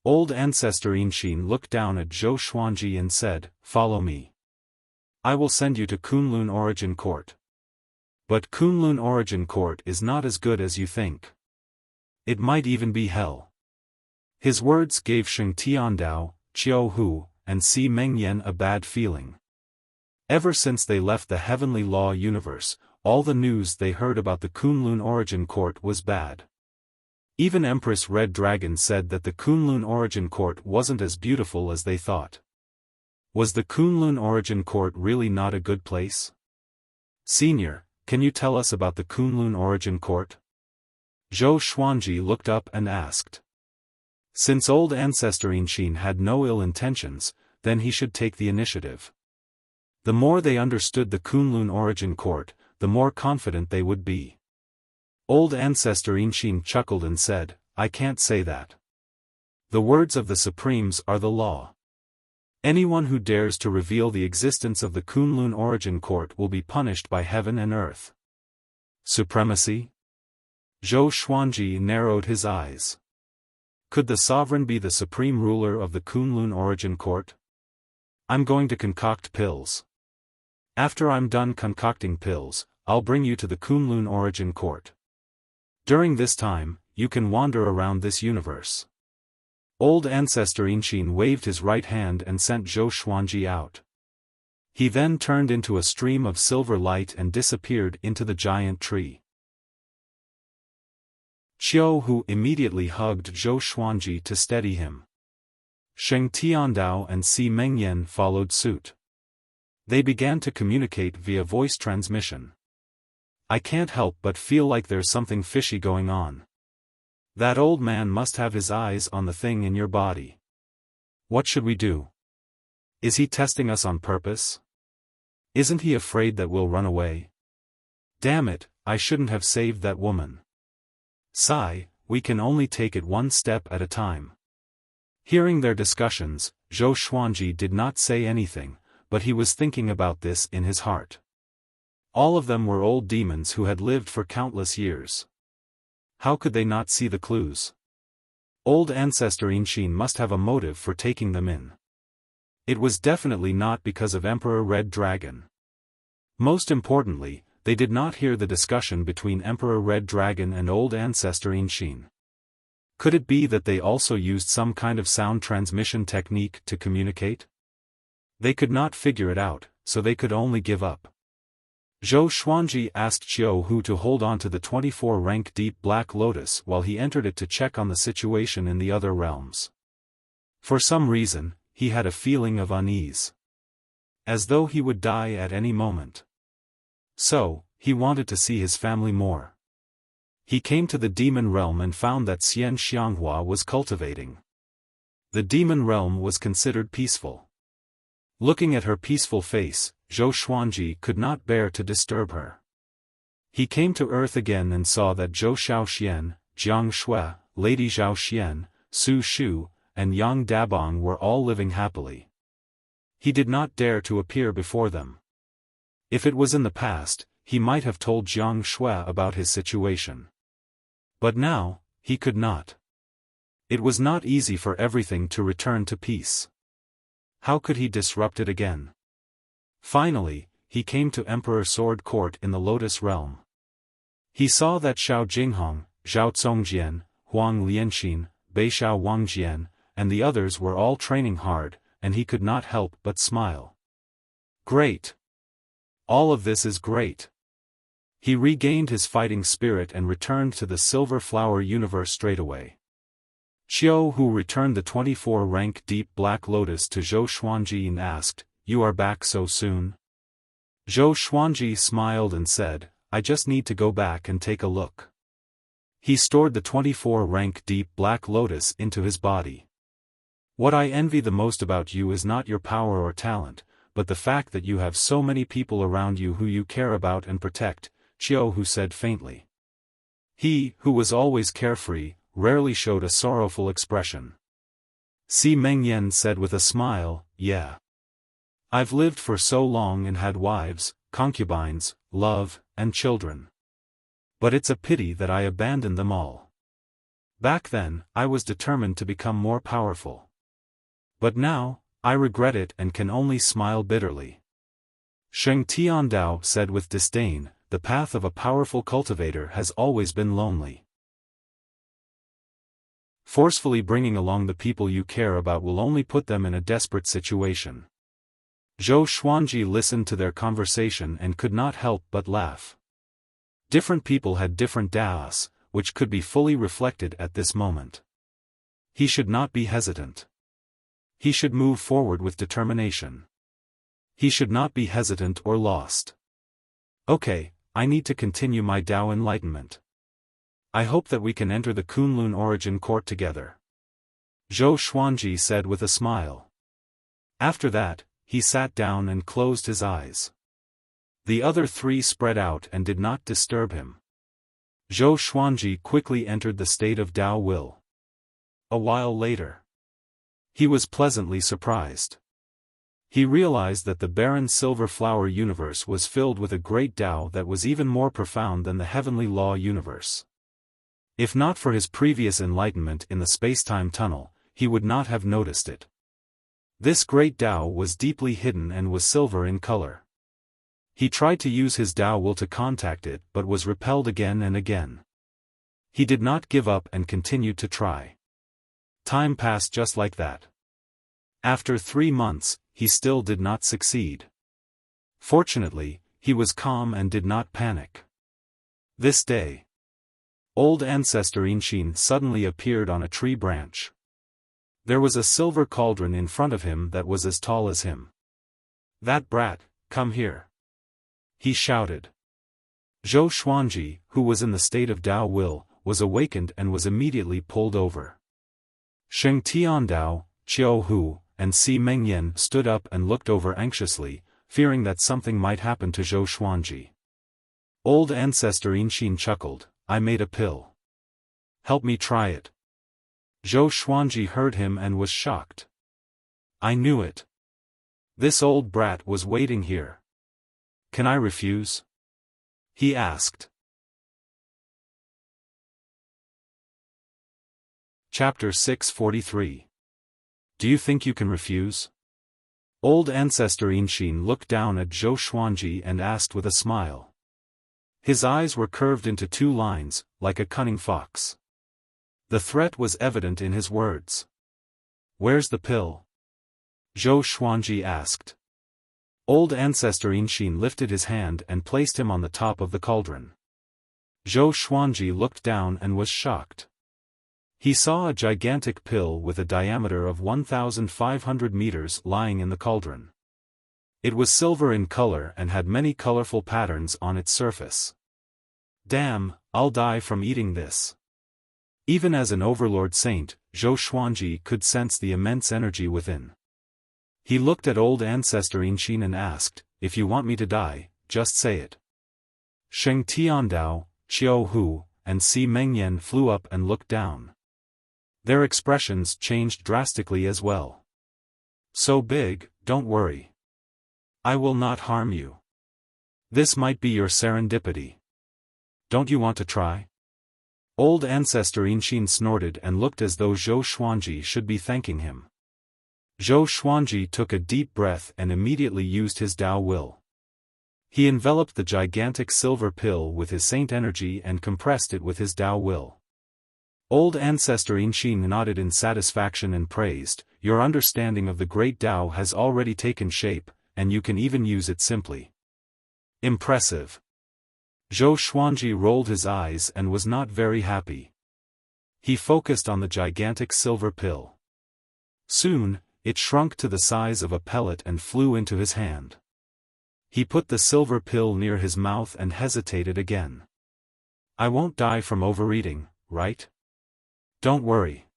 [SPEAKER 1] Old Ancestor Inshin looked down at Zhou Xuanji and said, "Follow me. I will send you to Kunlun Origin Court." "But Kunlun Origin Court is not as good as you think. It might even be hell." His words gave Sheng Tiandao, Qiu Hu, and Si Mengyan a bad feeling. Ever since they left the Heavenly Law universe, all the news they heard about the Kunlun Origin Court was bad. Even Empress Red Dragon said that the Kunlun Origin Court wasn't as beautiful as they thought. Was the Kunlun Origin Court really not a good place? "Senior, can you tell us about the Kunlun Origin Court?" Zhou Xuanji looked up and asked. Since Old Ancestor Inshin had no ill intentions, then he should take the initiative. The more they understood the Kunlun Origin Court, the more confident they would be. Old Ancestor Inshin chuckled and said, "I can't say that. The words of the Supremes are the law. Anyone who dares to reveal the existence of the Kunlun Origin Court will be punished by heaven and earth." Supremacy? Zhou Xuanji narrowed his eyes. Could the sovereign be the supreme ruler of the Kunlun Origin Court? "I'm going to concoct pills. After I'm done concocting pills, I'll bring you to the Kunlun Origin Court. During this time, you can wander around this universe." Old Ancestor Inshin waved his right hand and sent Zhou Xuanji out. He then turned into a stream of silver light and disappeared into the giant tree. Qiu Hu immediately hugged Zhou Xuanji to steady him. Sheng Tiandao and Si Mengyan followed suit. They began to communicate via voice transmission. "I can't help but feel like there's something fishy going on. That old man must have his eyes on the thing in your body. What should we do? Is he testing us on purpose? Isn't he afraid that we'll run away? Damn it, I shouldn't have saved that woman. Sigh, we can only take it one step at a time." Hearing their discussions, Zhou Xuanji did not say anything, but he was thinking about this in his heart. All of them were old demons who had lived for countless years. How could they not see the clues? Old Ancestor Inshin must have a motive for taking them in. It was definitely not because of Emperor Red Dragon. Most importantly, they did not hear the discussion between Emperor Red Dragon and Old Ancestor Inshin. Could it be that they also used some kind of sound transmission technique to communicate? They could not figure it out, so they could only give up. Zhou Xuanji asked Xiao Hu to hold on to the 24-rank deep black lotus while he entered it to check on the situation in the other realms. For some reason, he had a feeling of unease. As though he would die at any moment. So, he wanted to see his family more. He came to the demon realm and found that Xian Xianghua was cultivating. The demon realm was considered peaceful. Looking at her peaceful face, Zhou Xuanji could not bear to disturb her. He came to earth again and saw that Zhou Xiaoxian, Jiang Shui, Lady Zhao Xian, Su Shu, and Yang Dabong were all living happily. He did not dare to appear before them. If it was in the past, he might have told Jiang Shui about his situation. But now, he could not. It was not easy for everything to return to peace. How could he disrupt it again? Finally, he came to Emperor Sword Court in the Lotus Realm. He saw that Xiao Jinghong, Zhao Congjian, Huang Lianxin, Beishao Wangjian, and the others were all training hard, and he could not help but smile. Great! All of this is great! He regained his fighting spirit and returned to the Silver Flower universe straightaway. Xiao Hu returned the 24-rank deep black lotus to Zhou Xuanji and asked, "You are back so soon?" Zhou Xuanji smiled and said, "I just need to go back and take a look." He stored the 24-rank deep black lotus into his body. "What I envy the most about you is not your power or talent, but the fact that you have so many people around you who you care about and protect," Xiao Hu said faintly. He, who was always carefree, rarely showed a sorrowful expression. Si Mengyan said with a smile, "Yeah. I've lived for so long and had wives, concubines, love, and children. But it's a pity that I abandoned them all. Back then, I was determined to become more powerful. But now, I regret it and can only smile bitterly." Sheng Tiandao said with disdain, "The path of a powerful cultivator has always been lonely. Forcefully bringing along the people you care about will only put them in a desperate situation." Zhou Xuanji listened to their conversation and could not help but laugh. Different people had different daos, which could be fully reflected at this moment. He should not be hesitant. He should move forward with determination. He should not be hesitant or lost. "Okay, I need to continue my Dao enlightenment. I hope that we can enter the Kunlun origin court together," Zhou Xuanji said with a smile. After that, he sat down and closed his eyes. The other three spread out and did not disturb him. Zhou Xuanji quickly entered the state of Dao will. A while later, he was pleasantly surprised. He realized that the barren Silver Flower universe was filled with a great Tao that was even more profound than the heavenly law universe. If not for his previous enlightenment in the spacetime tunnel, he would not have noticed it. This great Tao was deeply hidden and was silver in color. He tried to use his Tao will to contact it but was repelled again and again. He did not give up and continued to try. Time passed just like that. After 3 months, he still did not succeed. Fortunately, he was calm and did not panic. This day, old ancestor Inshin suddenly appeared on a tree branch. There was a silver cauldron in front of him that was as tall as him. "That brat, come here," he shouted. Zhou Xuanji, who was in the state of Dao will, was awakened and was immediately pulled over. Sheng Tiandao, Xiao Hu, and Si Mengyan stood up and looked over anxiously, fearing that something might happen to Zhou Xuanji. Old ancestor Inshin chuckled, "I made a pill. Help me try it." Zhou Xuanji heard him and was shocked. "I knew it. This old brat was waiting here. Can I refuse?" he asked. Chapter 643. Do you think you can refuse? Old ancestor Inshin looked down at Zhou Xuanji and asked with a smile. His eyes were curved into 2 lines, like a cunning fox. The threat was evident in his words. "Where's the pill?" Zhou Xuanji asked. Old Ancestor Inshin lifted his hand and placed him on the top of the cauldron. Zhou Xuanji looked down and was shocked. He saw a gigantic pill with a diameter of 1,500 meters lying in the cauldron. It was silver in color and had many colorful patterns on its surface. "Damn, I'll die from eating this." Even as an overlord saint, Zhou Xuanji could sense the immense energy within. He looked at Old Ancestor Inshin and asked, "If you want me to die, just say it." Sheng Tiandao, Xiao Hu, and Si Mengyan flew up and looked down. Their expressions changed drastically as well. "So big, don't worry. I will not harm you. This might be your serendipity. Don't you want to try?" Old Ancestor Inshin snorted and looked as though Zhou Xuanji should be thanking him. Zhou Xuanji took a deep breath and immediately used his Tao will. He enveloped the gigantic silver pill with his saint energy and compressed it with his Tao will. Old Ancestor Inshin nodded in satisfaction and praised, "Your understanding of the great Tao has already taken shape, and you can even use it simply." "Impressive." Zhou Xuanji rolled his eyes and was not very happy. He focused on the gigantic silver pill. Soon, it shrunk to the size of a pellet and flew into his hand. He put the silver pill near his mouth and hesitated again. "I won't die from overeating, right? Don't worry.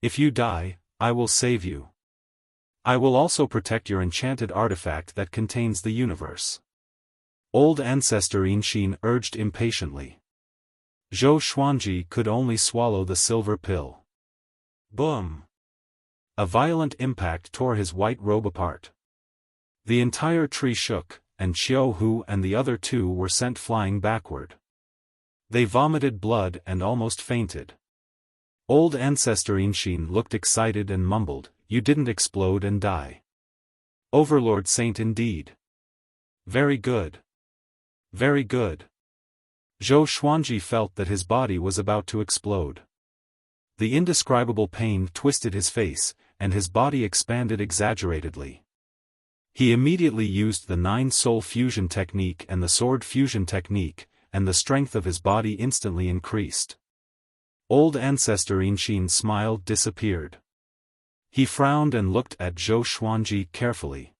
[SPEAKER 1] If you die, I will save you. I will also protect your enchanted artifact that contains the universe." Old Ancestor Inshin urged impatiently. Zhou Xuanji could only swallow the silver pill. Boom! A violent impact tore his white robe apart. The entire tree shook, and Xiao Hu and the other two were sent flying backward. They vomited blood and almost fainted. Old Ancestor Inshin looked excited and mumbled, "You didn't explode and die. Overlord Saint indeed. Very good. Very good." Zhou Xuanji felt that his body was about to explode. The indescribable pain twisted his face, and his body expanded exaggeratedly. He immediately used the 9-soul fusion technique and the sword fusion technique, and the strength of his body instantly increased. Old Ancestor Inshin smiled disappeared. He frowned and looked at Zhou Xuanji carefully.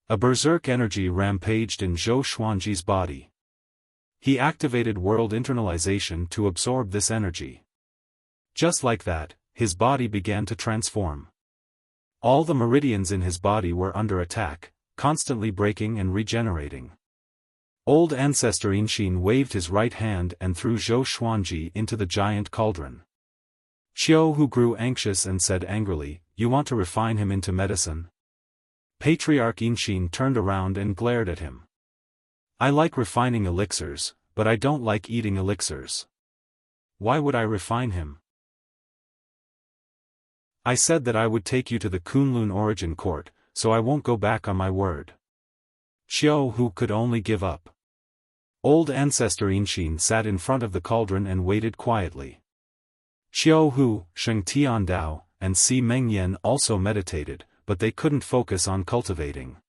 [SPEAKER 1] A berserk energy rampaged in Zhou Xuanji's body. He activated world internalization to absorb this energy. Just like that, his body began to transform. All the meridians in his body were under attack, constantly breaking and regenerating. Old Ancestor Inshin waved his right hand and threw Zhou Xuanji into the giant cauldron. Xiao Hu grew anxious and said angrily, "You want to refine him into medicine?" Patriarch Inshin turned around and glared at him. "I like refining elixirs, but I don't like eating elixirs. Why would I refine him? I said that I would take you to the Kunlun Origin Court, so I won't go back on my word." Xiao Hu could only give up. Old Ancestor Inshin sat in front of the cauldron and waited quietly. Xiao Hu, Sheng Tiandao, and Si Mengyan also meditated, but they couldn't focus on cultivating.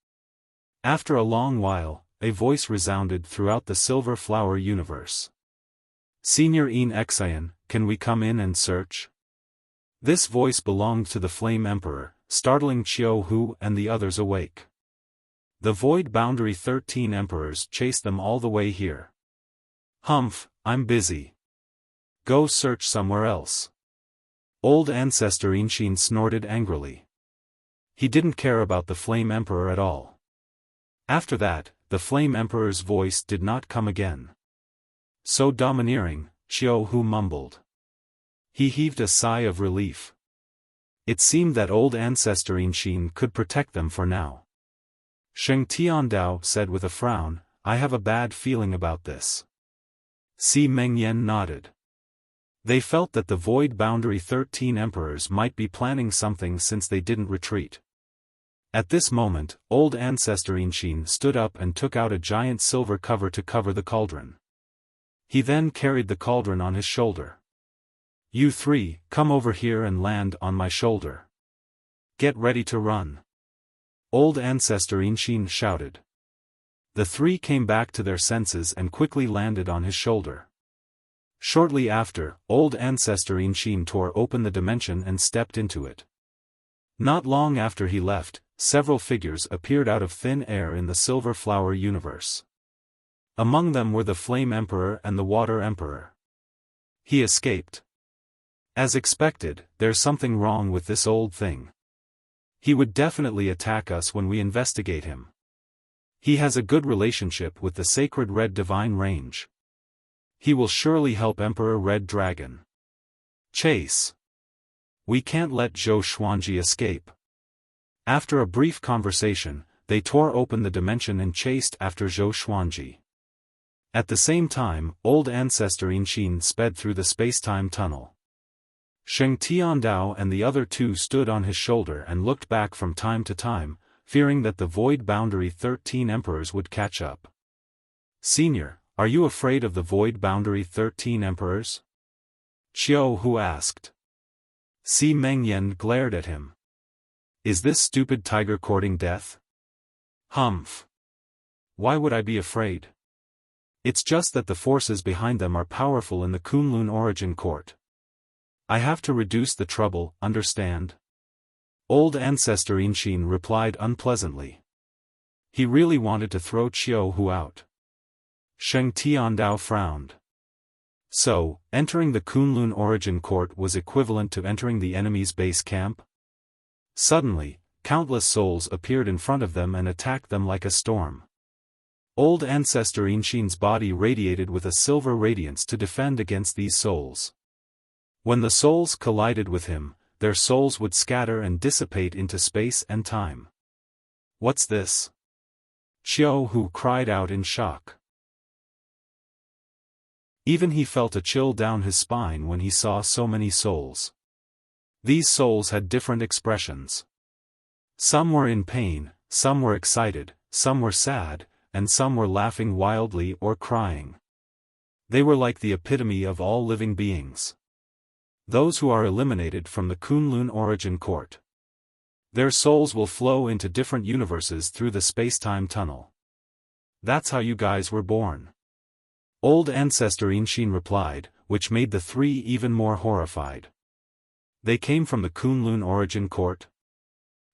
[SPEAKER 1] After a long while, a voice resounded throughout the Silver Flower universe. "Senior In Xian, can we come in and search?" This voice belonged to the Flame Emperor, startling Xiao Hu and the others awake. The Void Boundary 13 Emperors chased them all the way here. "Humph, I'm busy. Go search somewhere else." Old Ancestor Inshin snorted angrily. He didn't care about the Flame Emperor at all. After that, the Flame Emperor's voice did not come again. "So domineering," Xiao Hu mumbled. He heaved a sigh of relief. It seemed that Old Ancestor Inshin could protect them for now. Sheng Tiandao said with a frown, "I have a bad feeling about this." Si Mengyan nodded. They felt that the Void Boundary 13 Emperors might be planning something since they didn't retreat. At this moment, Old Ancestor Inshin stood up and took out a giant silver cover to cover the cauldron. He then carried the cauldron on his shoulder. You three, come over here and land on my shoulder. Get ready to run. Old Ancestor Inshin shouted. The three came back to their senses and quickly landed on his shoulder. Shortly after, Old Ancestor Inshin tore open the dimension and stepped into it. Not long after he left, several figures appeared out of thin air in the Silver Flower universe. Among them were the Flame Emperor and the Water Emperor. He escaped. As expected, there's something wrong with this old thing. He would definitely attack us when we investigate him. He has a good relationship with the Sacred Red Divine Range. He will surely help Emperor Red Dragon. Chase. We can't let Zhou Xuanji escape. After a brief conversation, they tore open the dimension and chased after Zhou Xuanji. At the same time, Old Ancestor Inshin sped through the space-time tunnel. Sheng Tiandao and the other two stood on his shoulder and looked back from time to time, fearing that the Void Boundary 13 Emperors would catch up. Senior, are you afraid of the Void Boundary 13 Emperors? Xiao Hu asked. Si Mengyan glared at him. Is this stupid tiger courting death? Humph. Why would I be afraid? It's just that the forces behind them are powerful in the Kunlun Origin Court. I have to reduce the trouble, understand? Old Ancestor Inshin replied unpleasantly. He really wanted to throw Xiao Hu out. Sheng Tiandao frowned. So, entering the Kunlun Origin Court was equivalent to entering the enemy's base camp? Suddenly, countless souls appeared in front of them and attacked them like a storm. Old Ancestor Inshin's body radiated with a silver radiance to defend against these souls. When the souls collided with him, their souls would scatter and dissipate into space and time. What's this? Xiao Hu cried out in shock. Even he felt a chill down his spine when he saw so many souls. These souls had different expressions. Some were in pain, some were excited, some were sad, and some were laughing wildly or crying. They were like the epitome of all living beings. Those who are eliminated from the Kunlun Origin Court. Their souls will flow into different universes through the space-time tunnel. That's how you guys were born. Old Ancestor Inshin replied, which made the three even more horrified. They came from the Kunlun Origin Court?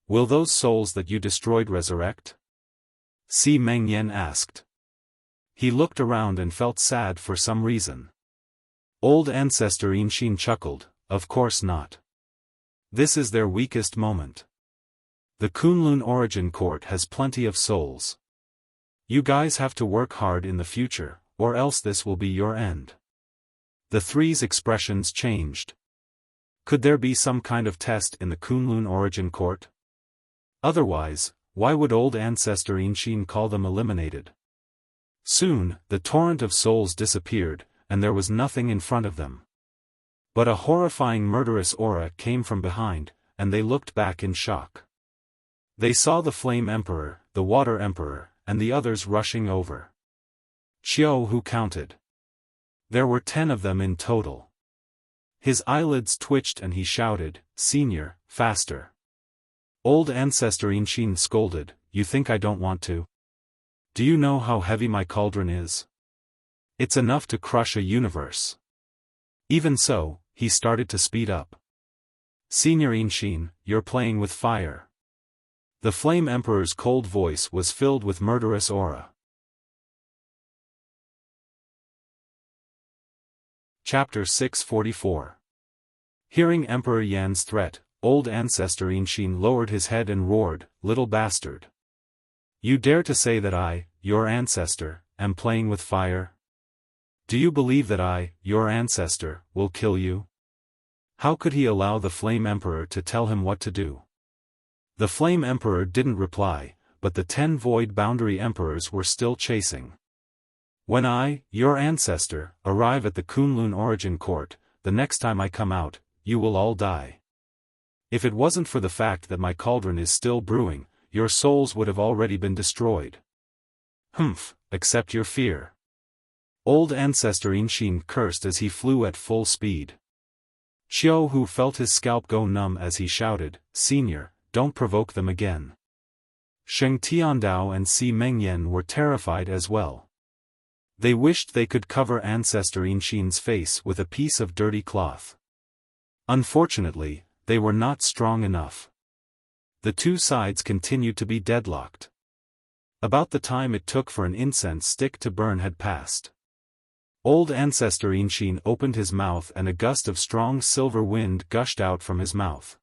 [SPEAKER 1] Will those souls that you destroyed resurrect? Si Mengyan asked. He looked around and felt sad for some reason. Old Ancestor Inshin chuckled, of course not. This is their weakest moment. The Kunlun Origin Court has plenty of souls. You guys have to work hard in the future, or else this will be your end. The three's expressions changed. Could there be some kind of test in the Kunlun Origin Court? Otherwise, why would Old Ancestor Inshin call them eliminated? Soon, the torrent of souls disappeared, and there was nothing in front of them. But a horrifying murderous aura came from behind, and they looked back in shock. They saw the Flame Emperor, the Water Emperor, and the others rushing over. Xiao Hu counted. There were 10 of them in total. His eyelids twitched and he shouted, "Senior, faster." Old Ancestor Inshin scolded, "You think I don't want to? Do you know how heavy my cauldron is? It's enough to crush a universe." Even so, he started to speed up. "Senior Inshin, you're playing with fire." The Flame Emperor's cold voice was filled with murderous aura. Chapter 644. Hearing Emperor Yan's threat, Old Ancestor Inshin lowered his head and roared, "Little bastard! You dare to say that I, your ancestor, am playing with fire? Do you believe that I, your ancestor, will kill you?" How could he allow the Flame Emperor to tell him what to do? The Flame Emperor didn't reply, but the 10 Void Boundary Emperors were still chasing. "When I, your ancestor, arrive at the Kunlun Origin Court, the next time I come out, you will all die. If it wasn't for the fact that my cauldron is still brewing, your souls would have already been destroyed." "Humph, accept your fear." Old Ancestor Inshin cursed as he flew at full speed. Xiao felt his scalp go numb as he shouted, "Senior, don't provoke them again." Sheng Tiandao and Si Mengyan were terrified as well. They wished they could cover Ancestor Inxin's face with a piece of dirty cloth. Unfortunately, they were not strong enough. The two sides continued to be deadlocked. About the time it took for an incense stick to burn had passed. Old Ancestor Inxin opened his mouth and a gust of strong silver wind gushed out from his mouth.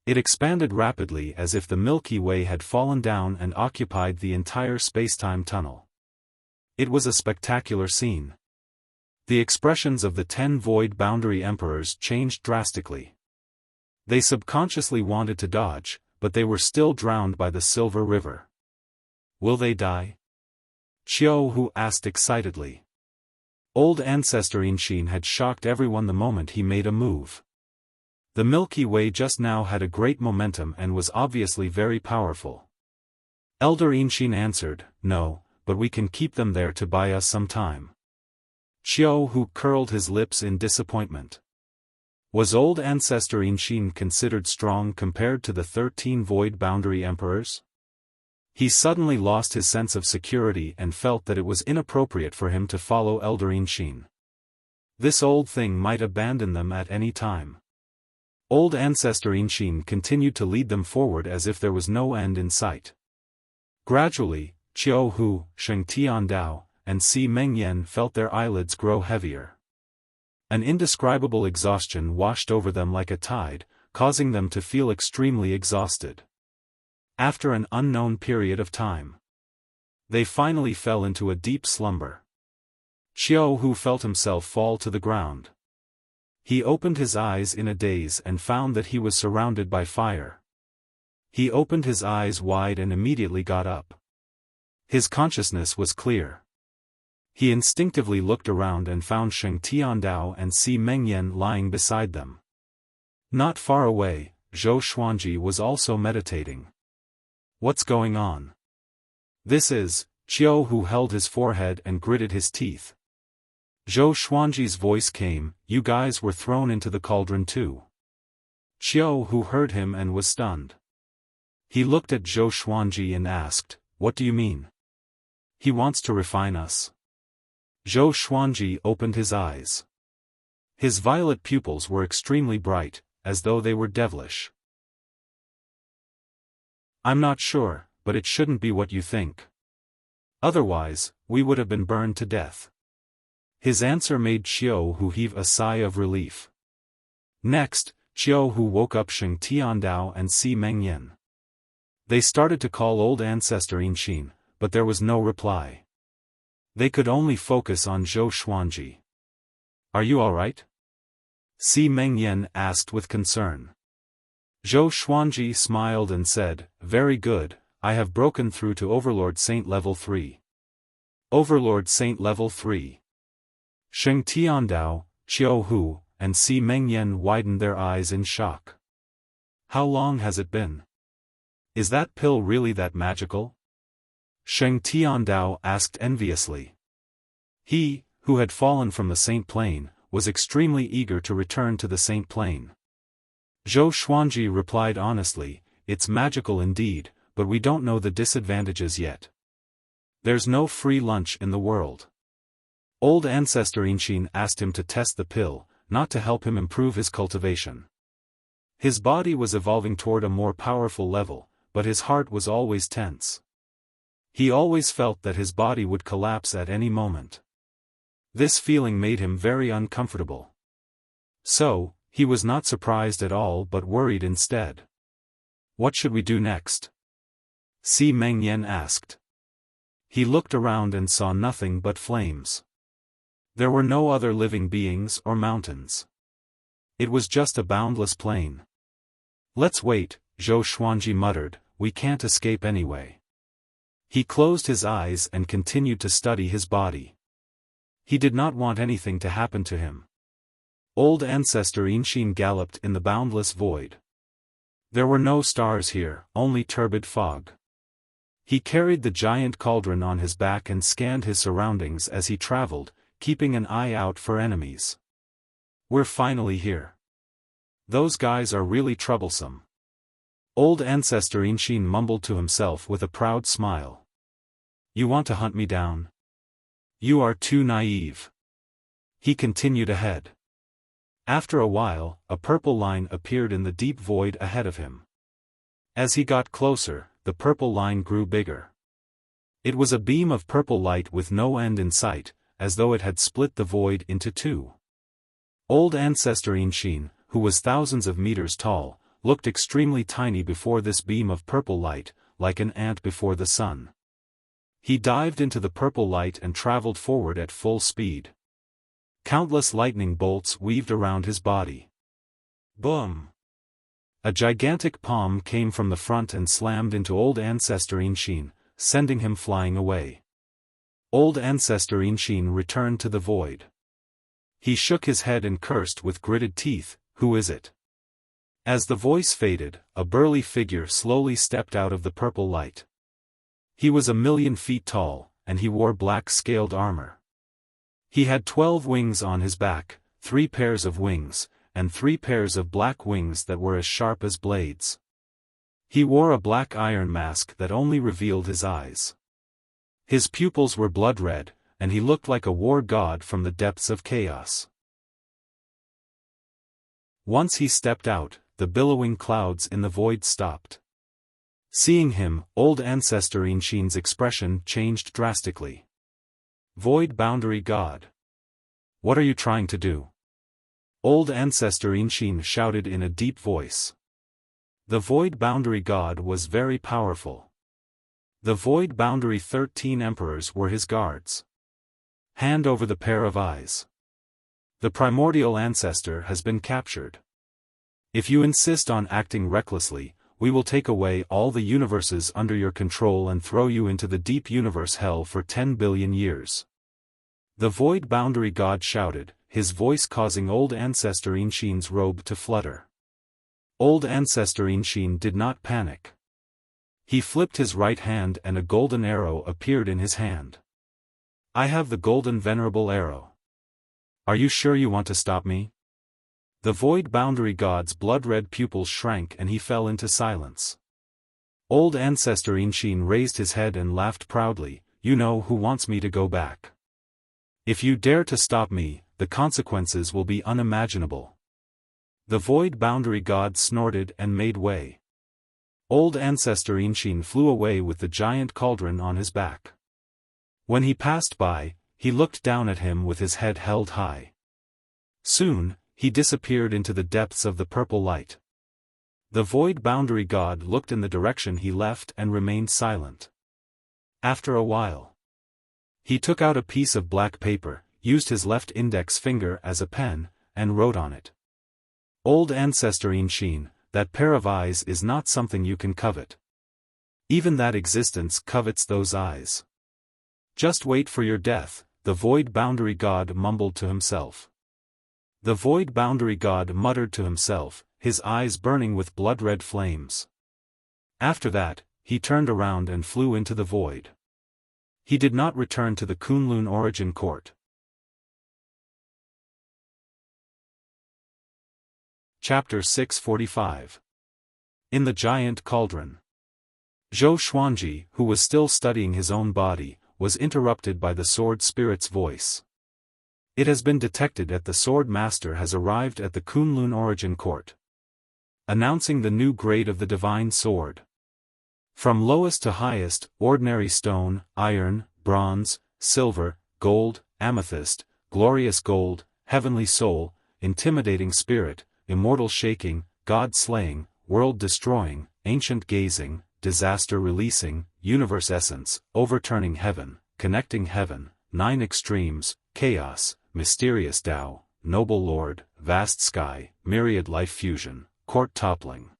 [SPEAKER 1] It expanded rapidly as if the Milky Way had fallen down and occupied the entire space-time tunnel. It was a spectacular scene. The expressions of the 10 Void Boundary Emperors changed drastically. They subconsciously wanted to dodge, but they were still drowned by the Silver River. Will they die? Xiao asked excitedly. Old Ancestor Inxin had shocked everyone the moment he made a move. The Milky Way just now had a great momentum and was obviously very powerful. Elder Inxin answered, "No, but we can keep them there to buy us some time." Xiao curled his lips in disappointment. Was Old Ancestor Inxin considered strong compared to the 13 Void Boundary Emperors? He suddenly lost his sense of security and felt that it was inappropriate for him to follow Elder Inxin. This old thing might abandon them at any time. Old Ancestor Inxin continued to lead them forward as if there was no end in sight. Gradually, Xiao, Sheng Tiandao, and Si Mengyan felt their eyelids grow heavier. An indescribable exhaustion washed over them like a tide, causing them to feel extremely exhausted. After an unknown period of time, they finally fell into a deep slumber. Xiao felt himself fall to the ground. He opened his eyes in a daze and found that he was surrounded by fire. He opened his eyes wide and immediately got up. His consciousness was clear. He instinctively looked around and found Sheng Tiandao and Si Mengyan lying beside them. Not far away, Zhou Xuanji was also meditating. What's going on? This is, Xiao held his forehead and gritted his teeth. Zhou Xuanji's voice came, "You guys were thrown into the cauldron too." Xiao heard him and was stunned. He looked at Zhou Xuanji and asked, "What do you mean?" "He wants to refine us." Zhou Xuanji opened his eyes. His violet pupils were extremely bright, as though they were devilish. "I'm not sure, but it shouldn't be what you think. Otherwise, we would have been burned to death." His answer made Xiao heave a sigh of relief. Next, Xiao woke up Sheng Tiandao and Si Mengyan. They started to call Old Ancestor Inxin, but there was no reply. They could only focus on Zhou Xuanji. "Are you alright?" Si Mengyan asked with concern. Zhou Xuanji smiled and said, "Very good, I have broken through to Overlord Saint Level 3. Overlord Saint Level 3. Sheng Tiandao, Xiao and Si Mengyan widened their eyes in shock. "How long has it been? Is that pill really that magical?" Sheng Tiandao asked enviously. He, who had fallen from the Saint Plane, was extremely eager to return to the Saint Plane. Zhou Xuanji replied honestly, "It's magical indeed, but we don't know the disadvantages yet. There's no free lunch in the world." Old Ancestor Inxin asked him to test the pill, not to help him improve his cultivation. His body was evolving toward a more powerful level, but his heart was always tense. He always felt that his body would collapse at any moment. This feeling made him very uncomfortable. So, he was not surprised at all but worried instead. "What should we do next?" Si Mengyan asked. He looked around and saw nothing but flames. There were no other living beings or mountains. It was just a boundless plain. "Let's wait," Zhou Xuanji muttered, "we can't escape anyway." He closed his eyes and continued to study his body. He did not want anything to happen to him. Old Ancestor Inxin galloped in the boundless void. There were no stars here, only turbid fog. He carried the giant cauldron on his back and scanned his surroundings as he traveled, keeping an eye out for enemies. "We're finally here. Those guys are really troublesome. Old Ancestor Inshin mumbled to himself with a proud smile. You want to hunt me down? You are too naive. He continued ahead. After a while, a purple line appeared in the deep void ahead of him. As he got closer, the purple line grew bigger. It was a beam of purple light with no end in sight, as though it had split the void into two. Old Ancestor Inshin, who was thousands of meters tall, looked extremely tiny before this beam of purple light, like an ant before the sun. He dived into the purple light and traveled forward at full speed. Countless lightning bolts weaved around his body. Boom! A gigantic palm came from the front and slammed into Old Ancestor Inshin, sending him flying away. Old Ancestor Inshin returned to the void. He shook his head and cursed with gritted teeth, "Who is it?" As the voice faded, a burly figure slowly stepped out of the purple light. He was 1,000,000 feet tall, and he wore black scaled armor. He had 12 wings on his back, 3 pairs of wings, and 3 pairs of black wings that were as sharp as blades. He wore a black iron mask that only revealed his eyes. His pupils were blood red, and he looked like a war god from the depths of chaos. Once he stepped out, the billowing clouds in the void stopped. Seeing him, Old Ancestor Inshin's expression changed drastically. Void Boundary God. What are you trying to do? Old Ancestor Inshin shouted in a deep voice. The Void Boundary God was very powerful. The Void Boundary 13 Emperors were his guards. Hand over the pair of eyes. The primordial ancestor has been captured. If you insist on acting recklessly, we will take away all the universes under your control and throw you into the deep universe hell for 10 billion years. The Void Boundary God shouted, his voice causing Old Ancestor Inshin's robe to flutter. Old Ancestor Inshin did not panic. He flipped his right hand and a golden arrow appeared in his hand. I have the golden venerable arrow. Are you sure you want to stop me? The Void Boundary God's blood-red pupils shrank and he fell into silence. Old Ancestor Inshin raised his head and laughed proudly, you know who wants me to go back. If you dare to stop me, the consequences will be unimaginable. The Void Boundary God snorted and made way. Old Ancestor Inshin flew away with the giant cauldron on his back. When he passed by, he looked down at him with his head held high. Soon, he disappeared into the depths of the purple light. The Void Boundary God looked in the direction he left and remained silent. After a while, he took out a piece of black paper, used his left index finger as a pen, and wrote on it. Old Ancestor Inshin, that pair of eyes is not something you can covet. Even that existence covets those eyes. Just wait for your death, the Void Boundary God mumbled to himself. The Void Boundary God muttered to himself, his eyes burning with blood-red flames. After that, he turned around and flew into the void. He did not return to the Kunlun Origin Court. Chapter 645. In the Giant Cauldron. Zhou Xuanji, who was still studying his own body, was interrupted by the Sword Spirit's voice. It has been detected that the Sword Master has arrived at the Kunlun Origin Court. Announcing the new grade of the Divine Sword. From lowest to highest, ordinary stone, iron, bronze, silver, gold, amethyst, glorious gold, heavenly soul, intimidating spirit, immortal shaking, God-slaying, world-destroying, ancient gazing, disaster-releasing, universe essence, overturning heaven, connecting heaven, 9 extremes, chaos, mysterious Tao, noble lord, vast sky, myriad life fusion, court toppling.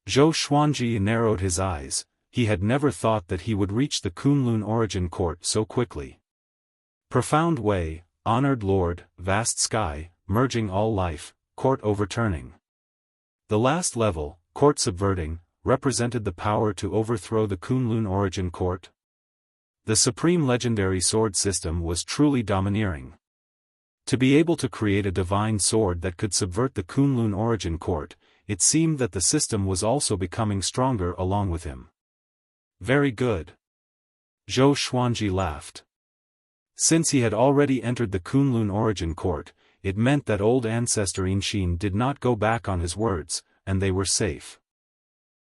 [SPEAKER 1] Zhou Xuanji narrowed his eyes, he had never thought that he would reach the Kunlun Origin Court so quickly. Profound way, honored lord, vast sky, merging all life, court overturning. The last level, court subverting, represented the power to overthrow the Kunlun Origin Court. The supreme legendary sword system was truly domineering. To be able to create a divine sword that could subvert the Kunlun origin court, it seemed that the system was also becoming stronger along with him. Very good. Zhou Xuanji laughed. Since he had already entered the Kunlun origin court, it meant that old ancestor Inxin did not go back on his words, and they were safe.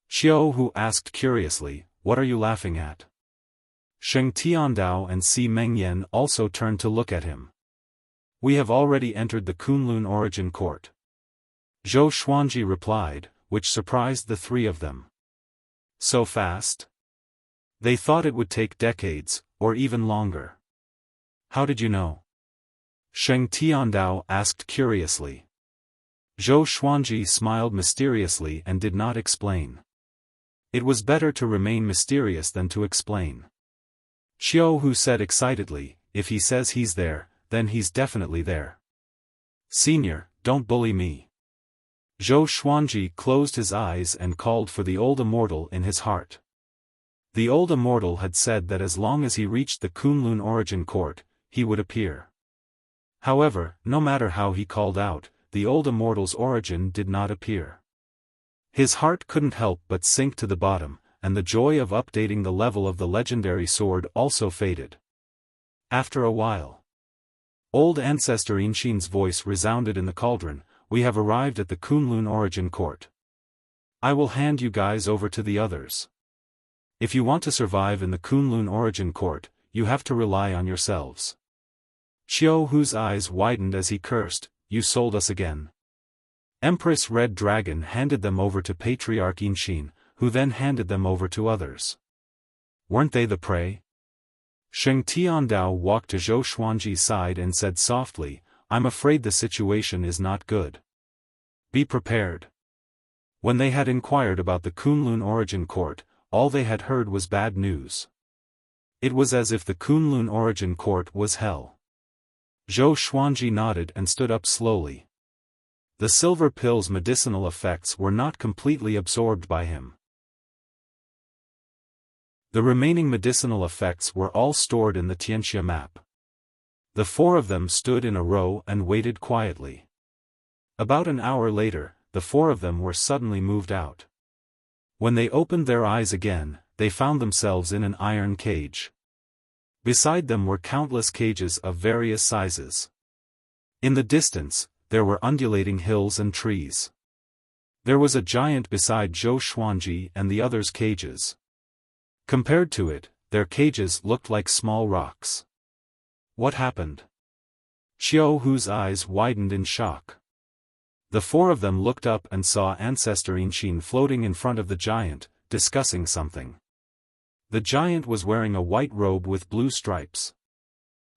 [SPEAKER 1] Xiao Hu asked curiously, "What are you laughing at?" Sheng Tiandao and Si Mengyan also turned to look at him. "We have already entered the Kunlun origin court," Zhou Xuanji replied, which surprised the three of them. So fast? They thought it would take decades, or even longer. How did you know? Sheng Tiandao asked curiously. Zhou Xuanji smiled mysteriously and did not explain. It was better to remain mysterious than to explain. Xiao Hu said excitedly, "If he says he's there, then he's definitely there. Senior, don't bully me." Zhou Xuanji closed his eyes and called for the old immortal in his heart. The old immortal had said that as long as he reached the Kunlun origin court, he would appear. However, no matter how he called out, the old immortal's origin did not appear. His heart couldn't help but sink to the bottom, and the joy of updating the level of the legendary sword also faded. After a while, old ancestor Inxin's voice resounded in the cauldron, "We have arrived at the Kunlun origin court. I will hand you guys over to the others. If you want to survive in the Kunlun origin court, you have to rely on yourselves." Xiao Hu's eyes widened as he cursed, "You sold us again." Empress Red Dragon handed them over to Patriarch Inxin, who then handed them over to others. Weren't they the prey? Sheng Tiandao walked to Zhou Xuanji's side and said softly, "I'm afraid the situation is not good. Be prepared." When they had inquired about the Kunlun origin court, all they had heard was bad news. It was as if the Kunlun origin court was hell. Zhou Xuanji nodded and stood up slowly. The silver pill's medicinal effects were not completely absorbed by him. The remaining medicinal effects were all stored in the Tianxia map. The four of them stood in a row and waited quietly. About an hour later, the four of them were suddenly moved out. When they opened their eyes again, they found themselves in an iron cage. Beside them were countless cages of various sizes. In the distance, there were undulating hills and trees. There was a giant beside Zhou Xuanji and the others' cages. Compared to it, their cages looked like small rocks. What happened? Xiao Hu's eyes widened in shock. The four of them looked up and saw Ancestor Inxin floating in front of the giant, discussing something. The giant was wearing a white robe with blue stripes.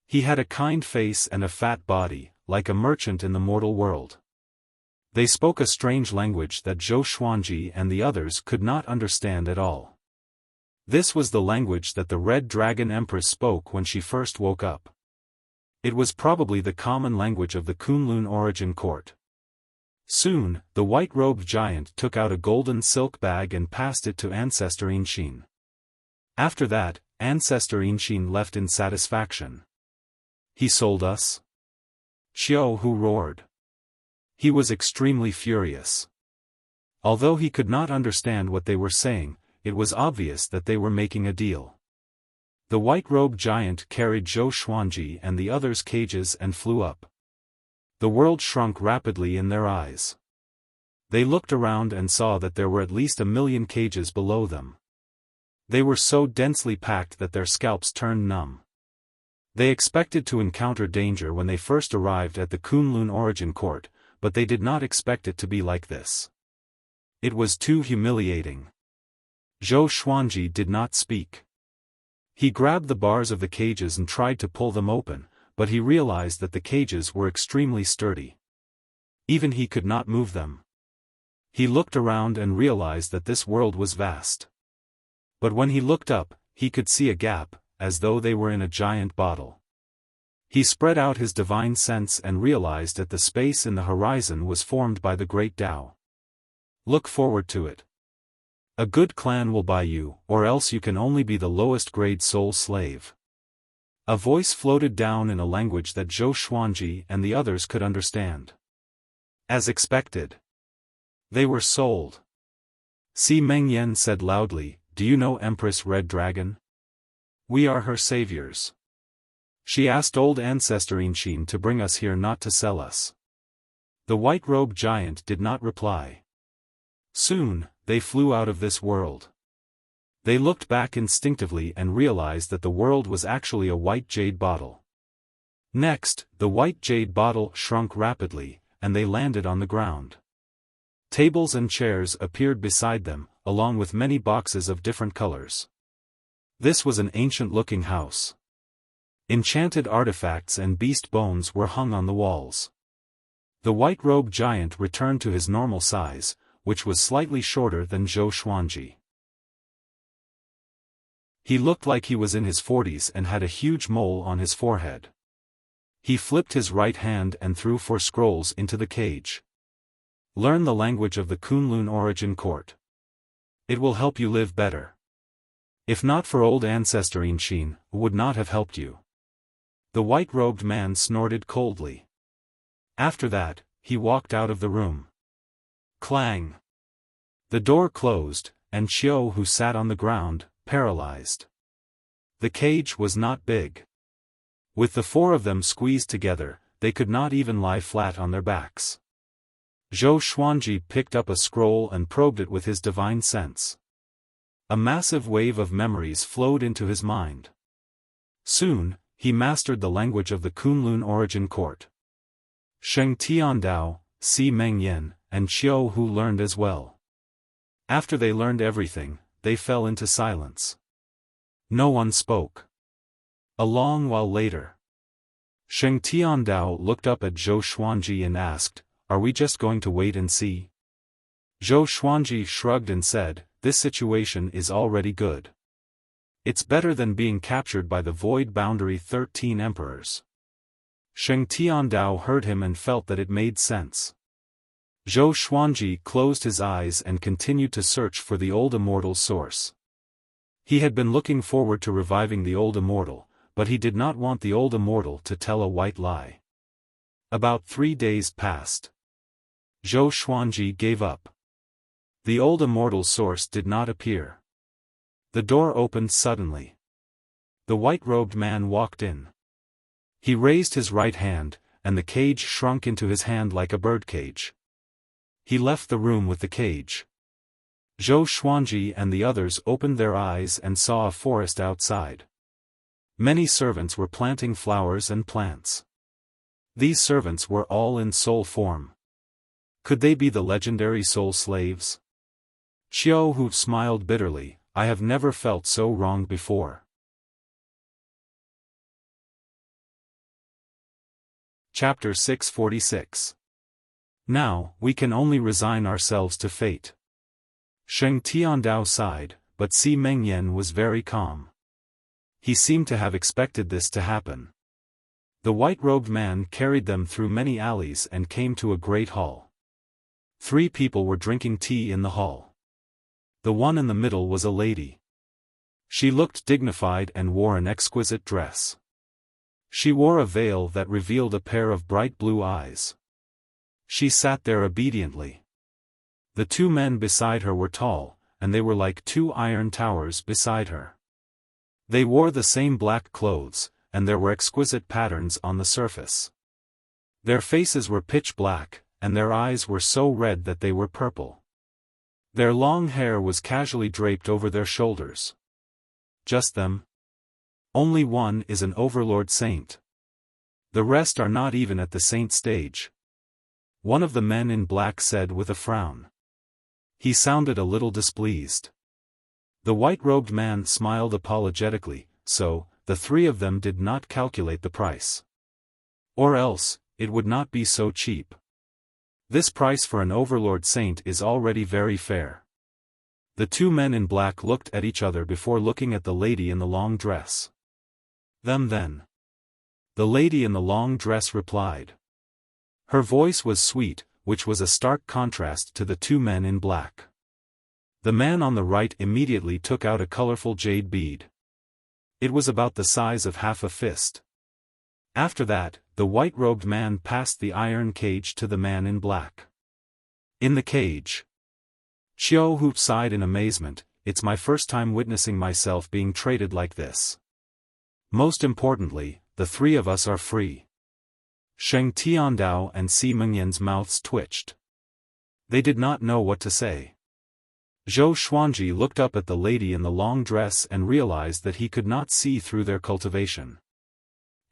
[SPEAKER 1] He had a kind face and a fat body, like a merchant in the mortal world. They spoke a strange language that Zhou Xuanji and the others could not understand at all. This was the language that the Red Dragon Empress spoke when she first woke up. It was probably the common language of the Kunlun origin court. Soon, the white-robed giant took out a golden silk bag and passed it to Ancestor Inxin. After that, Ancestor Inxin left in satisfaction. "He sold us?" Xiao Hu roared. He was extremely furious. Although he could not understand what they were saying, it was obvious that they were making a deal. The white-robed giant carried Zhou Xuanji and the others' cages and flew up. The world shrunk rapidly in their eyes. They looked around and saw that there were at least 1,000,000 cages below them. They were so densely packed that their scalps turned numb. They expected to encounter danger when they first arrived at the Kunlun origin court, but they did not expect it to be like this. It was too humiliating. Zhou Xuanji did not speak. He grabbed the bars of the cages and tried to pull them open, but he realized that the cages were extremely sturdy. Even he could not move them. He looked around and realized that this world was vast. But when he looked up, he could see a gap, as though they were in a giant bottle. He spread out his divine sense and realized that the space in the horizon was formed by the great Tao. Look forward to it. A good clan will buy you, or else you can only be the lowest grade soul slave. A voice floated down in a language that Zhou Xuanji and the others could understand. As expected. They were sold. Si Mengyan said loudly, "Do you know Empress Red Dragon? We are her saviors. She asked old ancestor Inqin to bring us here, not to sell us." The white-robed giant did not reply. Soon, they flew out of this world. They looked back instinctively and realized that the world was actually a white jade bottle. Next, the white jade bottle shrunk rapidly, and they landed on the ground. Tables and chairs appeared beside them, along with many boxes of different colors. This was an ancient-looking house. Enchanted artifacts and beast bones were hung on the walls. The white-robed giant returned to his normal size, which was slightly shorter than Zhou Xuanji. He looked like he was in his 40s and had a huge mole on his forehead. He flipped his right hand and threw 4 scrolls into the cage. Learn the language of the Kunlun Origin Court. It will help you live better. If not for old ancestor Inqin, would not have helped you. The white-robed man snorted coldly. After that, he walked out of the room. Clang! The door closed, and Xiao, who sat on the ground, paralyzed. The cage was not big. With the 4 of them squeezed together, they could not even lie flat on their backs. Zhou Xuanji picked up a scroll and probed it with his divine sense. A massive wave of memories flowed into his mind. Soon, he mastered the language of the Kunlun Origin Court. Sheng Tiandao, Si Mengyan, and Xiao Hu learned as well. After they learned everything, they fell into silence. No one spoke. A long while later, Sheng Tiandao looked up at Zhou Xuanji and asked, "Are we just going to wait and see?" Zhou Xuanji shrugged and said, "This situation is already good. It's better than being captured by the void boundary 13 emperors." Sheng Tiandao heard him and felt that it made sense. Zhou Xuanji closed his eyes and continued to search for the old immortal source. He had been looking forward to reviving the old immortal, but he did not want the old immortal to tell a white lie. About 3 days passed. Zhou Xuanji gave up. The old immortal source did not appear. The door opened suddenly. The white-robed man walked in. He raised his right hand, and the cage shrunk into his hand like a birdcage. He left the room with the cage. Zhou Xuanji and the others opened their eyes and saw a forest outside. Many servants were planting flowers and plants. These servants were all in soul form. Could they be the legendary soul slaves? Xiao Hu smiled bitterly, "I have never felt so wrong before." Chapter 646. Now, we can only resign ourselves to fate. Sheng Tiandao sighed, but Si Mengyan was very calm. He seemed to have expected this to happen. The white-robed man carried them through many alleys and came to a great hall. 3 people were drinking tea in the hall. The one in the middle was a lady. She looked dignified and wore an exquisite dress. She wore a veil that revealed a pair of bright blue eyes. She sat there obediently. The 2 men beside her were tall, and they were like 2 iron towers beside her. They wore the same black clothes, and there were exquisite patterns on the surface. Their faces were pitch black, and their eyes were so red that they were purple. Their long hair was casually draped over their shoulders. Just them? Only one is an overlord saint. The rest are not even at the saint stage. One of the men in black said with a frown. He sounded a little displeased. The white-robed man smiled apologetically, so, the 3 of them did not calculate the price. Or else, it would not be so cheap. This price for an overlord saint is already very fair. The 2 men in black looked at each other before looking at the lady in the long dress. Them then. The lady in the long dress replied. Her voice was sweet, which was a stark contrast to the 2 men in black. The man on the right immediately took out a colorful jade bead. It was about the size of half a fist. After that, the white-robed man passed the iron cage to the man in black. In the cage, Xiaofan sighed in amazement. It's my first time witnessing myself being treated like this. Most importantly, the three of us are free. Sheng Tiandao and Si Mengyan's mouths twitched. They did not know what to say. Zhou Xuanji looked up at the lady in the long dress and realized that he could not see through their cultivation.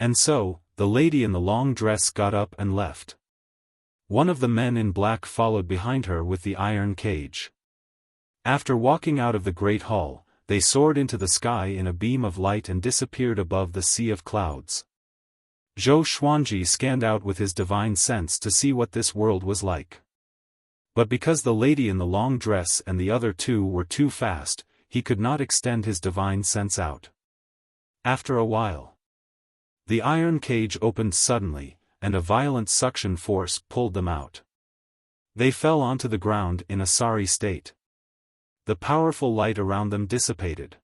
[SPEAKER 1] And so, the lady in the long dress got up and left. One of the men in black followed behind her with the iron cage. After walking out of the great hall, they soared into the sky in a beam of light and disappeared above the sea of clouds. Zhou Xuanji scanned out with his divine sense to see what this world was like. But because the lady in the long dress and the other two were too fast, he could not extend his divine sense out. After a while, the iron cage opened suddenly, and a violent suction force pulled them out. They fell onto the ground in a sorry state. The powerful light around them dissipated.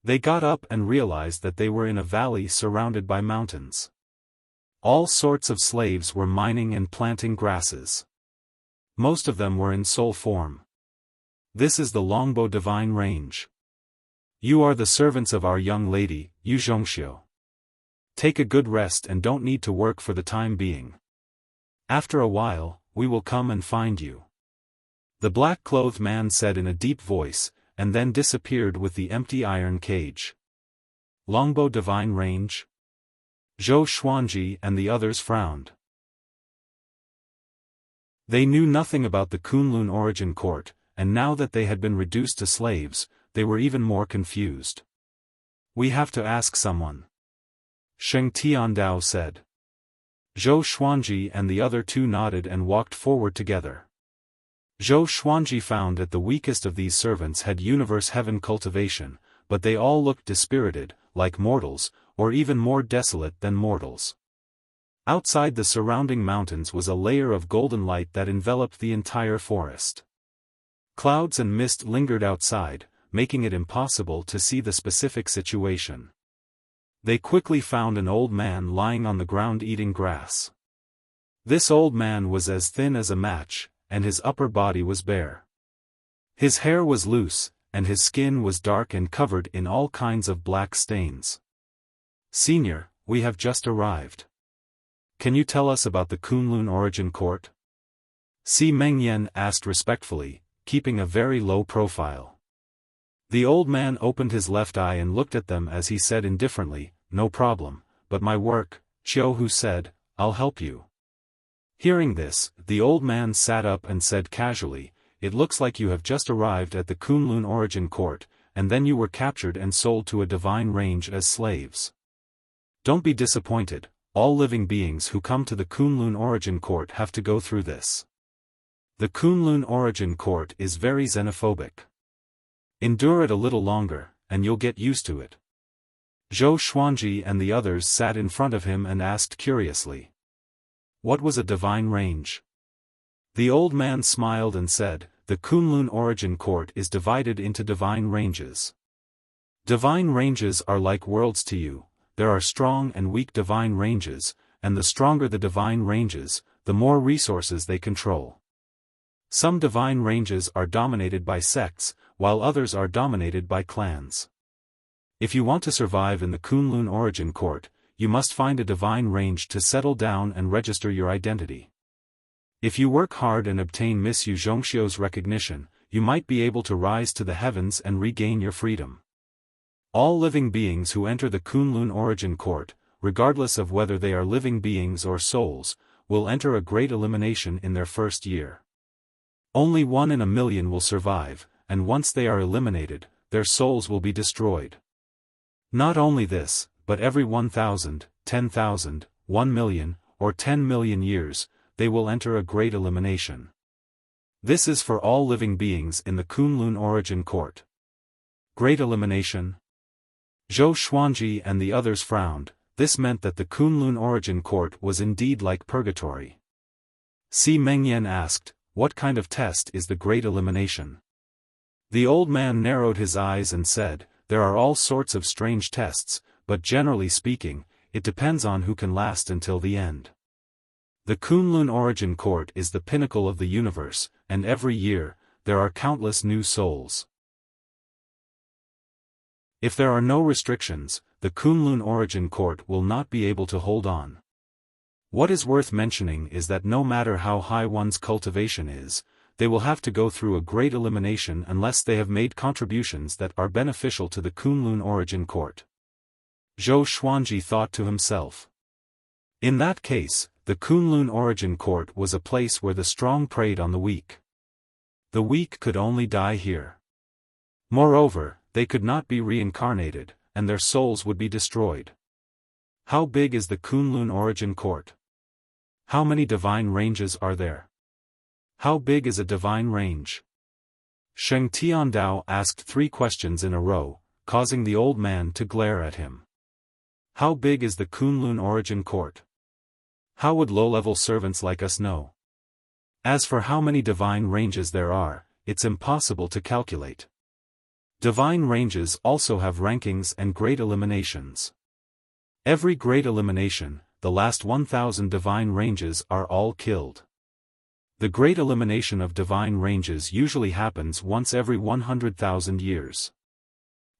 [SPEAKER 1] They got up and realized that they were in a valley surrounded by mountains. All sorts of slaves were mining and planting grasses. Most of them were in soul form. This is the Longbo divine range. You are the servants of our young lady, Yu Zhongxiu. Take a good rest and don't need to work for the time being. After a while, we will come and find you. The black-clothed man said in a deep voice, and then disappeared with the empty iron cage. Longbo divine range? Zhou Xuanji and the others frowned. They knew nothing about the Kunlun origin court, and now that they had been reduced to slaves, they were even more confused. We have to ask someone. Sheng Tiandao said. Zhou Xuanji and the other two nodded and walked forward together. Zhou Xuanji found that the weakest of these servants had universe heaven cultivation, but they all looked dispirited, like mortals, or even more desolate than mortals. Outside the surrounding mountains was a layer of golden light that enveloped the entire forest. Clouds and mist lingered outside, making it impossible to see the specific situation. They quickly found an old man lying on the ground eating grass. This old man was as thin as a match, and his upper body was bare. His hair was loose, and his skin was dark and covered in all kinds of black stains. Senior, we have just arrived. Can you tell us about the Kunlun origin court? Si Mengyan asked respectfully, keeping a very low profile. The old man opened his left eye and looked at them as he said indifferently, no problem, but my work, Xiaofan said, I'll help you. Hearing this, the old man sat up and said casually, it looks like you have just arrived at the Kunlun origin court, and then you were captured and sold to a divine range as slaves. Don't be disappointed, all living beings who come to the Kunlun origin court have to go through this. The Kunlun origin court is very xenophobic. Endure it a little longer, and you'll get used to it. Zhou Xuanji and the others sat in front of him and asked curiously. What was a divine range? The old man smiled and said, the Kunlun origin court is divided into divine ranges. Divine ranges are like worlds to you. There are strong and weak divine ranges, and the stronger the divine ranges, the more resources they control. Some divine ranges are dominated by sects, while others are dominated by clans. If you want to survive in the Kunlun origin court, you must find a divine range to settle down and register your identity. If you work hard and obtain Miss Yu Zhongxiu's recognition, you might be able to rise to the heavens and regain your freedom. All living beings who enter the Kunlun origin court, regardless of whether they are living beings or souls, will enter a great elimination in their first year. Only 1 in a million will survive, and once they are eliminated, their souls will be destroyed. Not only this, but every 1,000, 10,000, 1 million, or 10 million years, they will enter a great elimination. This is for all living beings in the Kunlun origin court. Great elimination? Zhou Xuanji and the others frowned. This meant that the Kunlun origin court was indeed like purgatory. Si Mengyan asked, what kind of test is the great elimination? The old man narrowed his eyes and said, there are all sorts of strange tests, but generally speaking, it depends on who can last until the end. The Kunlun Origin Court is the pinnacle of the universe, and every year, there are countless new souls. If there are no restrictions, the Kunlun Origin Court will not be able to hold on. What is worth mentioning is that no matter how high one's cultivation is, they will have to go through a great elimination unless they have made contributions that are beneficial to the Kunlun Origin Court. Zhou Xuanji thought to himself. In that case, the Kunlun Origin Court was a place where the strong preyed on the weak. The weak could only die here. Moreover, they could not be reincarnated, and their souls would be destroyed. How big is the Kunlun Origin Court? How many divine ranges are there? How big is a divine range? Sheng Tiandao asked 3 questions in a row, causing the old man to glare at him. How big is the Kunlun Origin Court? How would low-level servants like us know? As for how many divine ranges there are, it's impossible to calculate. Divine ranges also have rankings and great eliminations. Every great elimination, the last 1,000 divine ranges are all killed. The great elimination of divine ranges usually happens once every 100,000 years.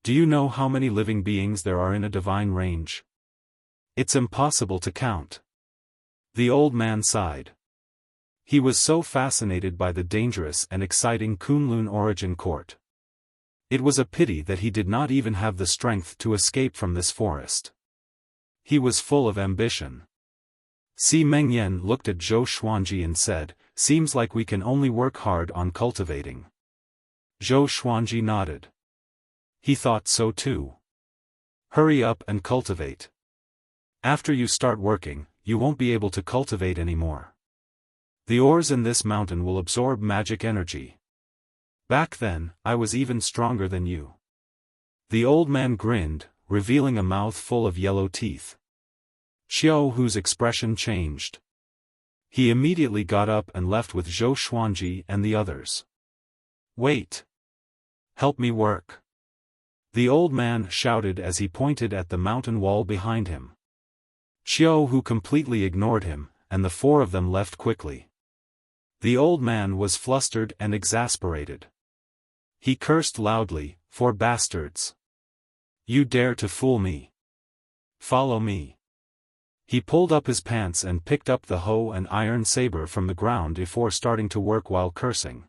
[SPEAKER 1] Do you know how many living beings there are in a divine range? It's impossible to count. The old man sighed. He was so fascinated by the dangerous and exciting Kunlun Origin Court. It was a pity that he did not even have the strength to escape from this forest. He was full of ambition. Si Mengyan looked at Zhou Xuanji and said, "Seems like we can only work hard on cultivating." Zhou Xuanji nodded. He thought so too. Hurry up and cultivate. After you start working, you won't be able to cultivate anymore. The ores in this mountain will absorb magic energy. Back then, I was even stronger than you. The old man grinned, revealing a mouth full of yellow teeth. Xiao Hu's expression changed. He immediately got up and left with Zhou Xuanji and the others. Wait. Help me work. The old man shouted as he pointed at the mountain wall behind him. Xiao Hu completely ignored him, and the 4 of them left quickly. The old man was flustered and exasperated. He cursed loudly, "For bastards! You dare to fool me! Follow me!" He pulled up his pants and picked up the hoe and iron saber from the ground before starting to work while cursing.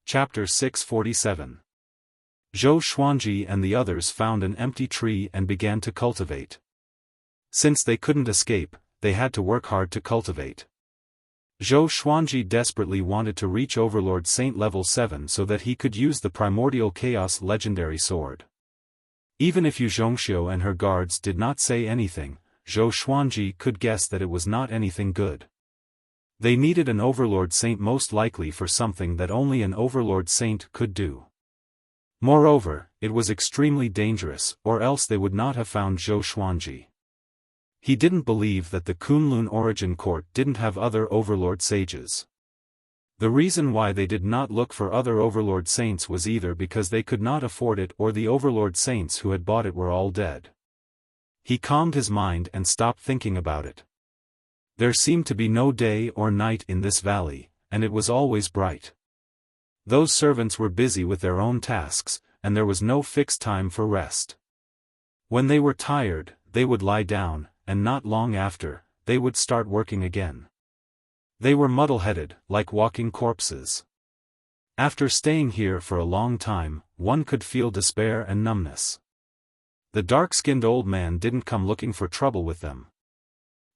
[SPEAKER 1] Chapter 647. Zhou Xuanji and the others found an empty tree and began to cultivate. Since they couldn't escape, they had to work hard to cultivate. Zhou Xuanji desperately wanted to reach Overlord Saint level 7 so that he could use the Primordial Chaos legendary sword. Even if Yu Zhongxiu and her guards did not say anything, Zhou Xuanji could guess that it was not anything good. They needed an Overlord Saint most likely for something that only an Overlord Saint could do. Moreover, it was extremely dangerous, or else they would not have found Zhou Xuanji. He didn't believe that the Kunlun Origin Court didn't have other Overlord Sages. The reason why they did not look for other Overlord Saints was either because they could not afford it or the Overlord Saints who had bought it were all dead. He calmed his mind and stopped thinking about it. There seemed to be no day or night in this valley, and it was always bright. Those servants were busy with their own tasks, and there was no fixed time for rest. When they were tired, they would lie down, and not long after, they would start working again. They were muddle-headed, like walking corpses. After staying here for a long time, one could feel despair and numbness. The dark-skinned old man didn't come looking for trouble with them.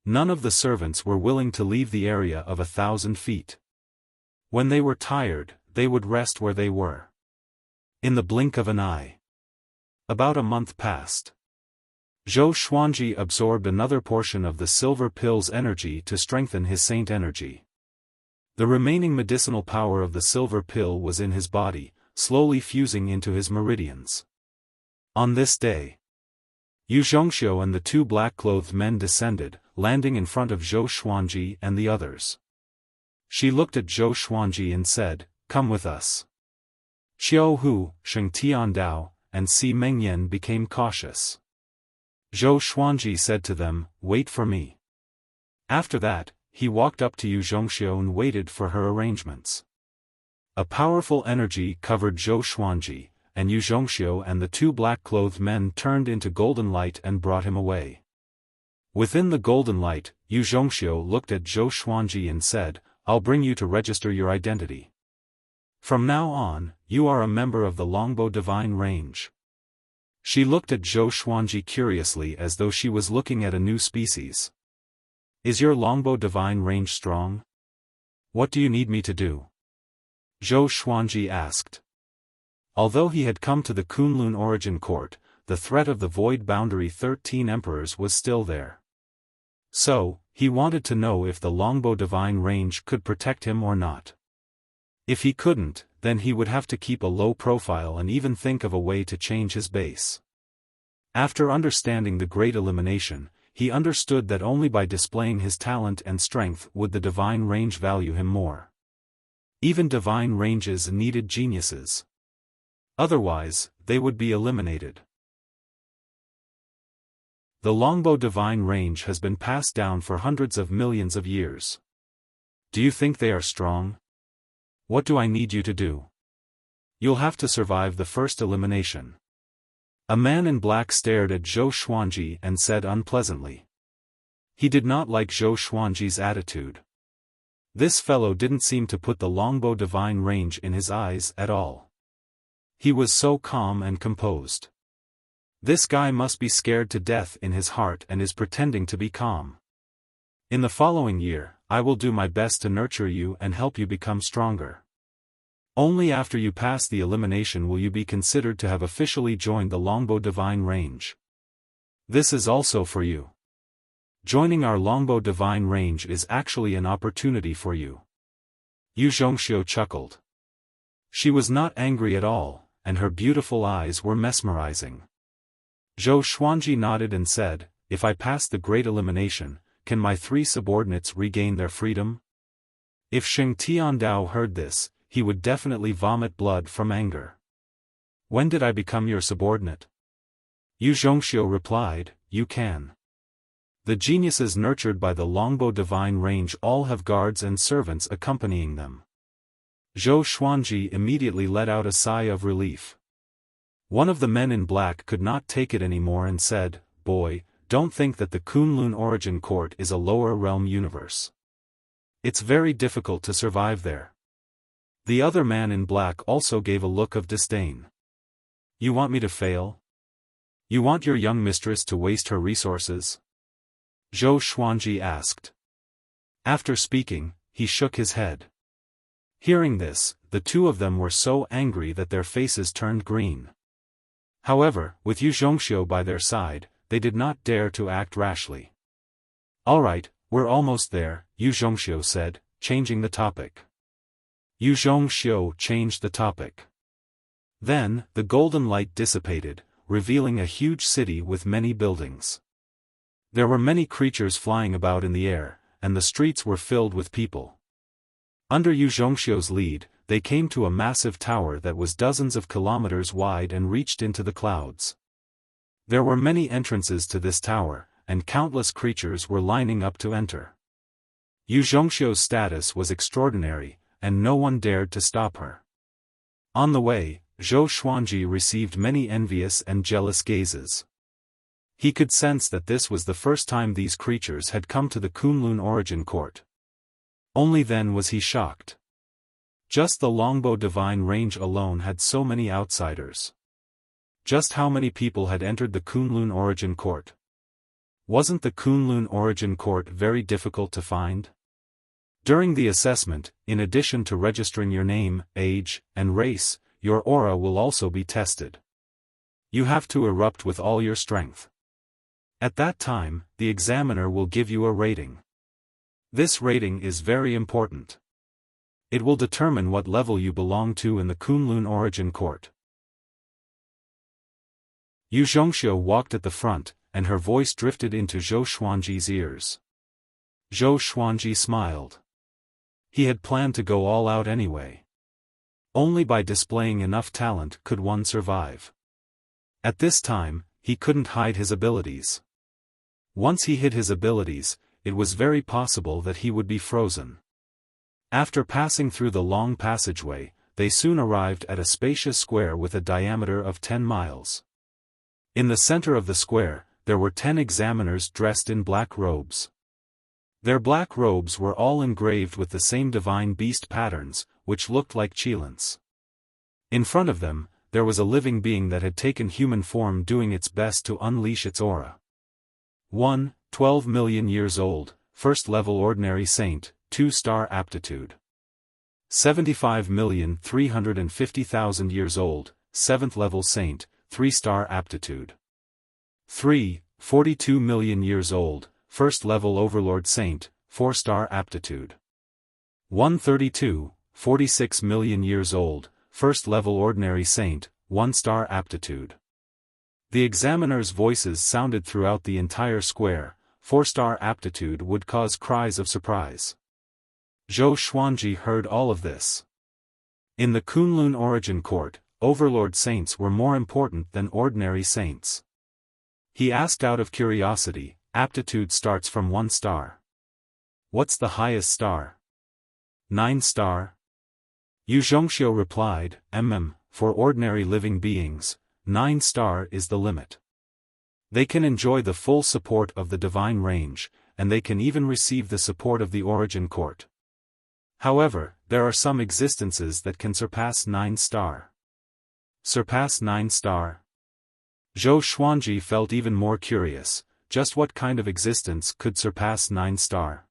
[SPEAKER 1] None of the servants were willing to leave the area of 1,000 feet. When they were tired, they would rest where they were. In the blink of an eye. About a month passed. Zhou Xuanji absorbed another portion of the silver pill's energy to strengthen his saint energy. The remaining medicinal power of the silver pill was in his body, slowly fusing into his meridians. On this day, Yu Zhongxiu and the 2 black-clothed men descended, landing in front of Zhou Xuanji and the others. She looked at Zhou Xuanji and said, come with us. Xiao Hu, Sheng Tiandao, and Si Mengyan became cautious. Zhou Xuanji said to them, wait for me. After that, he walked up to Yu Zhongxiu and waited for her arrangements. A powerful energy covered Zhou Xuanji, and Yu Zhongxiu and the two black-clothed men turned into golden light and brought him away. Within the golden light, Yu Zhongxiu looked at Zhou Xuanji and said, I'll bring you to register your identity. From now on, you are a member of the Longbow Divine Range. She looked at Zhou Xuanji curiously as though she was looking at a new species. Is your Longbow Divine Range strong? What do you need me to do? Zhou Xuanji asked. Although he had come to the Kunlun Origin Court, the threat of the Void Boundary 13 Emperors was still there. So, he wanted to know if the Longbow Divine Range could protect him or not. If he couldn't, then he would have to keep a low profile and even think of a way to change his base. After understanding the Great Elimination, he understood that only by displaying his talent and strength would the Divine Range value him more. Even Divine Ranges needed geniuses. Otherwise, they would be eliminated. The Longbow Divine Range has been passed down for hundreds of millions of years. Do you think they are strong? What do I need you to do? You'll have to survive the first elimination. A man in black stared at Zhou Xuanji and said unpleasantly. He did not like Zhou Xuanji's attitude. This fellow didn't seem to put the Longbow Divine Range in his eyes at all. He was so calm and composed. This guy must be scared to death in his heart and is pretending to be calm. In the following year, I will do my best to nurture you and help you become stronger. Only after you pass the elimination will you be considered to have officially joined the Longbow Divine Range. This is also for you. Joining our Longbow Divine Range is actually an opportunity for you. Yu Zhongxiu chuckled. She was not angry at all, and her beautiful eyes were mesmerizing. Zhou Xuanji nodded and said, if I pass the Great Elimination, can my three subordinates regain their freedom? If Sheng Tiandao heard this, he would definitely vomit blood from anger. When did I become your subordinate? Yu Zhongxiu replied, you can. The geniuses nurtured by the Longbow Divine Range all have guards and servants accompanying them. Zhou Xuanji immediately let out a sigh of relief. One of the men in black could not take it anymore and said, boy, don't think that the Kunlun Origin Court is a lower realm universe. It's very difficult to survive there. The other man in black also gave a look of disdain. You want me to fail? You want your young mistress to waste her resources? Zhou Xuanji asked. After speaking, he shook his head. Hearing this, the two of them were so angry that their faces turned green. However, with Yu Zhongxiu by their side, they did not dare to act rashly. All right, we're almost there, Yu Zhongxiu said, changing the topic. Yu Zhongxiu changed the topic. Then, the golden light dissipated, revealing a huge city with many buildings. There were many creatures flying about in the air, and the streets were filled with people. Under Yu Zhongxiu's lead, they came to a massive tower that was dozens of kilometers wide and reached into the clouds. There were many entrances to this tower, and countless creatures were lining up to enter. Yu Zhongxiu's status was extraordinary, and no one dared to stop her. On the way, Zhou Xuanji received many envious and jealous gazes. He could sense that this was the first time these creatures had come to the Kunlun Origin Court. Only then was he shocked. Just the Longbow Divine Range alone had so many outsiders. Just how many people had entered the Kunlun Origin Court? Wasn't the Kunlun Origin Court very difficult to find? During the assessment, in addition to registering your name, age, and race, your aura will also be tested. You have to erupt with all your strength. At that time, the examiner will give you a rating. This rating is very important. It will determine what level you belong to in the Kunlun Origin Court. Yu Zhongxiu walked at the front, and her voice drifted into Zhou Xuanji's ears. Zhou Xuanji smiled. He had planned to go all out anyway. Only by displaying enough talent could one survive. At this time, he couldn't hide his abilities. Once he hid his abilities, it was very possible that he would be frozen. After passing through the long passageway, they soon arrived at a spacious square with a diameter of 10 miles. In the center of the square, there were 10 examiners dressed in black robes. Their black robes were all engraved with the same divine beast patterns, which looked like cheilants. In front of them, there was a living being that had taken human form doing its best to unleash its aura. 1, 12 million years old, first level ordinary saint, 2-star aptitude. 75,350,000 years old, 7th level saint, 3-star aptitude. 3, 42 million years old, first level overlord saint, 4-star aptitude. 132, 46 million years old, first level ordinary saint, 1-star aptitude. The examiners' voices sounded throughout the entire square. 4-star aptitude would cause cries of surprise. Zhou Xuanji heard all of this. In the Kunlun origin court, overlord saints were more important than ordinary saints. He asked out of curiosity, aptitude starts from 1 star. What's the highest star? 9-star? Yu Zhongxiu replied, for ordinary living beings, 9-star is the limit. They can enjoy the full support of the divine range, and they can even receive the support of the origin court. However, there are some existences that can surpass 9-star. Surpass 9-star? Zhou Xuanji felt even more curious, just what kind of existence could surpass 9-star?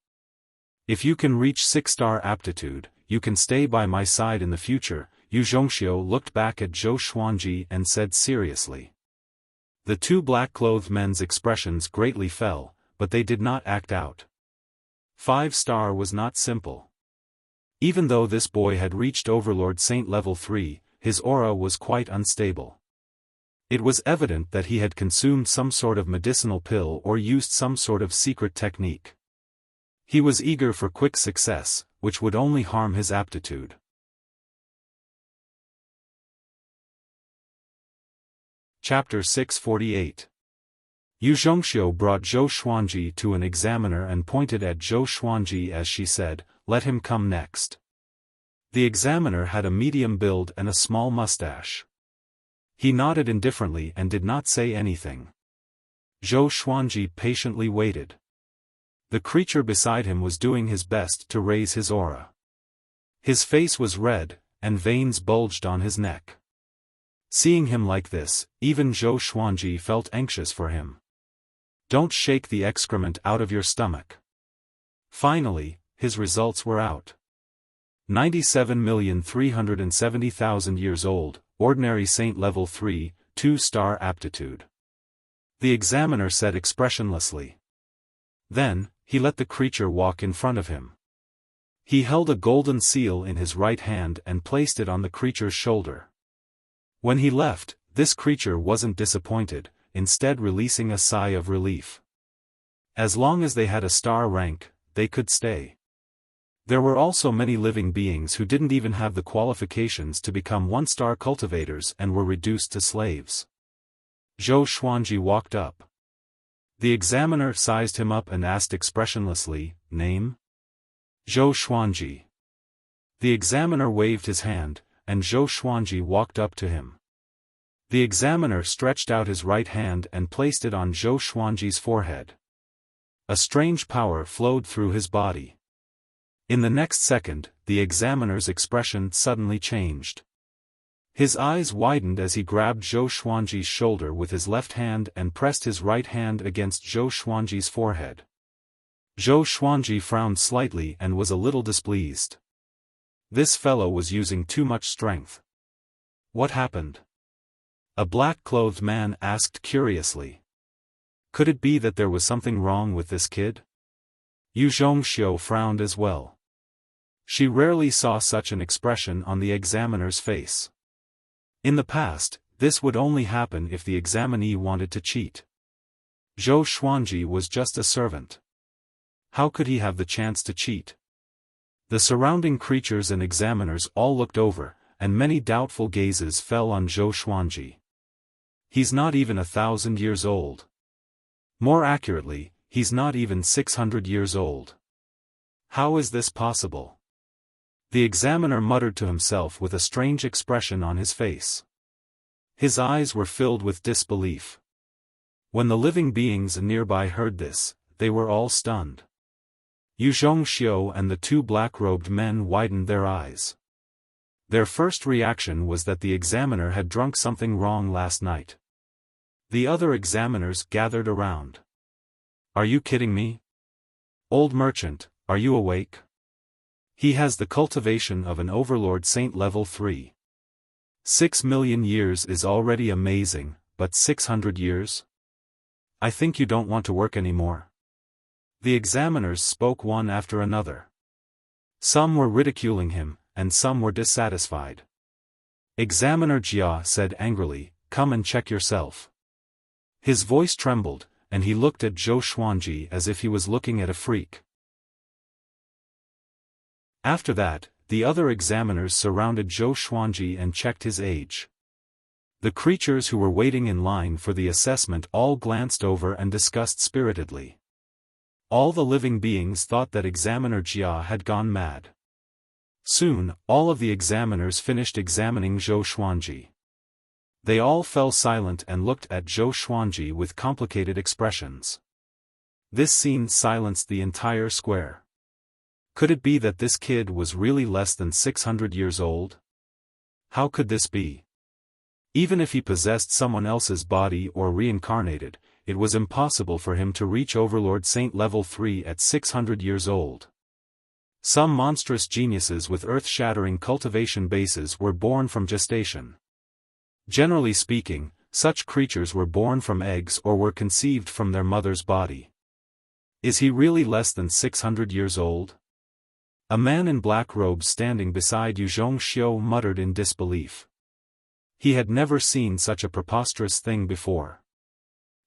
[SPEAKER 1] If you can reach 6-star aptitude, you can stay by my side in the future. Yu Zhongxiu looked back at Zhou Xuanji and said seriously. The two black-clothed men's expressions greatly fell, but they did not act out. 5-star was not simple. Even though this boy had reached Overlord Saint level 3, his aura was quite unstable. It was evident that he had consumed some sort of medicinal pill or used some sort of secret technique. He was eager for quick success, which would only harm his aptitude. Chapter 648. Yu Zhongxiu brought Zhou Xuanji to an examiner and pointed at Zhou Xuanji as she said, "Let him come next." The examiner had a medium build and a small mustache. He nodded indifferently and did not say anything. Zhou Xuanji patiently waited. The creature beside him was doing his best to raise his aura. His face was red, and veins bulged on his neck. Seeing him like this, even Zhou Xuanji felt anxious for him. Don't shake the excrement out of your stomach. Finally, his results were out. 97,370,000 years old, ordinary saint level 3, 2-star aptitude. The examiner said expressionlessly. Then, he let the creature walk in front of him. He held a golden seal in his right hand and placed it on the creature's shoulder. When he left, this creature wasn't disappointed, instead releasing a sigh of relief. As long as they had a star rank, they could stay. There were also many living beings who didn't even have the qualifications to become 1-star cultivators and were reduced to slaves. Zhou Xuanji walked up. The examiner sized him up and asked expressionlessly, "Name?" Zhou Xuanji. The examiner waved his hand, and Zhou Xuanji walked up to him. The examiner stretched out his right hand and placed it on Zhou Xuanji's forehead. A strange power flowed through his body. In the next second, the examiner's expression suddenly changed. His eyes widened as he grabbed Zhou Xuanji's shoulder with his left hand and pressed his right hand against Zhou Xuanji's forehead. Zhou Xuanji frowned slightly and was a little displeased. This fellow was using too much strength. What happened? A black-clothed man asked curiously. Could it be that there was something wrong with this kid? Yu Zhongxiu frowned as well. She rarely saw such an expression on the examiner's face. In the past, this would only happen if the examinee wanted to cheat. Zhou Xuanji was just a servant. How could he have the chance to cheat? The surrounding creatures and examiners all looked over, and many doubtful gazes fell on Zhou Xuanji. He's not even 1,000 years old. More accurately, he's not even 600 years old. How is this possible? The examiner muttered to himself with a strange expression on his face. His eyes were filled with disbelief. When the living beings nearby heard this, they were all stunned. Yu Zhongxiu and the two black-robed men widened their eyes. Their first reaction was that the examiner had drunk something wrong last night. The other examiners gathered around. Are you kidding me? Old merchant, are you awake? He has the cultivation of an overlord saint level 3. 6 million years is already amazing, but 600 years? I think you don't want to work anymore. The examiners spoke one after another. Some were ridiculing him, and some were dissatisfied. Examiner Jia said angrily, "Come and check yourself." His voice trembled, and he looked at Zhou Xuanji as if he was looking at a freak. After that, the other examiners surrounded Zhou Xuanji and checked his age. The creatures who were waiting in line for the assessment all glanced over and discussed spiritedly. All the living beings thought that Examiner Jia had gone mad. Soon, all of the examiners finished examining Zhou Xuanji. They all fell silent and looked at Zhou Xuanji with complicated expressions. This scene silenced the entire square. Could it be that this kid was really less than 600 years old? How could this be? Even if he possessed someone else's body or reincarnated, it was impossible for him to reach Overlord Saint level 3 at 600 years old. Some monstrous geniuses with earth-shattering cultivation bases were born from gestation. Generally speaking, such creatures were born from eggs or were conceived from their mother's body. Is he really less than 600 years old? A man in black robes standing beside Yu Zhongxiu muttered in disbelief. He had never seen such a preposterous thing before.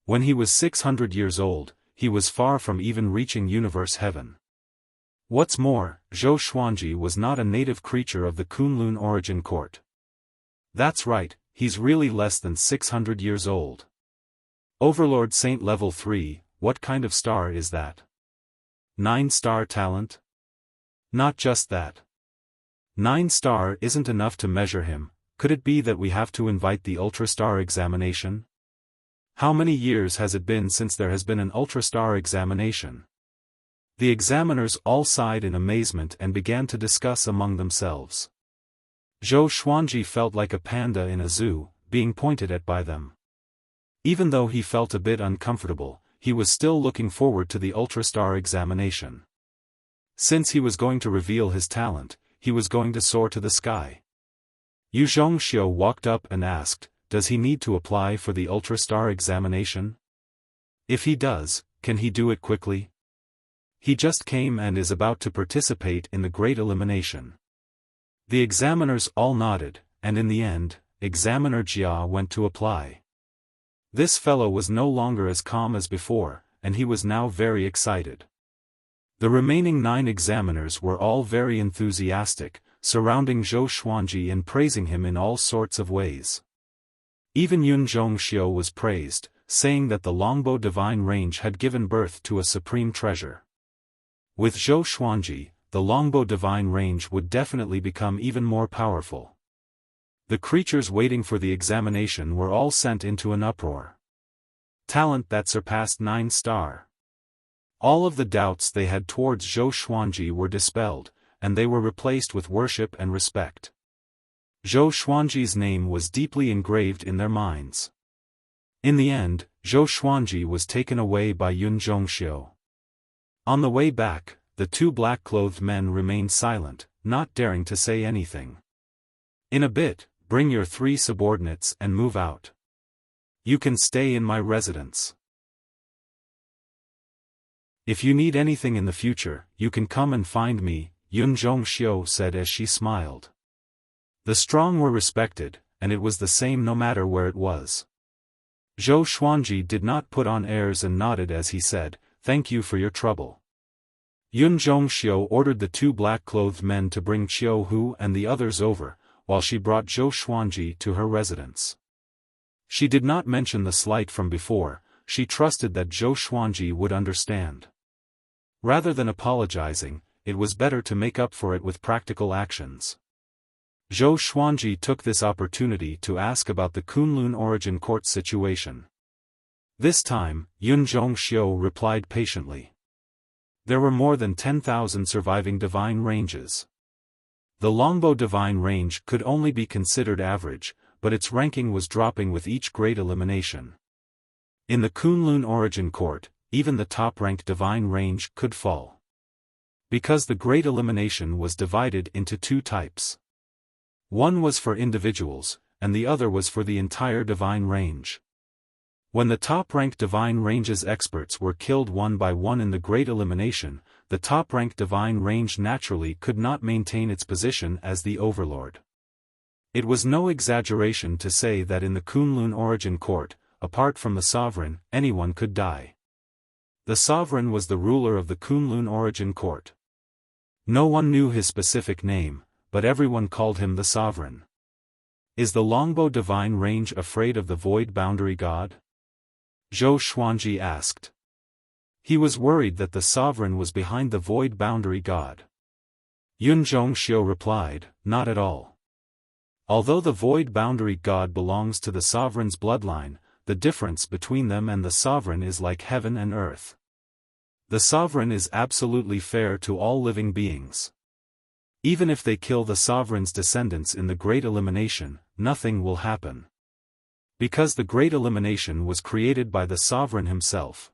[SPEAKER 1] When he was 600 years old, he was far from even reaching universe heaven. What's more, Zhou Xuanji was not a native creature of the Kunlun origin court. That's right, he's really less than 600 years old. Overlord Saint level 3, what kind of star is that? 9-star talent? Not just that. 9-star isn't enough to measure him. Could it be that we have to invite the Ultrastar examination? How many years has it been since there has been an Ultrastar examination? The examiners all sighed in amazement and began to discuss among themselves. Zhou Xuanji felt like a panda in a zoo, being pointed at by them. Even though he felt a bit uncomfortable, he was still looking forward to the Ultrastar examination. Since he was going to reveal his talent, he was going to soar to the sky. Yu Zhongxiu walked up and asked, does he need to apply for the Ultrastar examination? If he does, can he do it quickly? He just came and is about to participate in the Great Elimination. The examiners all nodded, and in the end, Examiner Jia went to apply. This fellow was no longer as calm as before, and he was now very excited. The remaining 9 examiners were all very enthusiastic, surrounding Zhou Xuanji and praising him in all sorts of ways. Even Yun Zhongxiu was praised, saying that the longbow divine range had given birth to a supreme treasure. With Zhou Xuanji, the longbow divine range would definitely become even more powerful. The creatures waiting for the examination were all sent into an uproar. Talent that surpassed 9-star. All of the doubts they had towards Zhou Xuanji were dispelled, and they were replaced with worship and respect. Zhou Xuanji's name was deeply engraved in their minds. In the end, Zhou Xuanji was taken away by Yun Zhongxiu. On the way back, the 2 black-clothed men remained silent, not daring to say anything. In a bit, bring your 3 subordinates and move out. You can stay in my residence. If you need anything in the future, you can come and find me, Yun Zhongxiu said as she smiled. The strong were respected, and it was the same no matter where it was. Zhou Xuanji did not put on airs and nodded as he said, "Thank you for your trouble." Yun Zhongxiu ordered the 2 black-clothed men to bring Qiu Hu and the others over, while she brought Zhou Xuanji to her residence. She did not mention the slight from before, she trusted that Zhou Xuanji would understand. Rather than apologizing, it was better to make up for it with practical actions. Zhou Xuanji took this opportunity to ask about the Kunlun Origin Court situation. This time, Yun Zhongxiu replied patiently. There were more than 10,000 surviving divine ranges. The Longbow divine range could only be considered average, but its ranking was dropping with each great elimination. In the Kunlun Origin Court, even the top-ranked divine range could fall. Because the great elimination was divided into two types. One was for individuals, and the other was for the entire divine range. When the top-ranked divine range's experts were killed one by one in the great elimination, the top-ranked divine range naturally could not maintain its position as the overlord. It was no exaggeration to say that in the Kunlun Origin Court, apart from the sovereign, anyone could die. The sovereign was the ruler of the Kunlun Origin Court. No one knew his specific name, but everyone called him the sovereign. Is the Longbow divine range afraid of the void boundary god? Zhou Xuanji asked. He was worried that the sovereign was behind the void boundary god. Yun Zhongxiu replied, not at all. Although the void boundary god belongs to the sovereign's bloodline, the difference between them and the sovereign is like heaven and earth. The sovereign is absolutely fair to all living beings. Even if they kill the sovereign's descendants in the Great Elimination, nothing will happen. Because the Great Elimination was created by the sovereign himself.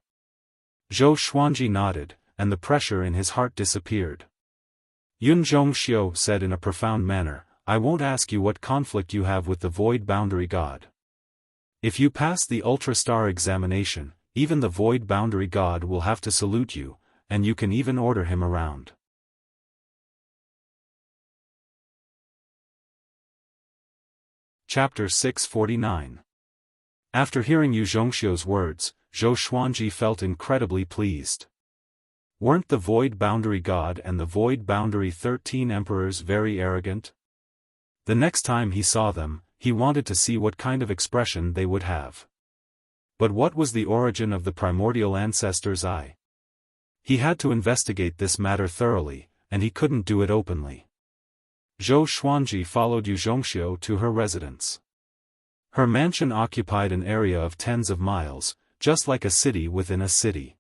[SPEAKER 1] Zhou Xuanji nodded, and the pressure in his heart disappeared. Yun Zhongxiu said in a profound manner, I won't ask you what conflict you have with the void boundary god. If you pass the Ultra-Star examination, even the void boundary god will have to salute you, and you can even order him around. Chapter 649. After hearing Yu Zhongxiu's words, Zhou Xuanji felt incredibly pleased. Weren't the void boundary god and the void boundary 13 emperors very arrogant? The next time he saw them, he wanted to see what kind of expression they would have. But what was the origin of the primordial ancestor's eye? He had to investigate this matter thoroughly, and he couldn't do it openly. Zhou Xuanji followed Yu Zhongxiu to her residence. Her mansion occupied an area of tens of miles, just like a city within a city.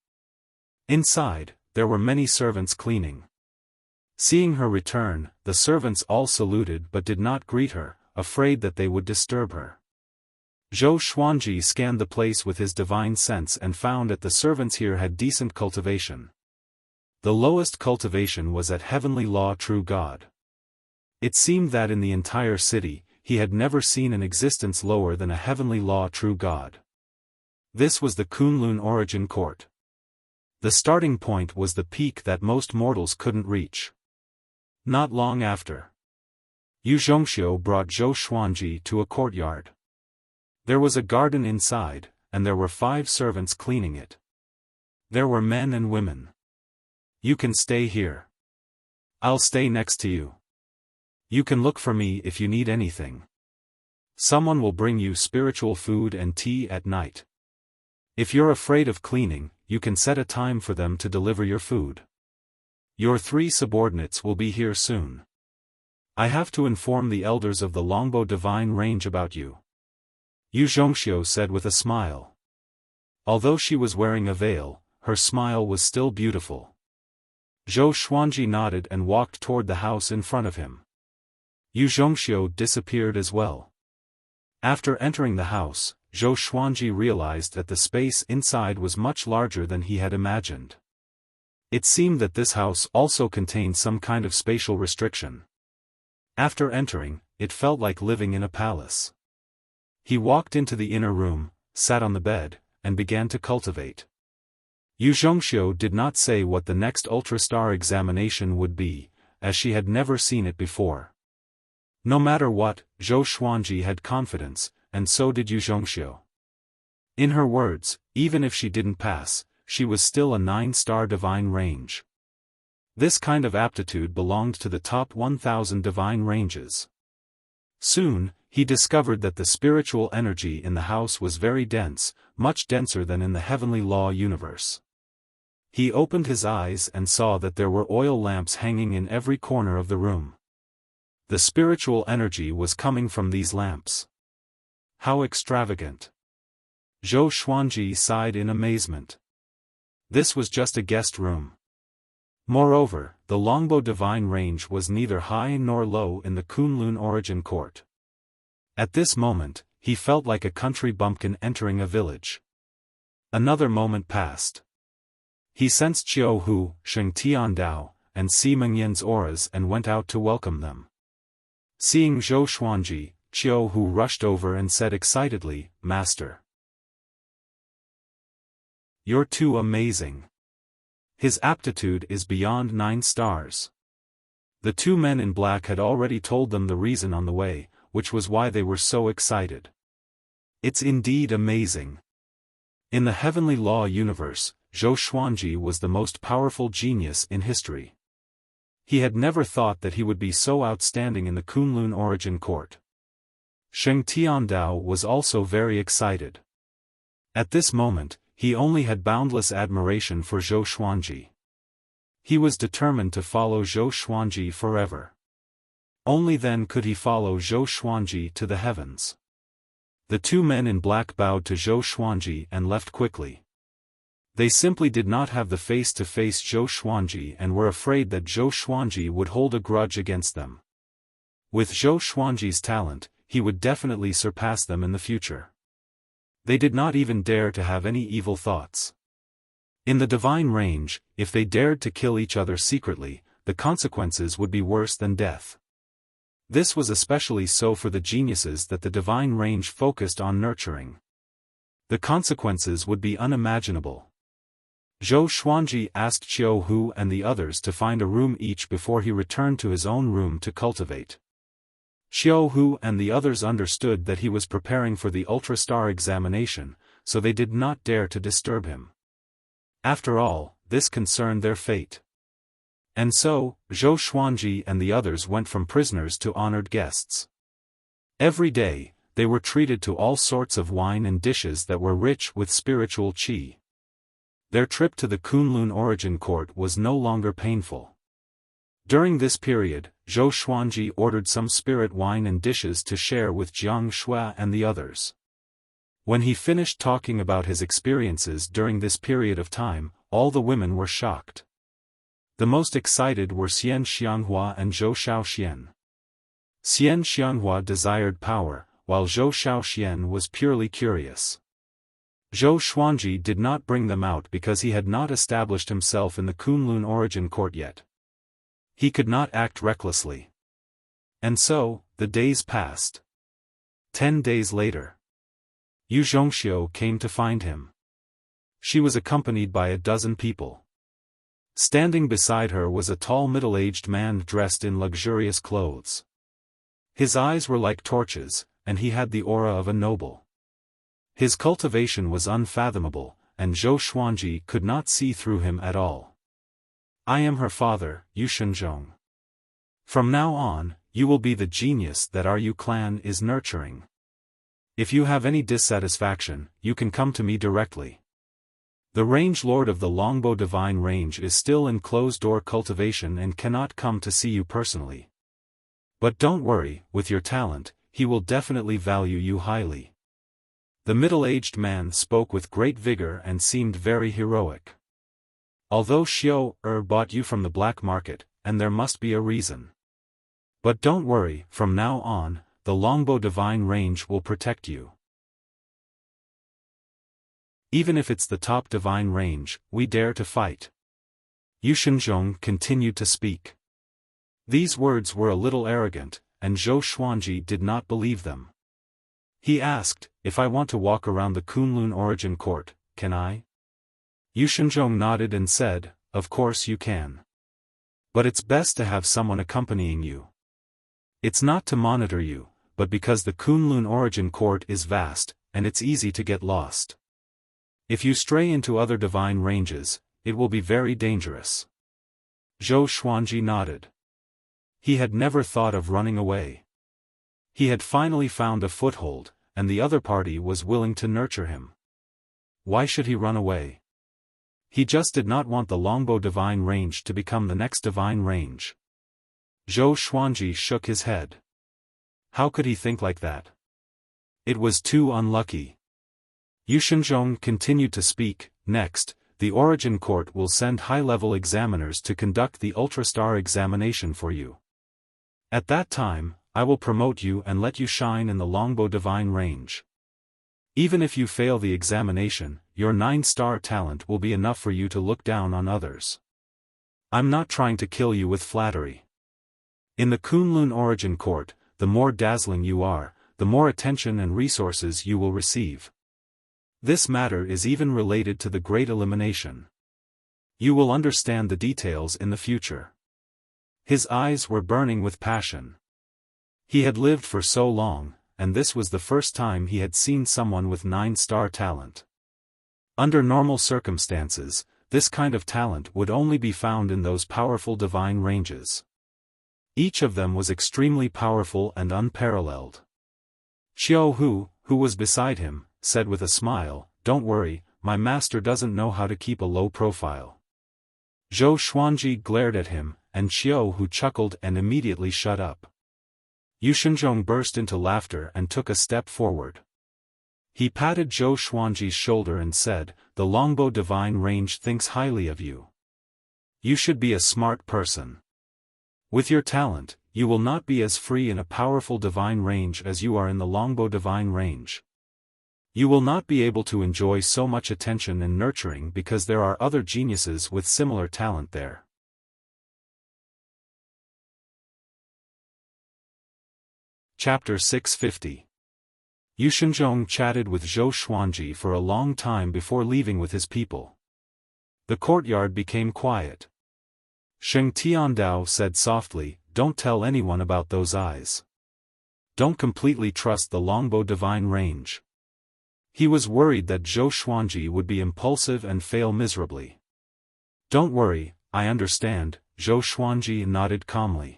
[SPEAKER 1] Inside, there were many servants cleaning. Seeing her return, the servants all saluted but did not greet her, afraid that they would disturb her. Zhou Xuanji scanned the place with his divine sense and found that the servants here had decent cultivation. The lowest cultivation was at Heavenly Law True God. It seemed that in the entire city, he had never seen an existence lower than a Heavenly Law True God. This was the Kunlun Origin Court. The starting point was the peak that most mortals couldn't reach. Not long after, Yu Zhongxiu brought Zhou Xuanji to a courtyard. There was a garden inside, and there were 5 servants cleaning it. There were men and women. You can stay here. I'll stay next to you. You can look for me if you need anything. Someone will bring you spiritual food and tea at night. If you're afraid of cleaning, you can set a time for them to deliver your food. Your 3 subordinates will be here soon. I have to inform the elders of the Longbow Divine Range about you. Yu Zhongxiu said with a smile. Although she was wearing a veil, her smile was still beautiful. Zhou Xuanji nodded and walked toward the house in front of him. Yu Zhongxiu disappeared as well. After entering the house, Zhou Xuanji realized that the space inside was much larger than he had imagined. It seemed that this house also contained some kind of spatial restriction. After entering, it felt like living in a palace. He walked into the inner room, sat on the bed, and began to cultivate. Yu Zhongxiu did not say what the next Ultra-Star examination would be, as she had never seen it before. No matter what, Zhou Xuanji had confidence, and so did Yu Zhongxiu. In her words, even if she didn't pass, she was still a 9-star divine range. This kind of aptitude belonged to the top 1,000 divine ranges. Soon, he discovered that the spiritual energy in the house was very dense, much denser than in the heavenly law universe. He opened his eyes and saw that there were oil lamps hanging in every corner of the room. The spiritual energy was coming from these lamps. How extravagant! Zhou Xuanji sighed in amazement. This was just a guest room. Moreover, the Longbo divine range was neither high nor low in the Kunlun origin court. At this moment, he felt like a country bumpkin entering a village. Another moment passed. He sensed Qiu Hu, Sheng Tiandao, and Si Mengyan's auras and went out to welcome them. Seeing Zhou Xuanji, Qiu Hu rushed over and said excitedly, "Master, you're too amazing. His aptitude is beyond 9 stars." The two men in black had already told them the reason on the way, which was why they were so excited. It's indeed amazing. In the heavenly law universe, Zhou Xuanji was the most powerful genius in history. He had never thought that he would be so outstanding in the Kunlun origin court. Sheng Tiandao was also very excited. At this moment, he only had boundless admiration for Zhou Xuanji. He was determined to follow Zhou Xuanji forever. Only then could he follow Zhou Xuanji to the heavens. The two men in black bowed to Zhou Xuanji and left quickly. They simply did not have the face to face Zhou Xuanji and were afraid that Zhou Xuanji would hold a grudge against them. With Zhou Xuanji's talent, he would definitely surpass them in the future. They did not even dare to have any evil thoughts. In the divine range, if they dared to kill each other secretly, the consequences would be worse than death. This was especially so for the geniuses that the divine range focused on nurturing. The consequences would be unimaginable. Zhou Xuanji asked Qiu Hu and the others to find a room each before he returned to his own room to cultivate. Qiu Hu and the others understood that he was preparing for the ultra-star examination, so they did not dare to disturb him. After all, this concerned their fate. And so, Zhou Xuanji and the others went from prisoners to honored guests. Every day, they were treated to all sorts of wine and dishes that were rich with spiritual qi. Their trip to the Kunlun origin court was no longer painful. During this period, Zhou Xuanji ordered some spirit wine and dishes to share with Jiang Shui and the others. When he finished talking about his experiences during this period of time, all the women were shocked. The most excited were Xian Xianghua and Zhou Shaoxian. Xian Xianghua desired power, while Zhou Shaoxian was purely curious. Zhou Xuanji did not bring them out because he had not established himself in the Kunlun origin court yet. He could not act recklessly. And so, the days passed. 10 days later, Yu Zhongxiu came to find him. She was accompanied by a dozen people. Standing beside her was a tall middle-aged man dressed in luxurious clothes. His eyes were like torches, and he had the aura of a noble. His cultivation was unfathomable, and Zhou Xuanji could not see through him at all. "I am her father, Yu Shenzhong. From now on, you will be the genius that our Yu clan is nurturing. If you have any dissatisfaction, you can come to me directly. The range lord of the Longbo divine range is still in closed-door cultivation and cannot come to see you personally. But don't worry, with your talent, he will definitely value you highly." The middle-aged man spoke with great vigor and seemed very heroic. "Although Xiu bought you from the black market, and there must be a reason. But don't worry, from now on, the Longbo divine range will protect you. Even if it's the top divine range, we dare to fight." Yu Shenzhong continued to speak. These words were a little arrogant, and Zhou Xuanji did not believe them. He asked, "If I want to walk around the Kunlun origin court, can I?" Yu Shenzhong nodded and said, "Of course you can. But it's best to have someone accompanying you. It's not to monitor you, but because the Kunlun origin court is vast, and it's easy to get lost. If you stray into other divine ranges, it will be very dangerous." Zhou Xuanji nodded. He had never thought of running away. He had finally found a foothold, and the other party was willing to nurture him. Why should he run away? He just did not want the longbow divine range to become the next divine range. Zhou Xuanji shook his head. How could he think like that? It was too unlucky. Yu Shenzhong continued to speak. Next, the Origin Court will send high-level examiners to conduct the Ultrastar examination for you. At that time, I will promote you and let you shine in the longbow divine range. Even if you fail the examination, your 9-star talent will be enough for you to look down on others. I'm not trying to kill you with flattery. In the Kunlun Origin Court, the more dazzling you are, the more attention and resources you will receive. This matter is even related to the Great Elimination. You will understand the details in the future. His eyes were burning with passion. He had lived for so long, and this was the first time he had seen someone with 9-star talent. Under normal circumstances, this kind of talent would only be found in those powerful divine ranges. Each of them was extremely powerful and unparalleled. Xiao Hu, who was beside him, said with a smile, "Don't worry, my master doesn't know how to keep a low profile." Zhou Xuanji glared at him, and Xiao Hu chuckled and immediately shut up. Yu Shenzhong burst into laughter and took a step forward. He patted Zhou Xuanji's shoulder and said, "The longbow divine range thinks highly of you. You should be a smart person. With your talent, you will not be as free in a powerful divine range as you are in the longbow divine range. You will not be able to enjoy so much attention and nurturing because there are other geniuses with similar talent there." Chapter 650. Yu Shenzhong chatted with Zhou Xuanji for a long time before leaving with his people. The courtyard became quiet. Sheng Tiandao said softly, "Don't tell anyone about those eyes. Don't completely trust the longbow divine range." He was worried that Zhou Xuanji would be impulsive and fail miserably. "Don't worry, I understand," Zhou Xuanji nodded calmly.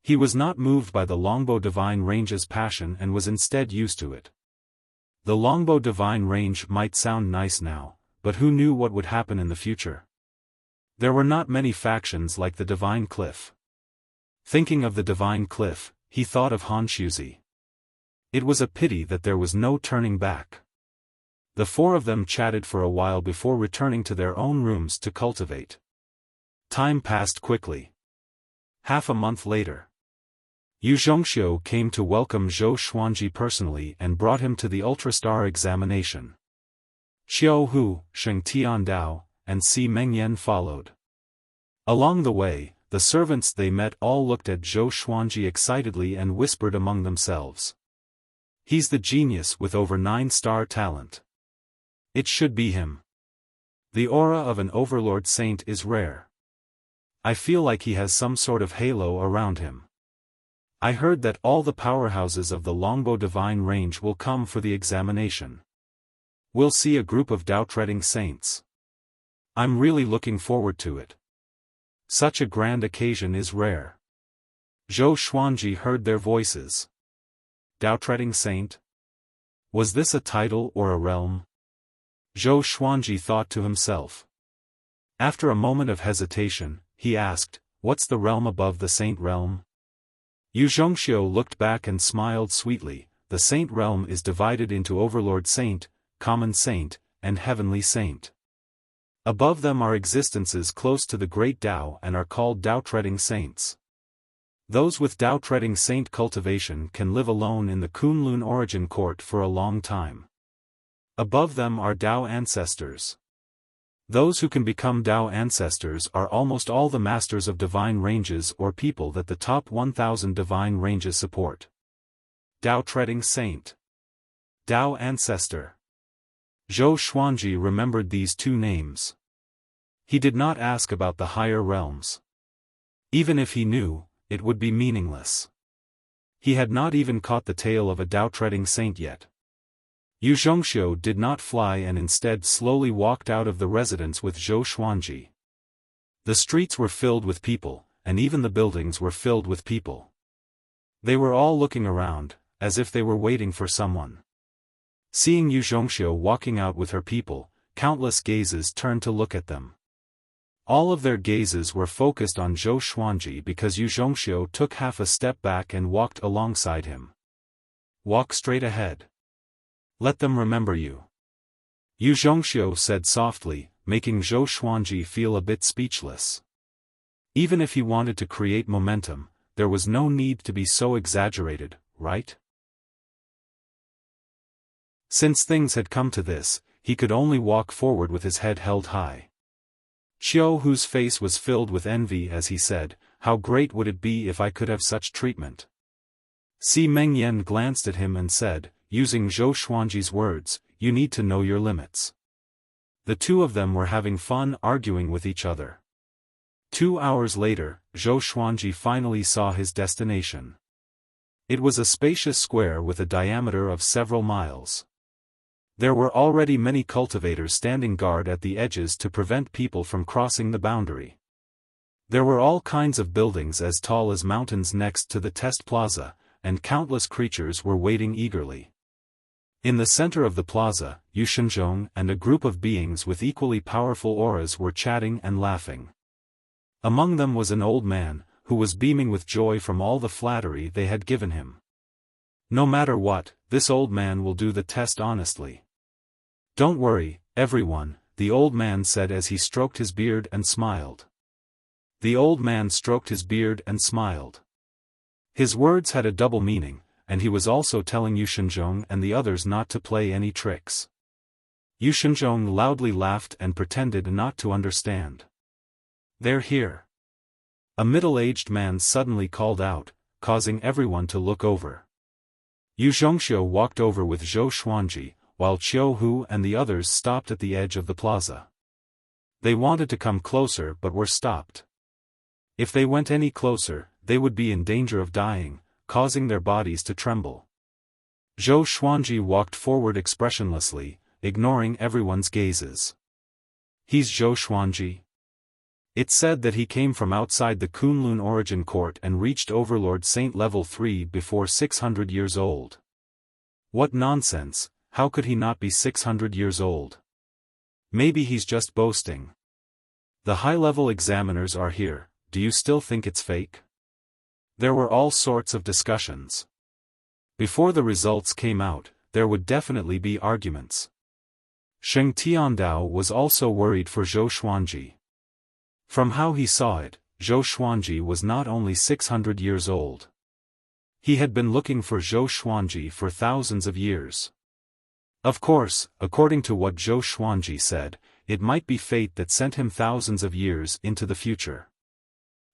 [SPEAKER 1] He was not moved by the longbow divine range's passion and was instead used to it. The longbow divine range might sound nice now, but who knew what would happen in the future? There were not many factions like the Divine Cliff. Thinking of the Divine Cliff, he thought of Han Shuzi. It was a pity that there was no turning back. The four of them chatted for a while before returning to their own rooms to cultivate. Time passed quickly. Half a month later, Yu Zhongxiu came to welcome Zhou Xuanji personally and brought him to the Ultrastar examination. Xiao Hu, Sheng Tiandao, and Si Mengyan followed. Along the way, the servants they met all looked at Zhou Xuanji excitedly and whispered among themselves. "He's the genius with over 9-star talent. It should be him. The aura of an overlord saint is rare. I feel like he has some sort of halo around him. I heard that all the powerhouses of the longbow divine range will come for the examination. We'll see a group of Dao-treading saints. I'm really looking forward to it. Such a grand occasion is rare." Zhou Xuanji heard their voices. Dao-treading saint? Was this a title or a realm? Zhou Xuanji thought to himself. After a moment of hesitation, he asked, "What's the realm above the saint realm?" Yu Zhongxiu looked back and smiled sweetly. "The saint realm is divided into Overlord Saint, Common Saint, and Heavenly Saint. Above them are existences close to the Great Tao and are called Tao-treading saints. Those with Tao-treading saint cultivation can live alone in the Kunlun Origin Court for a long time. Above them are Tao ancestors. Those who can become Tao ancestors are almost all the masters of divine ranges or people that the top 1,000 divine ranges support. Tao-treading saint. Tao ancestor." Zhou Xuanji remembered these two names. He did not ask about the higher realms. Even if he knew, it would be meaningless. He had not even caught the tail of a Tao-treading saint yet. Yu Zhongxiu did not fly and instead slowly walked out of the residence with Zhou Xuanji. The streets were filled with people, and even the buildings were filled with people. They were all looking around, as if they were waiting for someone. Seeing Yu Zhongxiu walking out with her people, countless gazes turned to look at them. All of their gazes were focused on Zhou Xuanji because Yu Zhongxiu took half a step back and walked alongside him. Walk straight ahead. Let them remember you. Yu Zhongxiu said softly, making Zhou Xuanji feel a bit speechless. Even if he wanted to create momentum, there was no need to be so exaggerated, right? Since things had come to this, he could only walk forward with his head held high. Xiao Hu's face was filled with envy as he said, "How great would it be if I could have such treatment?" Si Mengyan glanced at him and said, using Zhou Xuanji's words, "You need to know your limits." The two of them were having fun arguing with each other. 2 hours later, Zhou Xuanji finally saw his destination. It was a spacious square with a diameter of several miles. There were already many cultivators standing guard at the edges to prevent people from crossing the boundary. There were all kinds of buildings as tall as mountains next to the test plaza, and countless creatures were waiting eagerly. In the center of the plaza, Yu Shenzhong and a group of beings with equally powerful auras were chatting and laughing. Among them was an old man, who was beaming with joy from all the flattery they had given him. No matter what, this old man will do the test honestly. Don't worry, everyone, the old man said as he stroked his beard and smiled. The old man stroked his beard and smiled. His words had a double meaning, and he was also telling Yu Shenzhong and the others not to play any tricks. Yu Shenzhong loudly laughed and pretended not to understand. "They're here." A middle-aged man suddenly called out, causing everyone to look over. Yu Zhongxiu walked over with Zhou Xuanji, while Xiao Hu and the others stopped at the edge of the plaza. They wanted to come closer but were stopped. If they went any closer, they would be in danger of dying, causing their bodies to tremble. Zhou Xuanji walked forward expressionlessly, ignoring everyone's gazes. "He's Zhou Xuanji." It said that he came from outside the Kunlun Origin Court and reached Overlord Saint Level 3 before 600 years old. What nonsense, how could he not be 600 years old? Maybe he's just boasting. The high-level examiners are here, do you still think it's fake? There were all sorts of discussions. Before the results came out, there would definitely be arguments. Sheng Tiandao was also worried for Zhou Xuanji. From how he saw it, Zhou Xuanji was not only 600 years old. He had been looking for Zhou Xuanji for thousands of years. Of course, according to what Zhou Xuanji said, it might be fate that sent him thousands of years into the future.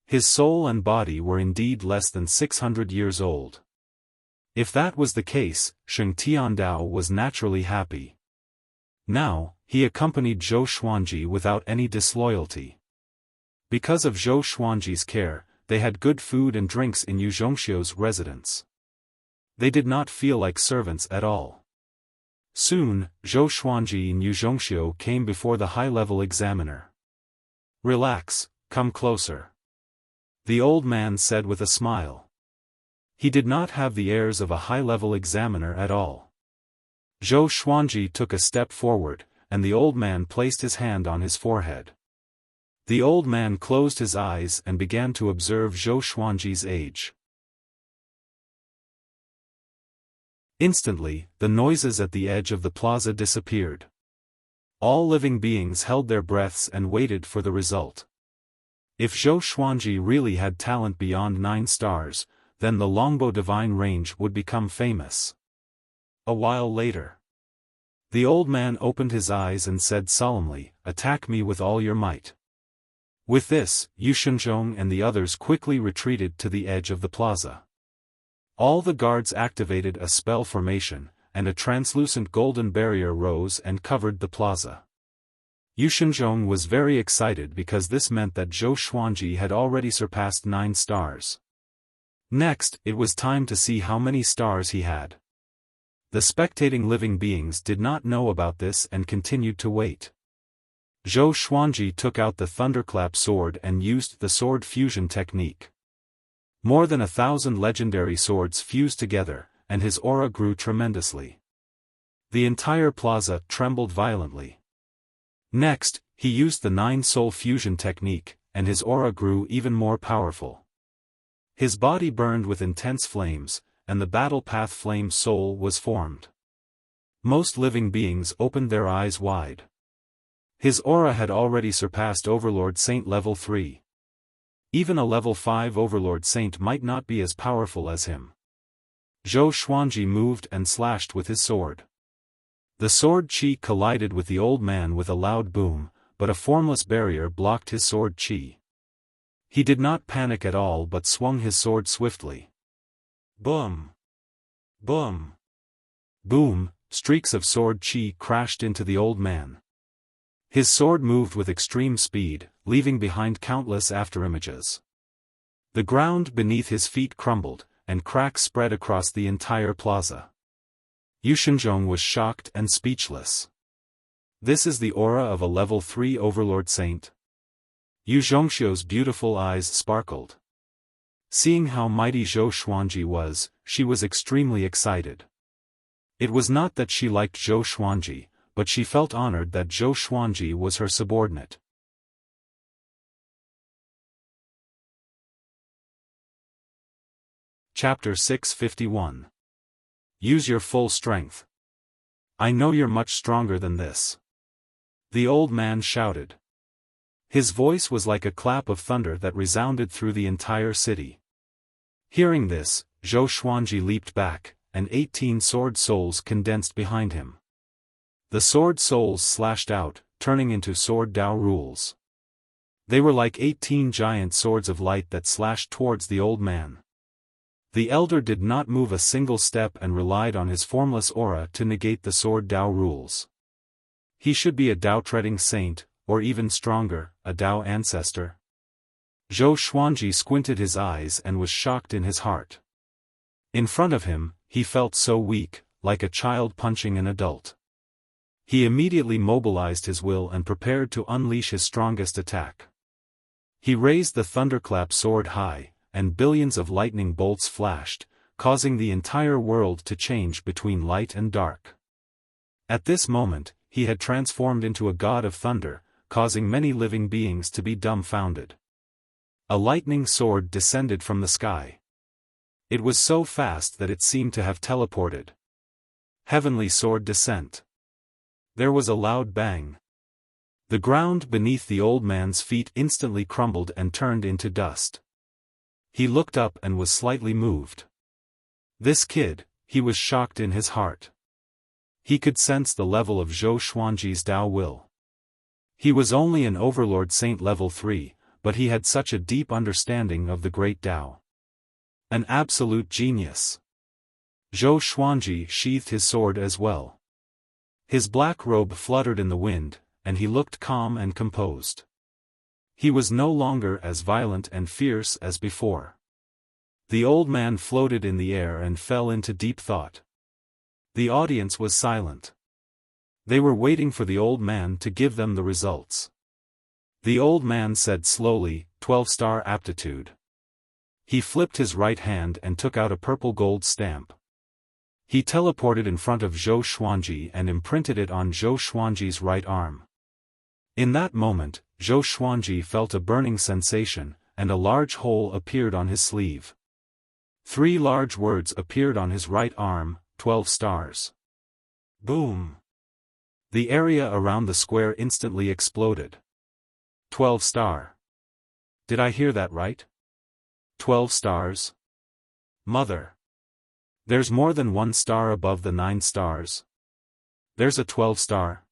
[SPEAKER 1] His soul and body were indeed less than 600 years old. If that was the case, Sheng Tiandao was naturally happy. Now, he accompanied Zhou Xuanji without any disloyalty. Because of Zhou Xuanji's care, they had good food and drinks in Yu Zhongxiu's residence. They did not feel like servants at all. Soon, Zhou Xuanji and Yu Zhongxiu came before the high-level examiner. "Relax, come closer," the old man said with a smile. He did not have the airs of a high-level examiner at all. Zhou Xuanji took a step forward, and the old man placed his hand on his forehead. The old man closed his eyes and began to observe Zhou Xuanji's age. Instantly, the noises at the edge of the plaza disappeared. All living beings held their breaths and waited for the result. If Zhou Xuanji really had talent beyond 9 stars, then the longbow divine range would become famous. A while later, the old man opened his eyes and said solemnly, "Attack me with all your might." With this, Yu Shenzhong and the others quickly retreated to the edge of the plaza. All the guards activated a spell formation, and a translucent golden barrier rose and covered the plaza. Yu Shenzhong was very excited because this meant that Zhou Xuanji had already surpassed 9 stars. Next, it was time to see how many stars he had. The spectating living beings did not know about this and continued to wait. Zhou Xuanji took out the thunderclap sword and used the sword fusion technique. More than 1,000 legendary swords fused together, and his aura grew tremendously. The entire plaza trembled violently. Next, he used the 9-soul fusion technique, and his aura grew even more powerful. His body burned with intense flames, and the battle path flame soul was formed. Most living beings opened their eyes wide. His aura had already surpassed Overlord Saint level 3. Even a level 5 Overlord Saint might not be as powerful as him. Zhou Xuanji moved and slashed with his sword. The sword chi collided with the old man with a loud boom, but a formless barrier blocked his sword chi. He did not panic at all but swung his sword swiftly. Boom! Boom! Boom! Streaks of sword chi crashed into the old man. His sword moved with extreme speed, leaving behind countless afterimages. The ground beneath his feet crumbled, and cracks spread across the entire plaza. Yu Shenzhong was shocked and speechless. This is the aura of a level 3 Overlord Saint. Yu Zhongxiu's beautiful eyes sparkled. Seeing how mighty Zhou Xuanji was, she was extremely excited. It was not that she liked Zhou Xuanji, but she felt honored that Zhou Xuanji was her subordinate. Chapter 651. Use your full strength. I know you're much stronger than this. The old man shouted. His voice was like a clap of thunder that resounded through the entire city. Hearing this, Zhou Xuanji leaped back, and 18 sword souls condensed behind him. The sword souls slashed out, turning into sword Dao rules. They were like 18 giant swords of light that slashed towards the old man. The elder did not move a single step and relied on his formless aura to negate the sword Dao rules. He should be a Dao-treading saint, or even stronger, a Dao ancestor. Zhou Xuanji squinted his eyes and was shocked in his heart. In front of him, he felt so weak, like a child punching an adult. He immediately mobilized his will and prepared to unleash his strongest attack. He raised the thunderclap sword high, and billions of lightning bolts flashed, causing the entire world to change between light and dark. At this moment, he had transformed into a god of thunder, causing many living beings to be dumbfounded. A lightning sword descended from the sky. It was so fast that it seemed to have teleported. Heavenly sword descent. There was a loud bang. The ground beneath the old man's feet instantly crumbled and turned into dust. He looked up and was slightly moved. This kid, he was shocked in his heart. He could sense the level of Zhou Xuanji's Dao will. He was only an Overlord Saint level 3, but he had such a deep understanding of the great Dao. An absolute genius. Zhou Xuanji sheathed his sword as well. His black robe fluttered in the wind, and he looked calm and composed. He was no longer as violent and fierce as before. The old man floated in the air and fell into deep thought. The audience was silent. They were waiting for the old man to give them the results. The old man said slowly, 12-star aptitude. He flipped his right hand and took out a purple gold stamp. He teleported in front of Zhou Xuanji and imprinted it on Zhou Xuanji's right arm. In that moment, Zhou Xuanji felt a burning sensation, and a large hole appeared on his sleeve. 3 large words appeared on his right arm, 12 stars. Boom! The area around the square instantly exploded. 12 star. Did I hear that right? 12 stars? Mother! There's more than 1 star above the 9 stars. There's a 12 star.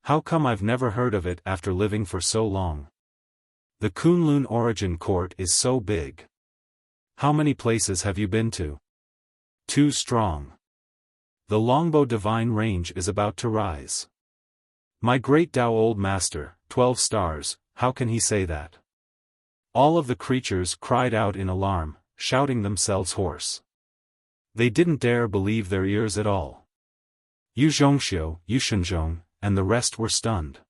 [SPEAKER 1] How come I've never heard of it after living for so long? The Kunlun Origin Court is so big. How many places have you been to? Too strong. The Longbow Divine Range is about to rise. My great Dao Old Master, 12 stars, how can he say that? All of the creatures cried out in alarm, shouting themselves hoarse. They didn't dare believe their ears at all. Yu Zhongxiu, Yu Shenzhong, and the rest were stunned.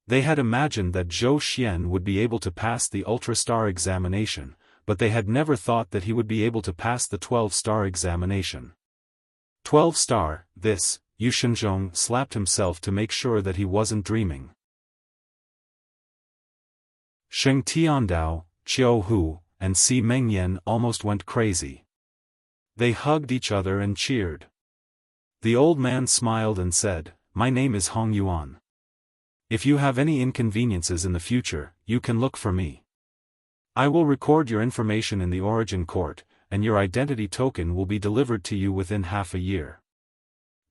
[SPEAKER 1] They had imagined that Zhou Xian would be able to pass the Ultra Star examination, but they had never thought that he would be able to pass the 12-star examination. 12-star, this, Yu Shenzhong slapped himself to make sure that he wasn't dreaming. Sheng Tiandao, Qiu Hu, and Si Mengyan almost went crazy. They hugged each other and cheered. The old man smiled and said, "My name is Hong Yuan. If you have any inconveniences in the future, you can look for me. I will record your information in the origin court, and your identity token will be delivered to you within half a year.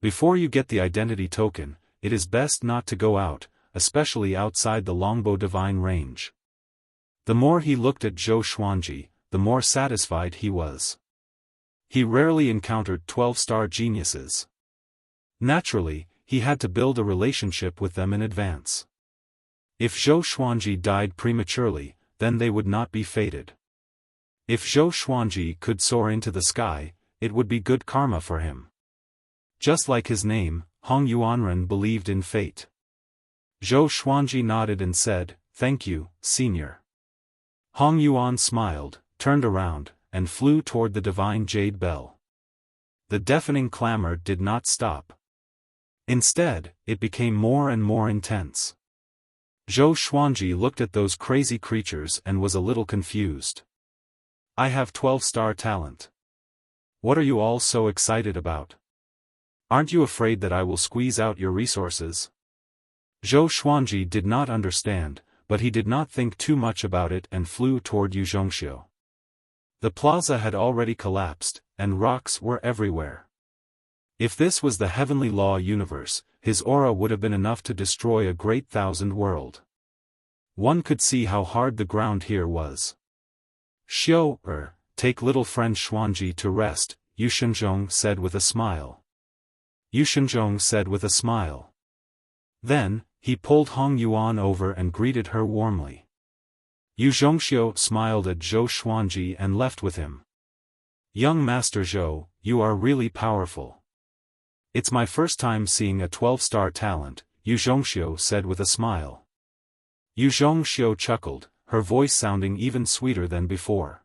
[SPEAKER 1] Before you get the identity token, it is best not to go out, especially outside the Longbow Divine range." The more he looked at Zhou Xuanji, the more satisfied he was. He rarely encountered 12-star geniuses. Naturally, he had to build a relationship with them in advance. If Zhou Xuanji died prematurely, then they would not be fated. If Zhou Xuanji could soar into the sky, it would be good karma for him. Just like his name, Hong Yuanren believed in fate. Zhou Xuanji nodded and said, "Thank you, senior." Hong Yuan smiled, turned around, and flew toward the divine jade bell. The deafening clamor did not stop. Instead, it became more and more intense. Zhou Xuanji looked at those crazy creatures and was a little confused. "I have 12-star talent. What are you all so excited about? Aren't you afraid that I will squeeze out your resources?" Zhou Xuanji did not understand, but he did not think too much about it and flew toward Yu Zhongxiu. The plaza had already collapsed, and rocks were everywhere. If this was the heavenly law universe, his aura would have been enough to destroy a great thousand world. One could see how hard the ground here was. Take little friend Xuanji to rest," Yu Shenzhong said with a smile. Yu Shenzhong said with a smile. Then, he pulled Hong Yuan over and greeted her warmly. Yu Zhongxiu smiled at Zhou Xuanji and left with him. "Young Master Zhou, you are really powerful. It's my first time seeing a 12-star talent," Yu Zhongxiu said with a smile. Yu Zhongxiu chuckled, her voice sounding even sweeter than before.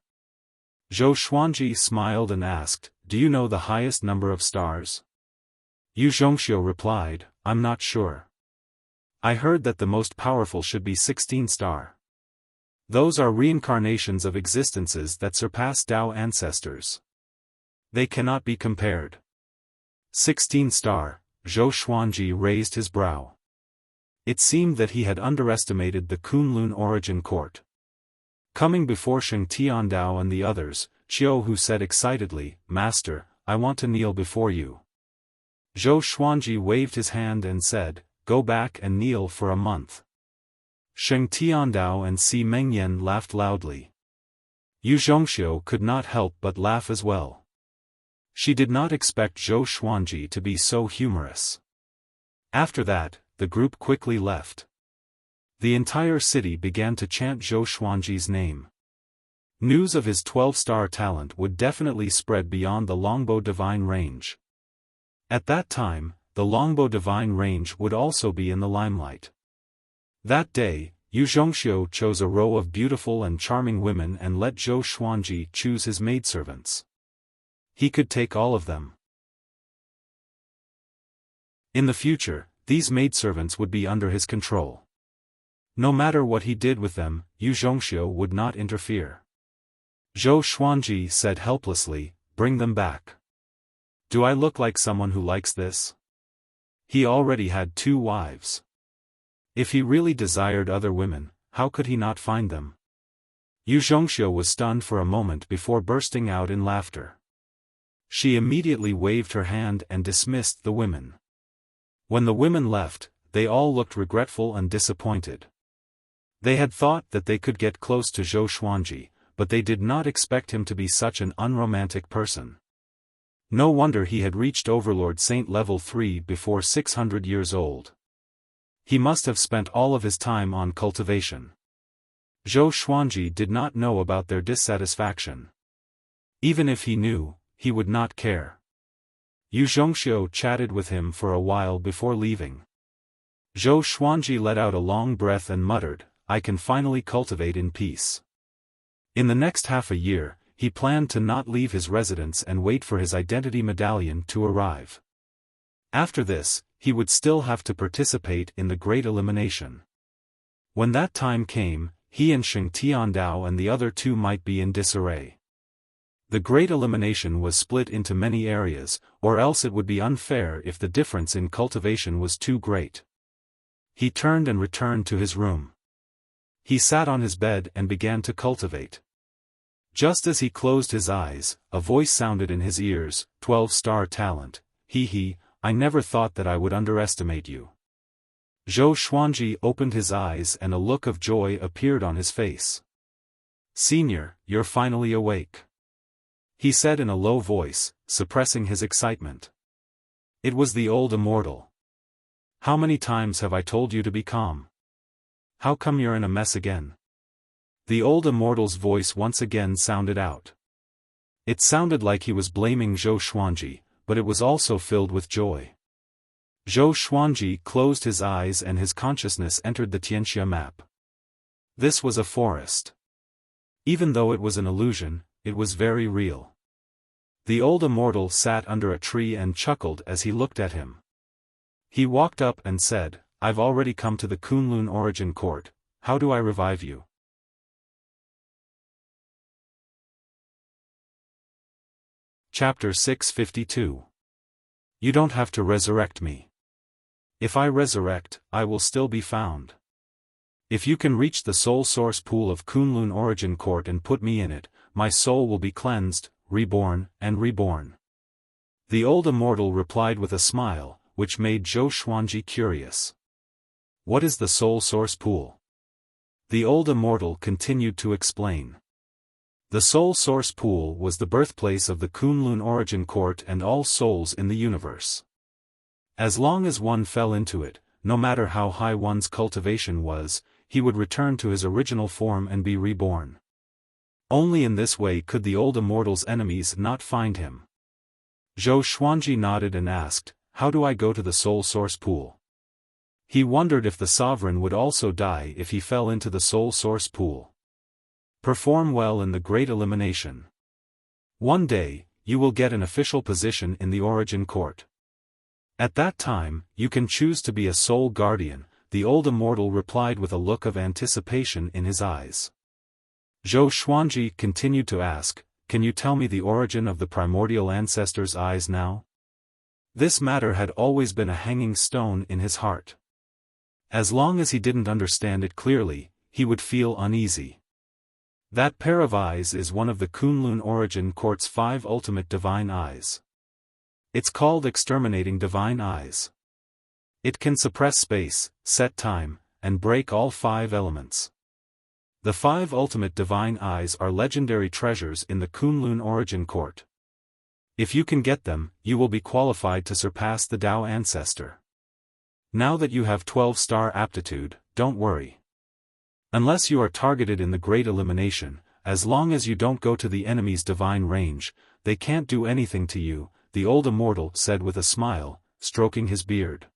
[SPEAKER 1] Zhou Xuanji smiled and asked, "Do you know the highest number of stars?" Yu Zhongxiu replied, "I'm not sure. I heard that the most powerful should be 16-star. Those are reincarnations of existences that surpass Tao ancestors. They cannot be compared." 16-star, Zhou Xuanji raised his brow. It seemed that he had underestimated the Kunlun origin court. Coming before Sheng Tiandao and the others, Qiu Hu said excitedly, "Master, I want to kneel before you." Zhou Xuanji waved his hand and said, "Go back and kneel for a month." Sheng Tiandao and Si Mengyan laughed loudly. Yu Zhongxiu could not help but laugh as well. She did not expect Zhou Xuanji to be so humorous. After that, the group quickly left. The entire city began to chant Zhou Xuanji's name. News of his 12-star talent would definitely spread beyond the Longbow Divine range. At that time, the Longbow Divine range would also be in the limelight. That day, Yu Zhongxiu chose a row of beautiful and charming women and let Zhou Xuanji choose his maidservants. He could take all of them. In the future, these maidservants would be under his control. No matter what he did with them, Yu Zhongxiu would not interfere. Zhou Xuanji said helplessly, "Bring them back." "Do I look like someone who likes this?" He already had 2 wives. If he really desired other women, how could he not find them? Yu Zhongxiu was stunned for a moment before bursting out in laughter. She immediately waved her hand and dismissed the women. When the women left, they all looked regretful and disappointed. They had thought that they could get close to Zhou Xuanji, but they did not expect him to be such an unromantic person. No wonder he had reached Overlord Saint level 3 before 600 years old. He must have spent all of his time on cultivation. Zhou Xuanji did not know about their dissatisfaction. Even if he knew, he would not care. Yu Zhongxiu chatted with him for a while before leaving. Zhou Xuanji let out a long breath and muttered, "I can finally cultivate in peace." In the next half a year, he planned to not leave his residence and wait for his identity medallion to arrive. After this, he would still have to participate in the Great Elimination. When that time came, he and Sheng Tiandao and the other two might be in disarray. The Great Elimination was split into many areas, or else it would be unfair if the difference in cultivation was too great. He turned and returned to his room. He sat on his bed and began to cultivate. Just as he closed his eyes, a voice sounded in his ears, 12-star talent, he, I never thought that I would underestimate you. Zhou Xuanji opened his eyes and a look of joy appeared on his face. Senior, you're finally awake. He said in a low voice, suppressing his excitement. It was the old immortal. How many times have I told you to be calm? How come you're in a mess again? The old immortal's voice once again sounded out. It sounded like he was blaming Zhou Xuanji, but it was also filled with joy. Zhou Xuanji closed his eyes and his consciousness entered the Tianxia map. This was a forest. Even though it was an illusion, it was very real. The old immortal sat under a tree and chuckled as he looked at him. He walked up and said, I've already come to the Kunlun Origin Court, how do I revive you? Chapter 652. You don't have to resurrect me. If I resurrect, I will still be found. If you can reach the soul source pool of Kunlun Origin Court and put me in it, my soul will be cleansed, reborn, and reborn. The old immortal replied with a smile, which made Zhou Xuanji curious. What is the soul source pool? The old immortal continued to explain. The soul source pool was the birthplace of the Kunlun Origin Court and all souls in the universe. As long as one fell into it, no matter how high one's cultivation was, he would return to his original form and be reborn. Only in this way could the old immortal's enemies not find him. Zhou Xuanji nodded and asked, how do I go to the soul source pool? He wondered if the sovereign would also die if he fell into the soul source pool. Perform well in the Great Elimination. One day, you will get an official position in the Origin Court. At that time, you can choose to be a soul guardian, the old immortal replied with a look of anticipation in his eyes. Zhou Xuanji continued to ask, can you tell me the origin of the primordial ancestor's eyes now? This matter had always been a hanging stone in his heart. As long as he didn't understand it clearly, he would feel uneasy. That pair of eyes is one of the Kunlun Origin Court's 5 ultimate divine eyes. It's called exterminating divine eyes. It can suppress space, set time, and break all 5 elements. The 5 ultimate divine eyes are legendary treasures in the Kunlun Origin Court. If you can get them, you will be qualified to surpass the Tao ancestor. Now that you have 12-star aptitude, don't worry. Unless you are targeted in the Great Elimination, as long as you don't go to the enemy's divine range, they can't do anything to you, the old immortal said with a smile, stroking his beard.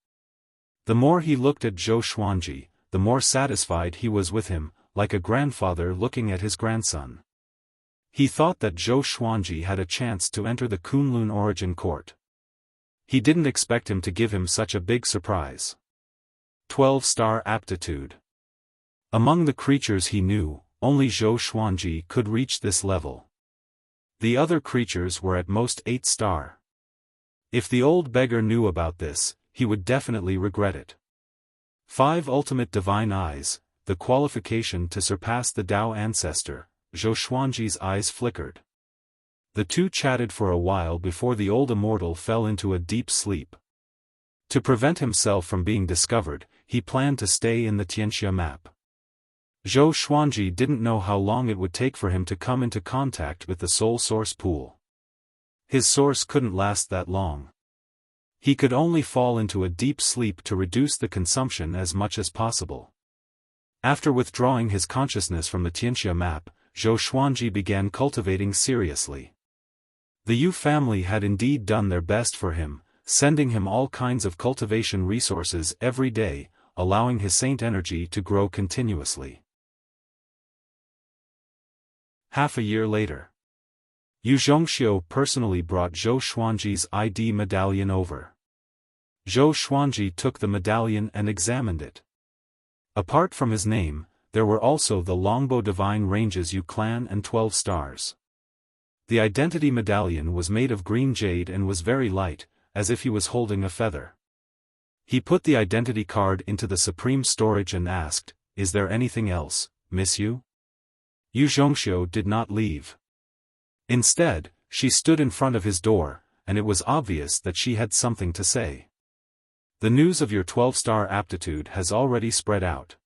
[SPEAKER 1] The more he looked at Zhou Xuanji, the more satisfied he was with him, like a grandfather looking at his grandson. He thought that Zhou Xuanji had a chance to enter the Kunlun Origin Court. He didn't expect him to give him such a big surprise. 12-star aptitude. Among the creatures he knew, only Zhou Xuanji could reach this level. The other creatures were at most 8-star. If the old beggar knew about this, he would definitely regret it. 5 ultimate divine eyes, the qualification to surpass the Tao ancestor. Zhou Xuanji's eyes flickered. The two chatted for a while before the old immortal fell into a deep sleep. To prevent himself from being discovered, he planned to stay in the Tianxia map. Zhou Xuanji didn't know how long it would take for him to come into contact with the soul source pool. His source couldn't last that long. He could only fall into a deep sleep to reduce the consumption as much as possible. After withdrawing his consciousness from the Tianxia map, Zhou Xuanji began cultivating seriously. The Yu family had indeed done their best for him, sending him all kinds of cultivation resources every day, allowing his saint energy to grow continuously. Half a year later, Yu Zhongxiu personally brought Zhou Xuanji's ID medallion over. Zhou Xuanji took the medallion and examined it. Apart from his name, there were also the Longbow Divine Range's Yu clan and 12 stars. The identity medallion was made of green jade and was very light, as if he was holding a feather. He put the identity card into the supreme storage and asked, "Is there anything else, Miss Yu?" Yu Zhongxiu did not leave. Instead, she stood in front of his door, and it was obvious that she had something to say. "The news of your 12-star aptitude has already spread out.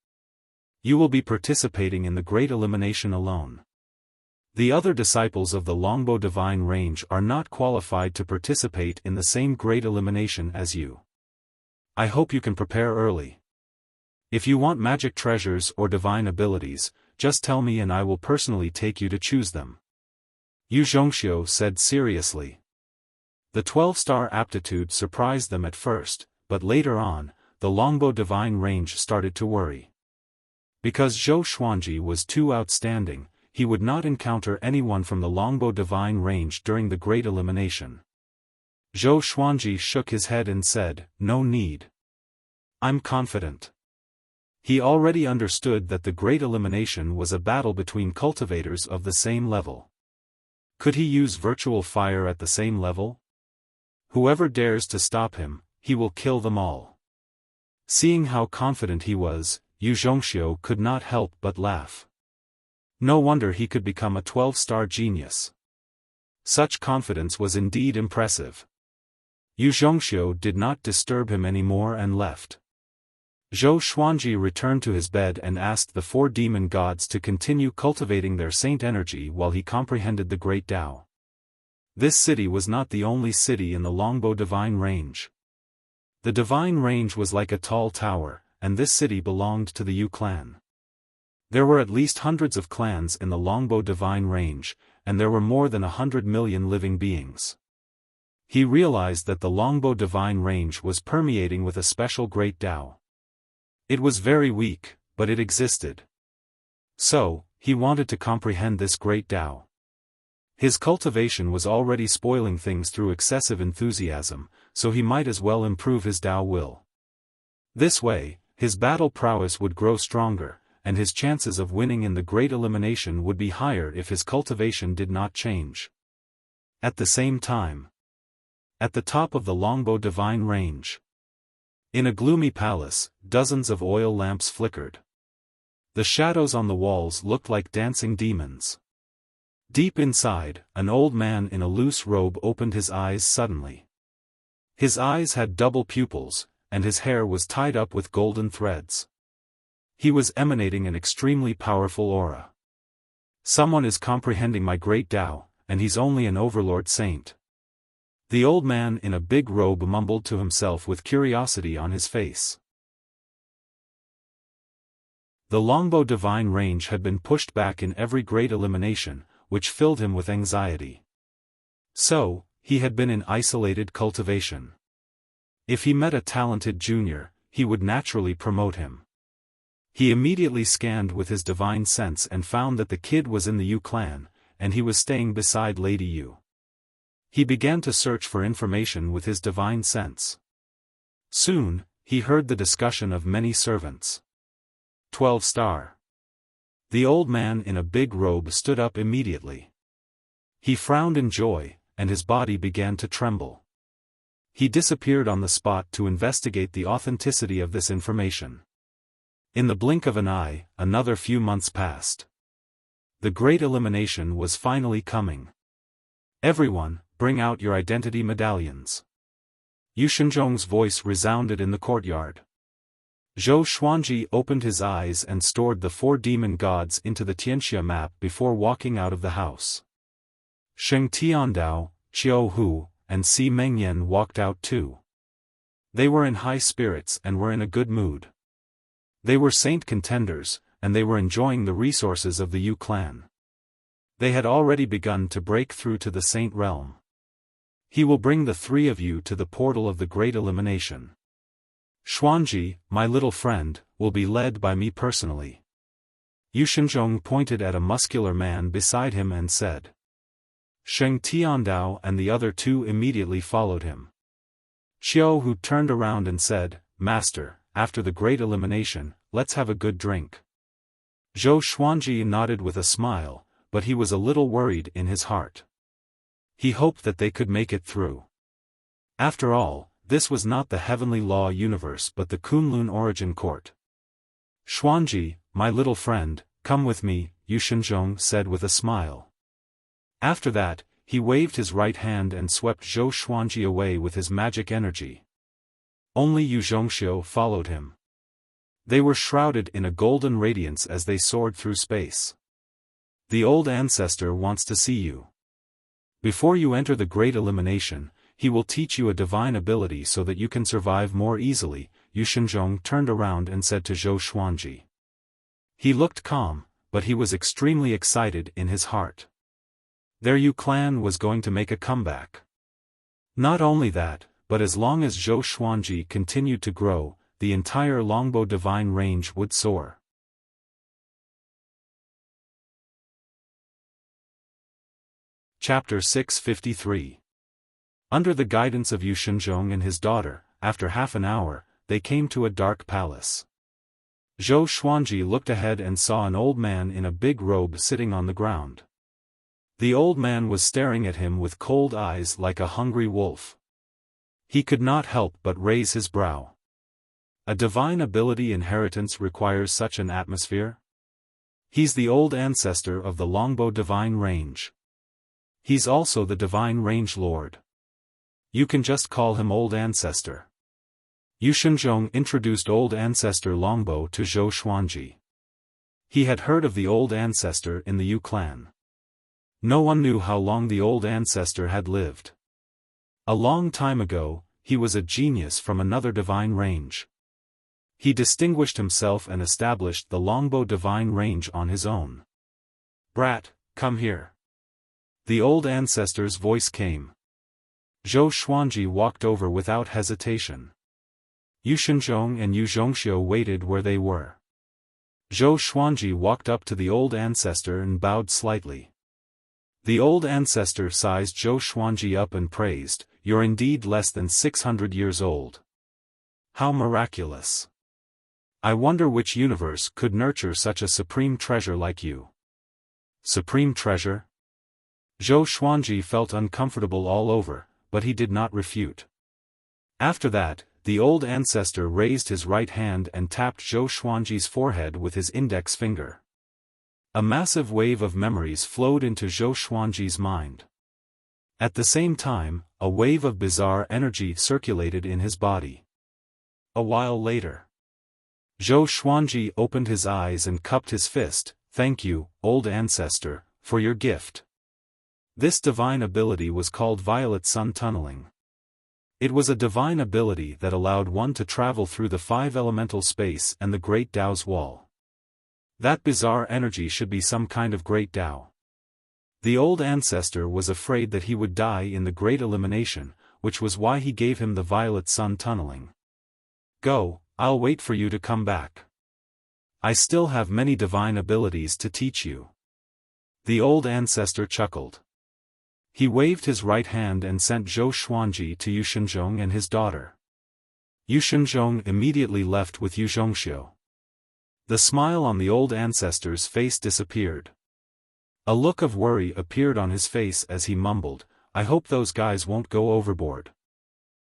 [SPEAKER 1] You will be participating in the Great Elimination alone. The other disciples of the Longbow Divine Range are not qualified to participate in the same Great Elimination as you. I hope you can prepare early. If you want magic treasures or divine abilities, just tell me and I will personally take you to choose them." Yu Zhongxiu said seriously. The 12-star aptitude surprised them at first, but later on, the Longbow Divine Range started to worry. Because Zhou Xuanji was too outstanding, he would not encounter anyone from the Longbow Divine Range during the Great Elimination. Zhou Xuanji shook his head and said, "No need. I'm confident." He already understood that the Great Elimination was a battle between cultivators of the same level. Could he use virtual fire at the same level? Whoever dares to stop him, he will kill them all. Seeing how confident he was, Yu Zhongxiu could not help but laugh. No wonder he could become a 12-star genius. Such confidence was indeed impressive. Yu Zhongxiu did not disturb him anymore and left. Zhou Xuanji returned to his bed and asked the 4 demon gods to continue cultivating their saint energy while he comprehended the Great Tao. This city was not the only city in the Longbow Divine Range. The Divine Range was like a tall tower, and this city belonged to the Yu clan. There were at least hundreds of clans in the Longbow Divine Range, and there were more than 100 million living beings. He realized that the Longbow Divine Range was permeating with a special Great Tao. It was very weak, but it existed. So, he wanted to comprehend this Great Tao. His cultivation was already spoiling things through excessive enthusiasm, so he might as well improve his Tao will. This way, his battle prowess would grow stronger, and his chances of winning in the Great Elimination would be higher if his cultivation did not change. At the same time, at the top of the Longbow Divine Range, in a gloomy palace, dozens of oil lamps flickered. The shadows on the walls looked like dancing demons. Deep inside, an old man in a loose robe opened his eyes suddenly. His eyes had double pupils, and his hair was tied up with golden threads. He was emanating an extremely powerful aura. "Someone is comprehending my Great Tao, and he's only an overlord saint." The old man in a big robe mumbled to himself with curiosity on his face. The Longbow Divine Range had been pushed back in every Great Elimination, which filled him with anxiety. So, he had been in isolated cultivation. If he met a talented junior, he would naturally promote him. He immediately scanned with his divine sense and found that the kid was in the Yu clan, and he was staying beside Lady Yu. He began to search for information with his divine sense. Soon, he heard the discussion of many servants. 12-star. The old man in a big robe stood up immediately. He frowned in joy, and his body began to tremble. He disappeared on the spot to investigate the authenticity of this information. In the blink of an eye, another few months passed. The Great Elimination was finally coming. "Everyone, bring out your identity medallions." Yu Shenzhong's voice resounded in the courtyard. Zhou Xuanji opened his eyes and stored the 4 demon gods into the Tianxia map before walking out of the house. Sheng Tiandao, Qiu Hu, and Si Mengyan walked out too. They were in high spirits and were in a good mood. They were saint contenders, and they were enjoying the resources of the Yu clan. They had already begun to break through to the saint realm. "He will bring the 3 of you to the portal of the Great Elimination. Xuanji, my little friend, will be led by me personally. Yu Shenzhong pointed at a muscular man beside him and said. Sheng Tiandao and the other two immediately followed him. Xiao Hu turned around and said, Master, after the great elimination, let's have a good drink. Zhou Xuanji nodded with a smile, but he was a little worried in his heart. He hoped that they could make it through. After all, this was not the heavenly law universe but the Kunlun origin court. Xuanji, my little friend, come with me, Yu Shenzhong said with a smile. After that, he waved his right hand and swept Zhou Xuanji away with his magic energy. Only Yu Zhongxiu followed him. They were shrouded in a golden radiance as they soared through space. The old ancestor wants to see you. Before you enter the great elimination, he will teach you a divine ability so that you can survive more easily, Yu Shenzhong turned around and said to Zhou Xuanji. He looked calm, but he was extremely excited in his heart. Their Yu clan was going to make a comeback. Not only that, but as long as Zhou Xuanji continued to grow, the entire longbow divine range would soar. Chapter 653. Under the guidance of Yu Shenzhong and his daughter, after half an hour, they came to a dark palace. Zhou Xuanji looked ahead and saw an old man in a big robe sitting on the ground. The old man was staring at him with cold eyes like a hungry wolf. He could not help but raise his brow. A divine ability inheritance requires such an atmosphere? He's the old ancestor of the longbow divine range. He's also the divine range lord. You can just call him old ancestor. Yu Shenzhong introduced old ancestor longbow to Zhou Xuanji. He had heard of the old ancestor in the Yu clan. No one knew how long the old ancestor had lived. A long time ago, he was a genius from another divine range. He distinguished himself and established the longbow divine range on his own. Brat, come here. The old ancestor's voice came. Zhou Xuanji walked over without hesitation. Yu Shenzhong and Yu Zhongxiu waited where they were. Zhou Xuanji walked up to the old ancestor and bowed slightly. The old ancestor sized Zhou Xuanji up and praised, "You're indeed less than 600 years old. How miraculous! I wonder which universe could nurture such a supreme treasure like you." Supreme treasure? Zhou Xuanji felt uncomfortable all over, but he did not refute. After that, the old ancestor raised his right hand and tapped Zhou Xuanji's forehead with his index finger. A massive wave of memories flowed into Zhou Xuanji's mind. At the same time, a wave of bizarre energy circulated in his body. A while later, Zhou Xuanji opened his eyes and cupped his fist. "Thank you, old ancestor, for your gift." This divine ability was called Violet Sun Tunneling. It was a divine ability that allowed one to travel through the five elemental space and the Great Tao's wall. That bizarre energy should be some kind of Great Tao. The old ancestor was afraid that he would die in the Great Elimination, which was why he gave him the Violet Sun Tunneling. "Go, I'll wait for you to come back. I still have many divine abilities to teach you." The old ancestor chuckled. He waved his right hand and sent Zhou Xuanji to Yu Shenzhong and his daughter. Yu Shenzhong immediately left with Yu Zhongxiu. The smile on the old ancestor's face disappeared. A look of worry appeared on his face as he mumbled, "I hope those guys won't go overboard."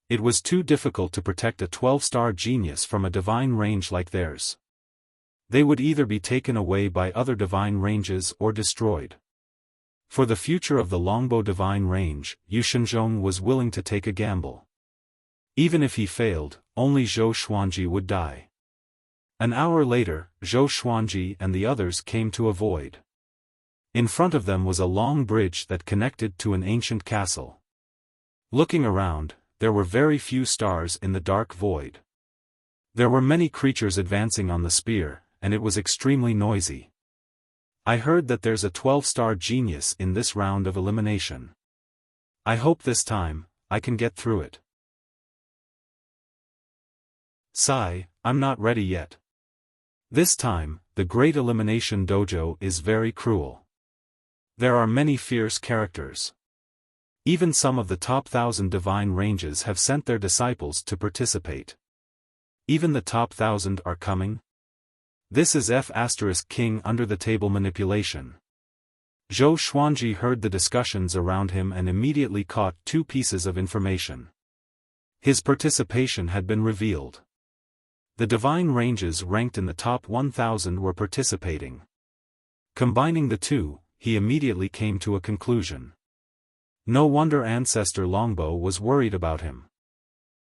[SPEAKER 1] It was too difficult to protect a 12-star genius from a divine range like theirs. They would either be taken away by other divine ranges or destroyed. For the future of the longbow divine range, Yu Shenzhong was willing to take a gamble. Even if he failed, only Zhou Xuanji would die. An hour later, Zhou Xuanji and the others came to a void. In front of them was a long bridge that connected to an ancient castle. Looking around, there were very few stars in the dark void. There were many creatures advancing on the spear, and it was extremely noisy. "I heard that there's a 12-star genius in this round of elimination. I hope this time, I can get through it." "Sigh, I'm not ready yet." This time, the Great Elimination Dojo is very cruel. There are many fierce characters. Even some of the top 1,000 divine ranges have sent their disciples to participate. Even the top 1,000 are coming? This is King under the table manipulation. Zhou Xuanji heard the discussions around him and immediately caught two pieces of information. His participation had been revealed. The divine ranges ranked in the top 1,000 were participating. Combining the two, he immediately came to a conclusion. No wonder Ancestor Longbow was worried about him.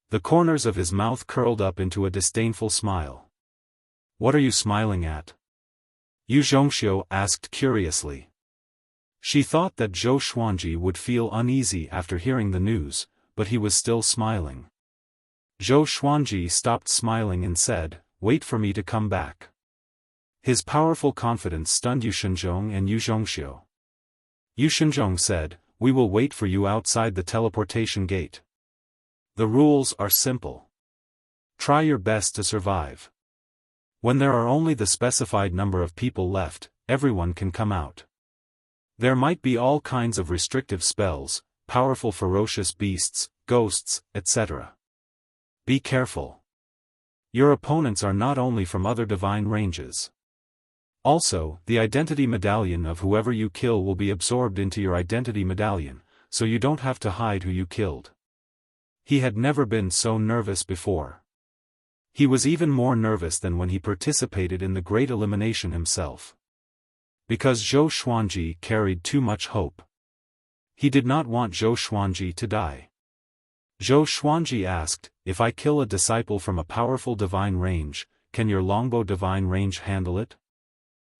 [SPEAKER 1] The corners of his mouth curled up into a disdainful smile. What are you smiling at? Yu Zhongxiu asked curiously. She thought that Zhou Xuanji would feel uneasy after hearing the news, but he was still smiling. Zhou Xuanji stopped smiling and said, "Wait for me to come back." His powerful confidence stunned Yu Shenzhong and Yu Zhongxiu. Yu Shenzhong said, "We will wait for you outside the teleportation gate. The rules are simple. Try your best to survive. When there are only the specified number of people left, everyone can come out. There might be all kinds of restrictive spells, powerful ferocious beasts, ghosts, etc. Be careful. Your opponents are not only from other divine ranges. Also, the identity medallion of whoever you kill will be absorbed into your identity medallion, so you don't have to hide who you killed." He had never been so nervous before. He was even more nervous than when he participated in the Great Elimination himself. Because Zhou Xuanji carried too much hope. He did not want Zhou Xuanji to die. Zhou Xuanji asked, "If I kill a disciple from a powerful divine range, can your longbow divine range handle it?"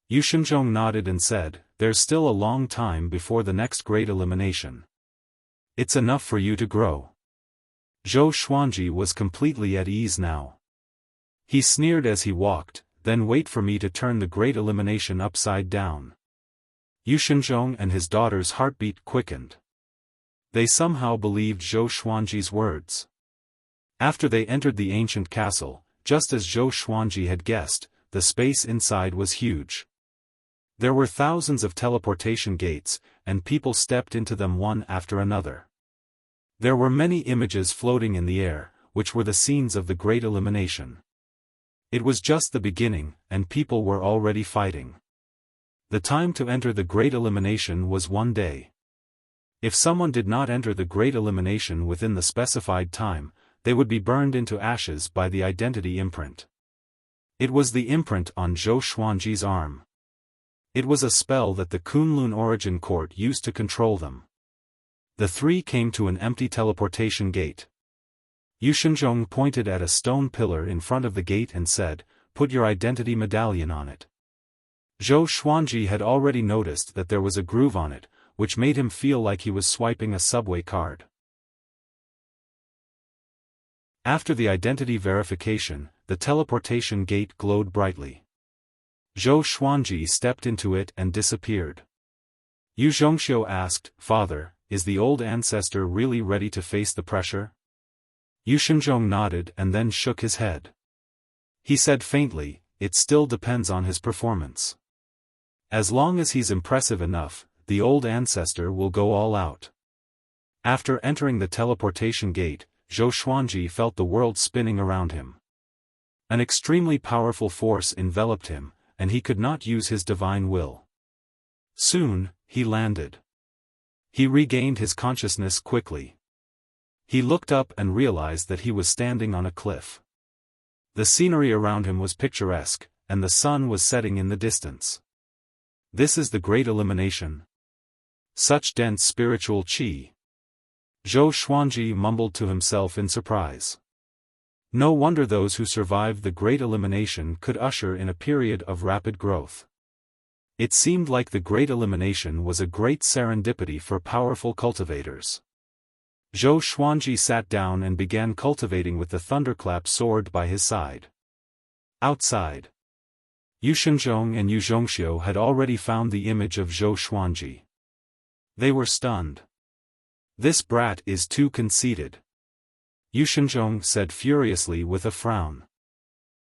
[SPEAKER 1] Yu Shenzhong nodded and said, "There's still a long time before the next Great Elimination. It's enough for you to grow." Zhou Xuanji was completely at ease now. He sneered as he walked, "Then wait for me to turn the Great Elimination upside down." Yu Shenzhong and his daughter's heartbeat quickened. They somehow believed Zhou Xuanji's words. After they entered the ancient castle, just as Zhou Xuanji had guessed, the space inside was huge. There were thousands of teleportation gates, and people stepped into them one after another. There were many images floating in the air, which were the scenes of the Great Elimination. It was just the beginning, and people were already fighting. The time to enter the Great Elimination was 1 day. If someone did not enter the Great Elimination within the specified time, they would be burned into ashes by the identity imprint. It was the imprint on Zhou Xuanji's arm. It was a spell that the Kunlun Origin Court used to control them. The three came to an empty teleportation gate. Yu Shenzhong pointed at a stone pillar in front of the gate and said, "Put your identity medallion on it." Zhou Xuanji had already noticed that there was a groove on it, which made him feel like he was swiping a subway card. After the identity verification, the teleportation gate glowed brightly. Zhou Xuanji stepped into it and disappeared. Yu Zhongxiu asked, "Father, is the old ancestor really ready to face the pressure?" Yu Shenzhong nodded and then shook his head. He said faintly, "It still depends on his performance. As long as he's impressive enough, the old ancestor will go all out." After entering the teleportation gate, Zhou Xuanji felt the world spinning around him. An extremely powerful force enveloped him, and he could not use his divine will. Soon, he landed. He regained his consciousness quickly. He looked up and realized that he was standing on a cliff. The scenery around him was picturesque, and the sun was setting in the distance. This is the Great Elimination. Such dense spiritual qi. Zhou Xuanji mumbled to himself in surprise. No wonder those who survived the Great Elimination could usher in a period of rapid growth. It seemed like the Great Elimination was a great serendipity for powerful cultivators. Zhou Xuanji sat down and began cultivating with the thunderclap sword by his side. Outside, Yu Shenzhong and Yu Zhongxiu had already found the image of Zhou Xuanji. They were stunned. "This brat is too conceited," Yu Shenzhong said furiously with a frown.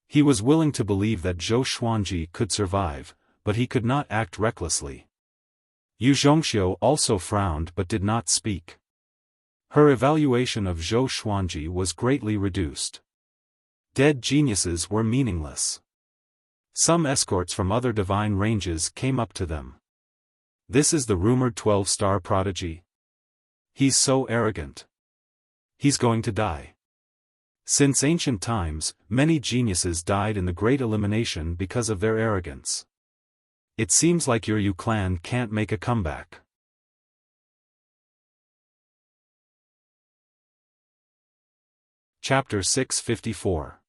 [SPEAKER 1] He was willing to believe that Zhou Xuanji could survive, but he could not act recklessly. Yu Zhongxiu also frowned but did not speak. Her evaluation of Zhou Xuanji was greatly reduced. Dead geniuses were meaningless. Some escorts from other divine ranges came up to them. This is the rumored 12-star prodigy. He's so arrogant. He's going to die. Since ancient times, many geniuses died in the Great Elimination because of their arrogance. It seems like your Yu clan can't make a comeback. Chapter 654.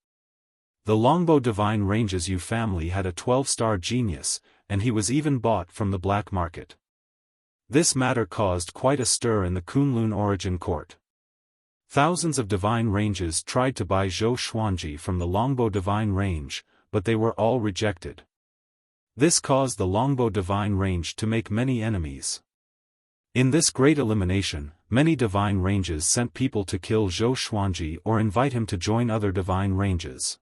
[SPEAKER 1] The Longbow Divine Range's Yu family had a 12-star genius, and he was even bought from the black market. This matter caused quite a stir in the Kunlun origin court. Thousands of divine ranges tried to buy Zhou Xuanji from the Longbow Divine Range, but they were all rejected. This caused the Longbow Divine Range to make many enemies. In this great elimination, many divine ranges sent people to kill Zhou Xuanji or invite him to join other divine ranges.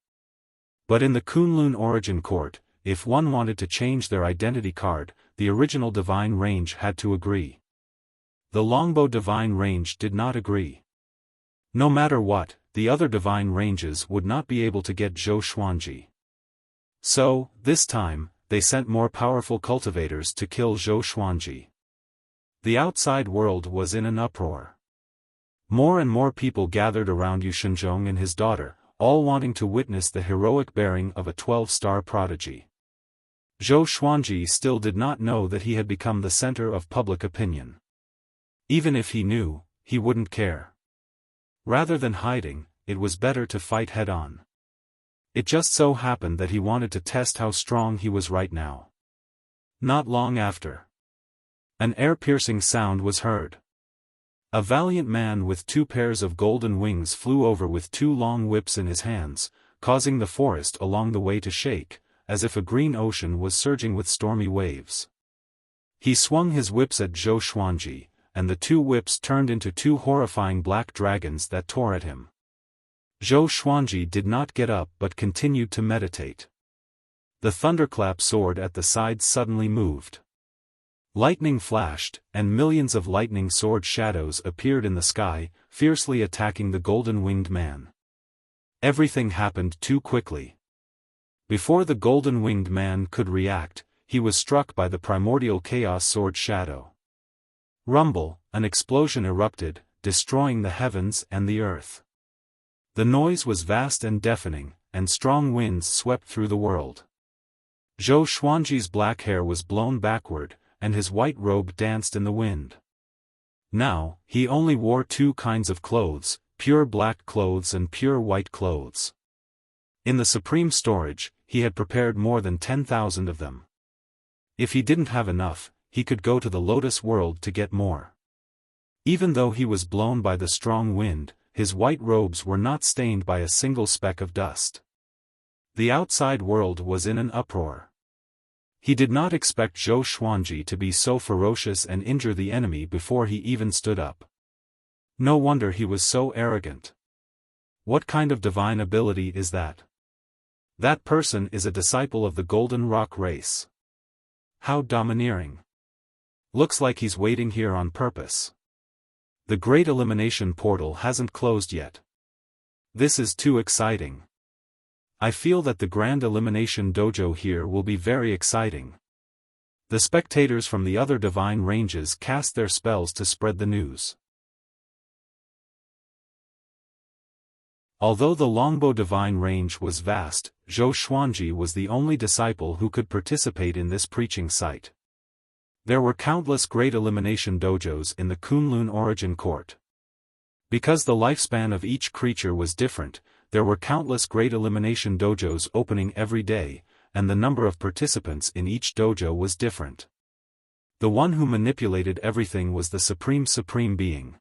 [SPEAKER 1] But in the Kunlun origin court, if one wanted to change their identity card, the original divine range had to agree. The Longbow Divine Range did not agree. No matter what, the other divine ranges would not be able to get Zhou Xuanji. So, this time, they sent more powerful cultivators to kill Zhou Xuanji. The outside world was in an uproar. More and more people gathered around Yu Shenzhong and his daughter, all wanting to witness the heroic bearing of a 12-star prodigy. Zhou Xuanji still did not know that he had become the center of public opinion. Even if he knew, he wouldn't care. Rather than hiding, it was better to fight head-on. It just so happened that he wanted to test how strong he was right now. Not long after, an ear-piercing sound was heard. A valiant man with 2 pairs of golden wings flew over with 2 long whips in his hands, causing the forest along the way to shake, as if a green ocean was surging with stormy waves. He swung his whips at Zhou Xuanji, and the 2 whips turned into 2 horrifying black dragons that tore at him. Zhou Xuanji did not get up but continued to meditate. The thunderclap sword at the side suddenly moved. Lightning flashed, and millions of lightning sword shadows appeared in the sky, fiercely attacking the golden-winged man. Everything happened too quickly. Before the golden-winged man could react, he was struck by the primordial chaos sword shadow. Rumble, an explosion erupted, destroying the heavens and the earth. The noise was vast and deafening, and strong winds swept through the world. Zhou Xuanji's black hair was blown backward, and his white robe danced in the wind. Now, he only wore 2 kinds of clothes, pure black clothes and pure white clothes. In the supreme storage, he had prepared more than 10,000 of them. If he didn't have enough, he could go to the Lotus World to get more. Even though he was blown by the strong wind, his white robes were not stained by a single speck of dust. The outside world was in an uproar. He did not expect Zhou Xuanji to be so ferocious and injure the enemy before he even stood up. No wonder he was so arrogant. What kind of divine ability is that? That person is a disciple of the Golden Rock race. How domineering. Looks like he's waiting here on purpose. The Great Elimination Portal hasn't closed yet. This is too exciting. I feel that the Grand Elimination Dojo here will be very exciting. The spectators from the other divine ranges cast their spells to spread the news. Although the Longbow Divine Range was vast, Zhou Xuanji was the only disciple who could participate in this preaching site. There were countless Great Elimination Dojos in the Kunlun Origin Court. Because the lifespan of each creature was different, there were countless Great Elimination Dojos opening every day, and the number of participants in each dojo was different. The one who manipulated everything was the Supreme Being.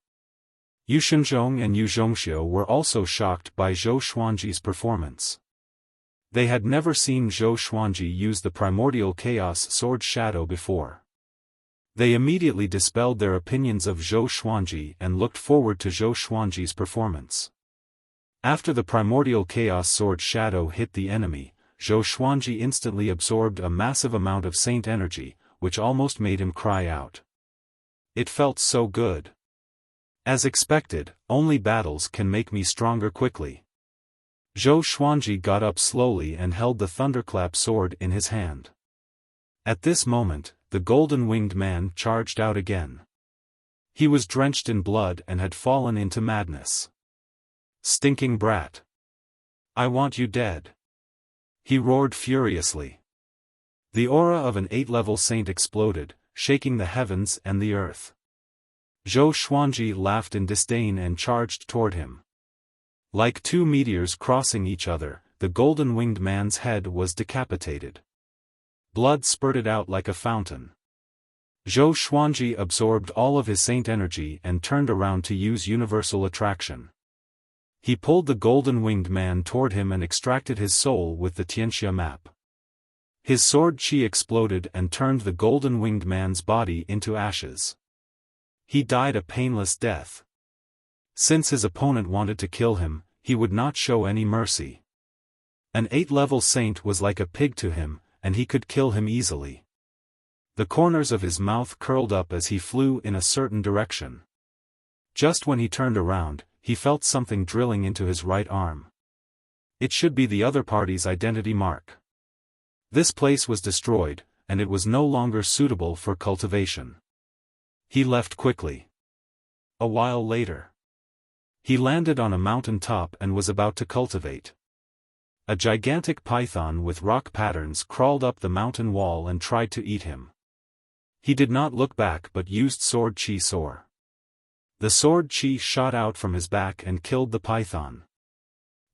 [SPEAKER 1] Yu Shenzhong and Yu Zhongxiu were also shocked by Zhou Xuanji's performance. They had never seen Zhou Xuanji use the primordial chaos sword shadow before. They immediately dispelled their opinions of Zhou Xuanji and looked forward to Zhou Xuanji's performance. After the primordial chaos sword shadow hit the enemy, Zhou Xuanji instantly absorbed a massive amount of saint energy, which almost made him cry out. It felt so good. As expected, only battles can make me stronger quickly. Zhou Xuanji got up slowly and held the thunderclap sword in his hand. At this moment, the golden-winged man charged out again. He was drenched in blood and had fallen into madness. Stinking brat! I want you dead! He roared furiously. The aura of an 8-level saint exploded, shaking the heavens and the earth. Zhou Xuanji laughed in disdain and charged toward him. Like two meteors crossing each other, the golden-winged man's head was decapitated. Blood spurted out like a fountain. Zhou Xuanji absorbed all of his saint energy and turned around to use universal attraction. He pulled the golden-winged man toward him and extracted his soul with the Tianxia map. His sword qi exploded and turned the golden-winged man's body into ashes. He died a painless death. Since his opponent wanted to kill him, he would not show any mercy. An 8-level saint was like a pig to him, and he could kill him easily. The corners of his mouth curled up as he flew in a certain direction. Just when he turned around, he felt something drilling into his right arm. It should be the other party's identity mark. This place was destroyed, and it was no longer suitable for cultivation. He left quickly. A while later, he landed on a mountain top and was about to cultivate. A gigantic python with rock patterns crawled up the mountain wall and tried to eat him. He did not look back but used sword qi soar. The sword qi shot out from his back and killed the python.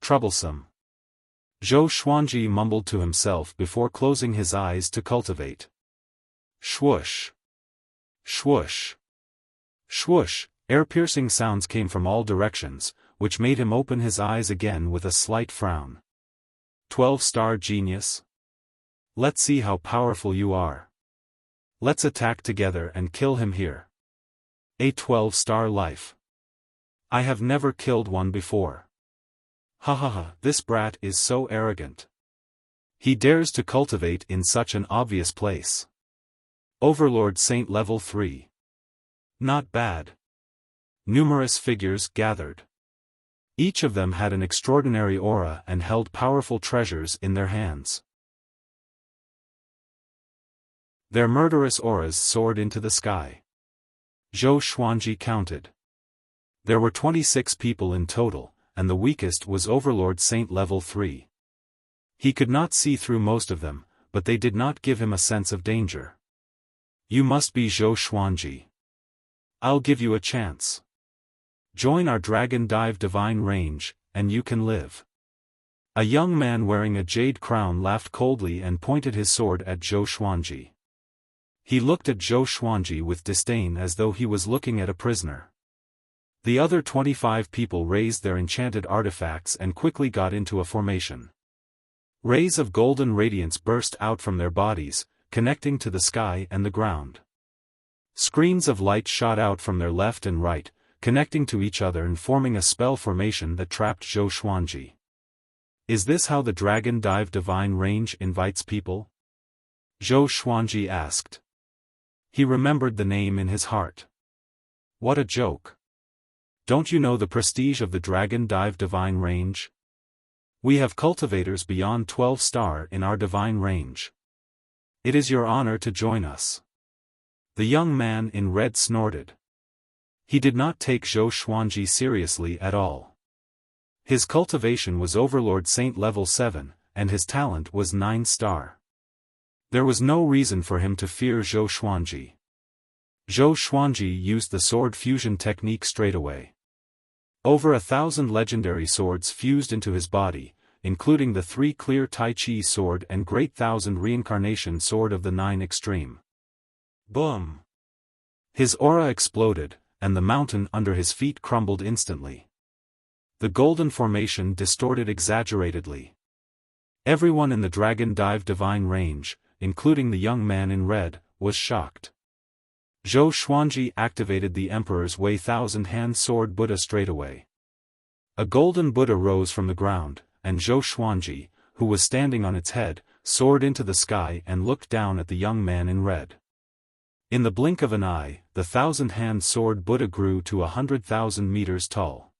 [SPEAKER 1] Troublesome. Zhou Xuanji mumbled to himself before closing his eyes to cultivate. Swoosh! Swoosh! Swoosh! Air-piercing sounds came from all directions, which made him open his eyes again with a slight frown. 12-star genius? Let's see how powerful you are. Let's attack together and kill him here. A 12-star life. I have never killed one before. Ha ha ha, this brat is so arrogant. He dares to cultivate in such an obvious place. Overlord Saint level 3. Not bad. Numerous figures gathered. Each of them had an extraordinary aura and held powerful treasures in their hands. Their murderous auras soared into the sky. Zhou Xuanji counted. There were 26 people in total, and the weakest was Overlord Saint level 3. He could not see through most of them, but they did not give him a sense of danger. You must be Zhou Xuanji. I'll give you a chance. Join our Dragon Dive Divine Range, and you can live. A young man wearing a jade crown laughed coldly and pointed his sword at Zhou Xuanji. He looked at Zhou Xuanji with disdain as though he was looking at a prisoner. The other 25 people raised their enchanted artifacts and quickly got into a formation. Rays of golden radiance burst out from their bodies, connecting to the sky and the ground. Screens of light shot out from their left and right, connecting to each other and forming a spell formation that trapped Zhou Xuanji. Is this how the Dragon Dive Divine Range invites people? Zhou Xuanji asked. He remembered the name in his heart. What a joke. Don't you know the prestige of the Dragon Dive Divine Range? We have cultivators beyond 12-star in our Divine Range. It is your honor to join us. The young man in red snorted. He did not take Zhou Xuanji seriously at all. His cultivation was Overlord Saint level 7, and his talent was 9-star. There was no reason for him to fear Zhou Xuanji. Zhou Xuanji used the sword fusion technique straight away. Over 1,000 legendary swords fused into his body, including the 3 clear Tai Chi sword and Great Thousand Reincarnation sword of the 9 extreme. Boom! His aura exploded, and the mountain under his feet crumbled instantly. The golden formation distorted exaggeratedly. Everyone in the Dragon Dive Divine Range, including the young man in red, was shocked. Zhou Xuanji activated the Emperor's Way Thousand Hand Sword Buddha straightaway. A golden Buddha rose from the ground, and Zhou Xuanji, who was standing on its head, soared into the sky and looked down at the young man in red. In the blink of an eye, the 1,000-hand sword Buddha grew to 100,000 meters tall.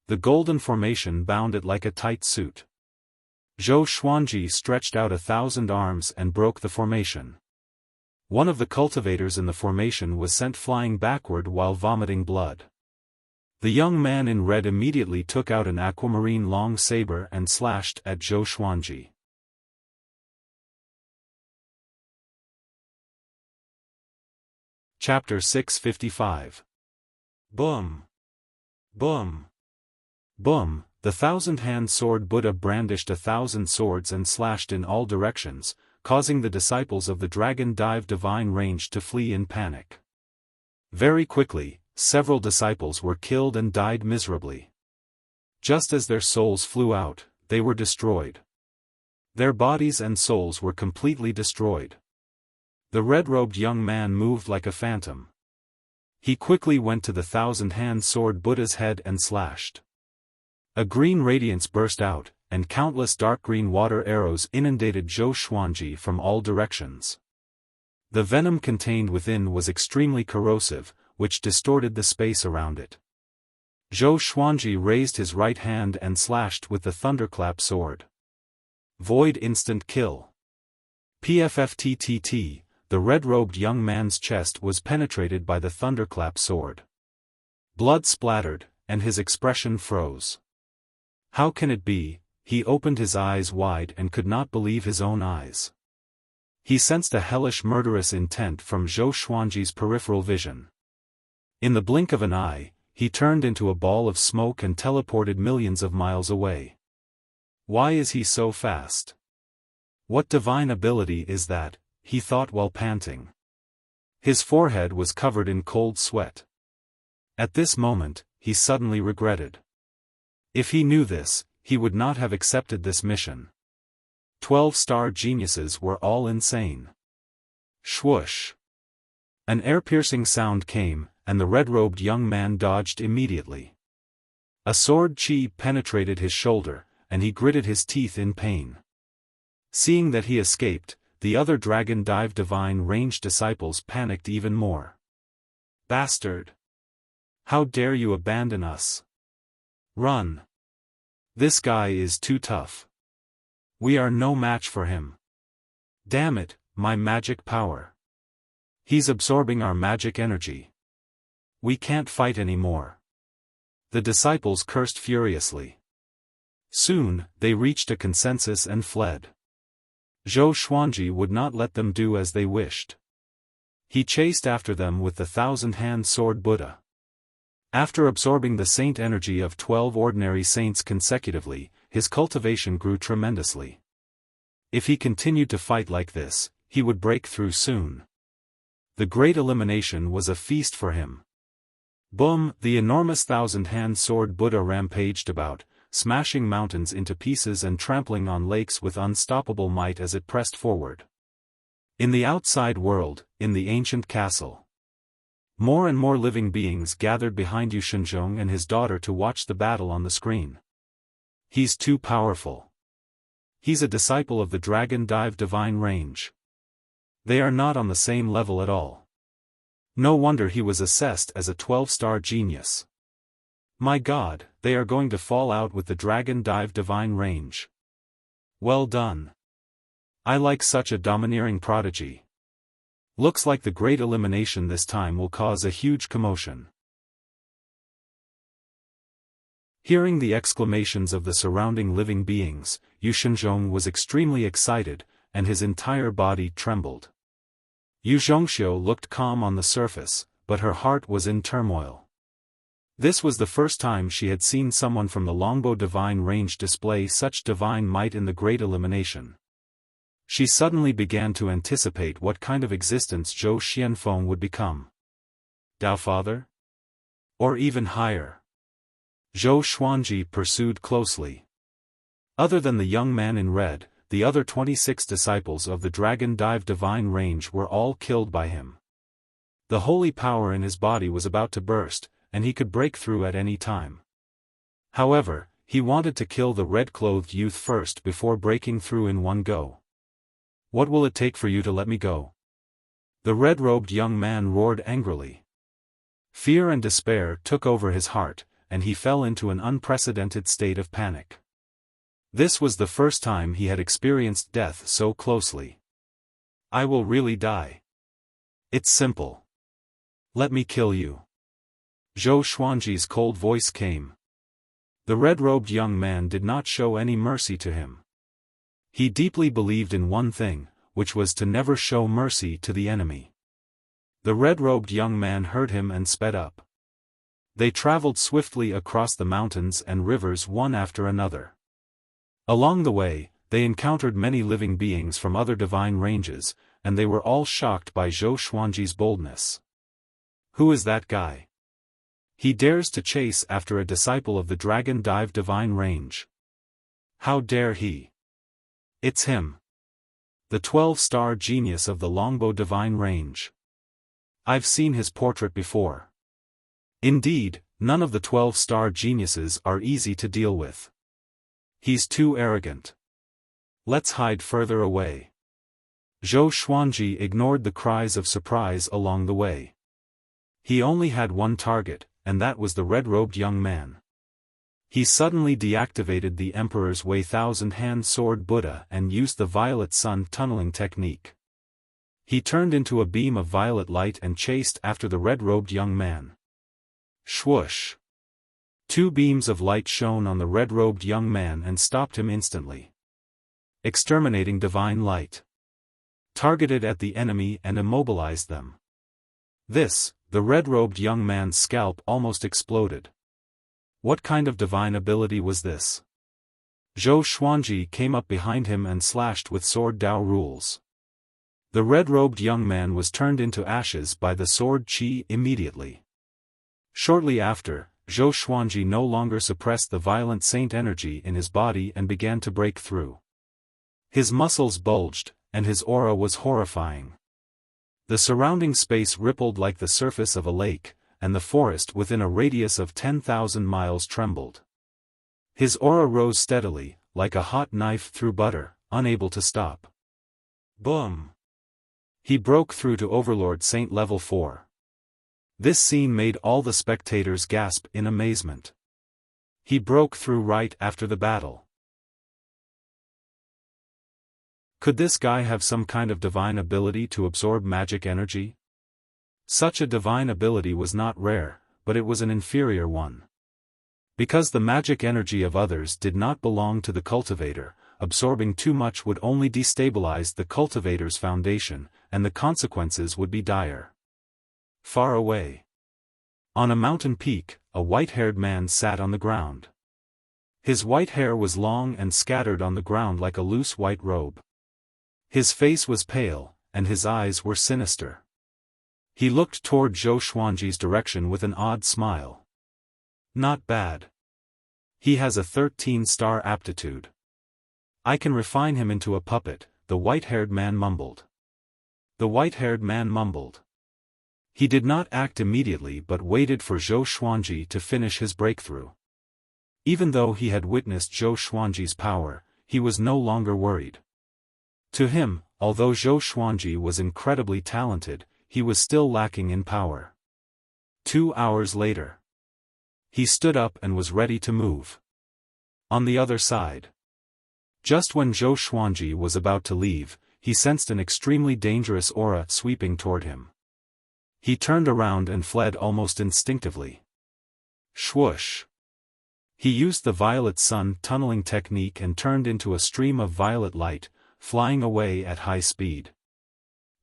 [SPEAKER 1] The golden formation bound it like a tight suit. Zhou Xuanji stretched out 1,000 arms and broke the formation. One of the cultivators in the formation was sent flying backward while vomiting blood. The young man in red immediately took out an aquamarine long saber and slashed at Zhou Xuanji. Chapter 655. Boom! Boom! Boom! The 1,000-hand sword Buddha brandished 1,000 swords and slashed in all directions, causing the disciples of the Dragon Dive Divine Range to flee in panic. Very quickly, several disciples were killed and died miserably. Just as their souls flew out, they were destroyed. Their bodies and souls were completely destroyed. The red-robed young man moved like a phantom. He quickly went to the 1,000-hand sword Buddha's head and slashed. A green radiance burst out, and countless dark green water arrows inundated Zhou Xuanji from all directions. The venom contained within was extremely corrosive, which distorted the space around it. Zhou Xuanji raised his right hand and slashed with the thunderclap sword. Void instant kill. PFFTTT, the red-robed young man's chest was penetrated by the thunderclap sword. Blood splattered, and his expression froze. How can it be? He opened his eyes wide and could not believe his own eyes. He sensed a hellish murderous intent from Zhou Xuanji's peripheral vision. In the blink of an eye, he turned into a ball of smoke and teleported millions of miles away. Why is he so fast? What divine ability is that? He thought while panting. His forehead was covered in cold sweat. At this moment, he suddenly regretted. If he knew this, he would not have accepted this mission. 12-star geniuses were all insane. Swoosh! An air-piercing sound came, and the red-robed young man dodged immediately. A sword chi penetrated his shoulder, and he gritted his teeth in pain. Seeing that he escaped, the other Dragon Dive Divine Range disciples panicked even more. Bastard! How dare you abandon us? Run! This guy is too tough. We are no match for him. Damn it, my magic power. He's absorbing our magic energy. We can't fight anymore. The disciples cursed furiously. Soon, they reached a consensus and fled. Zhou Xuanji would not let them do as they wished. He chased after them with the 1,000-hand sword Buddha. After absorbing the saint energy of 12 ordinary saints consecutively, his cultivation grew tremendously. If he continued to fight like this, he would break through soon. The great elimination was a feast for him. Boom! The enormous 1,000-hand sword Buddha rampaged about, smashing mountains into pieces and trampling on lakes with unstoppable might as it pressed forward. In the outside world, in the ancient castle, more and more living beings gathered behind Yu Shenzhong and his daughter to watch the battle on the screen. He's too powerful. He's a disciple of the Dragon Dive Divine Range. They are not on the same level at all. No wonder he was assessed as a 12-star genius. My God, they are going to fall out with the Dragon Dive Divine Range. Well done. I like such a domineering prodigy. Looks like the great elimination this time will cause a huge commotion. Hearing the exclamations of the surrounding living beings, Yu Shenzhong was extremely excited, and his entire body trembled. Yu Zhongxiu looked calm on the surface, but her heart was in turmoil. This was the first time she had seen someone from the Longbow Divine Range display such divine might in the great elimination. She suddenly began to anticipate what kind of existence Zhou Xianfeng would become. Dao Father? Or even higher? Zhou Xuanji pursued closely. Other than the young man in red, the other 26 disciples of the Dragon Dive Divine Range were all killed by him. The holy power in his body was about to burst, and he could break through at any time. However, he wanted to kill the red-clothed youth first before breaking through in one go. "What will it take for you to let me go?" the red-robed young man roared angrily. Fear and despair took over his heart, and he fell into an unprecedented state of panic. This was the first time he had experienced death so closely. "I will really die. It's simple. Let me kill you." Zhou Xuanji's cold voice came. The red-robed young man did not show any mercy to him. He deeply believed in one thing, which was to never show mercy to the enemy. The red-robed young man heard him and sped up. They traveled swiftly across the mountains and rivers one after another. Along the way, they encountered many living beings from other divine ranges, and they were all shocked by Zhou Xuanji's boldness. "Who is that guy? He dares to chase after a disciple of the Dragon Dive divine range. How dare he? It's him. The 12-star genius of the Longbow divine range. I've seen his portrait before. Indeed, none of the 12-star geniuses are easy to deal with. He's too arrogant. Let's hide further away." Zhou Xuanji ignored the cries of surprise along the way. He only had one target, and that was the red-robed young man. He suddenly deactivated the Emperor's Way Thousand-Hand Sword Buddha and used the Violet Sun tunneling technique. He turned into a beam of violet light and chased after the red-robed young man. Swoosh! 2 beams of light shone on the red-robed young man and stopped him instantly. Exterminating divine light. Targeted at the enemy and immobilized them. The red-robed young man's scalp almost exploded. What kind of divine ability was this? Zhou Xuanji came up behind him and slashed with sword Dao rules. The red-robed young man was turned into ashes by the sword Qi immediately. Shortly after, Zhou Xuanji no longer suppressed the violent saint energy in his body and began to break through. His muscles bulged, and his aura was horrifying. The surrounding space rippled like the surface of a lake, and the forest within a radius of 10,000 miles trembled. His aura rose steadily, like a hot knife through butter, unable to stop. Boom! He broke through to Overlord Saint Level 4. This scene made all the spectators gasp in amazement. He broke through right after the battle. Could this guy have some kind of divine ability to absorb magic energy? Such a divine ability was not rare, but it was an inferior one. Because the magic energy of others did not belong to the cultivator, absorbing too much would only destabilize the cultivator's foundation, and the consequences would be dire. Far away. On a mountain peak, a white-haired man sat on the ground. His white hair was long and scattered on the ground like a loose white robe. His face was pale, and his eyes were sinister. He looked toward Zhou Xuanji's direction with an odd smile. Not bad. He has a 13-star aptitude. I can refine him into a puppet, the white-haired man mumbled. The white-haired man mumbled. He did not act immediately but waited for Zhou Xuanji to finish his breakthrough. Even though he had witnessed Zhou Xuanji's power, he was no longer worried. To him, although Zhou Xuanji was incredibly talented, he was still lacking in power. 2 hours later. He stood up and was ready to move. On the other side. Just when Zhou Xuanji was about to leave, he sensed an extremely dangerous aura sweeping toward him. He turned around and fled almost instinctively. Swoosh! He used the Violet Sun tunneling technique and turned into a stream of violet light, flying away at high speed.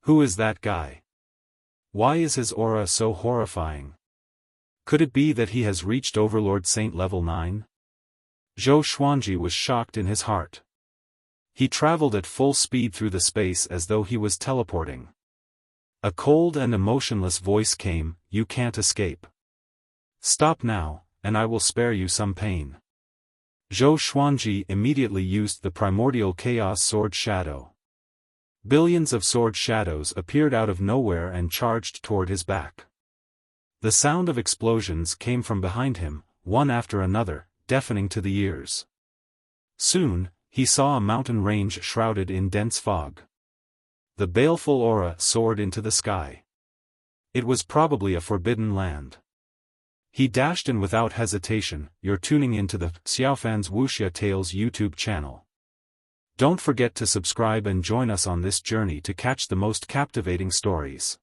[SPEAKER 1] Who is that guy? Why is his aura so horrifying? Could it be that he has reached Overlord Saint Level 9? Zhou Xuanji was shocked in his heart. He traveled at full speed through the space as though he was teleporting. A cold and emotionless voice came, "You can't escape. Stop now, and I will spare you some pain." Zhou Xuanji immediately used the primordial chaos sword shadow. Billions of sword shadows appeared out of nowhere and charged toward his back. The sound of explosions came from behind him, one after another, deafening to the ears. Soon, he saw a mountain range shrouded in dense fog. The baleful aura soared into the sky. It was probably a forbidden land. He dashed in without hesitation. You're tuning into the Xiaofan's Wuxia Tales YouTube channel. Don't forget to subscribe and join us on this journey to catch the most captivating stories.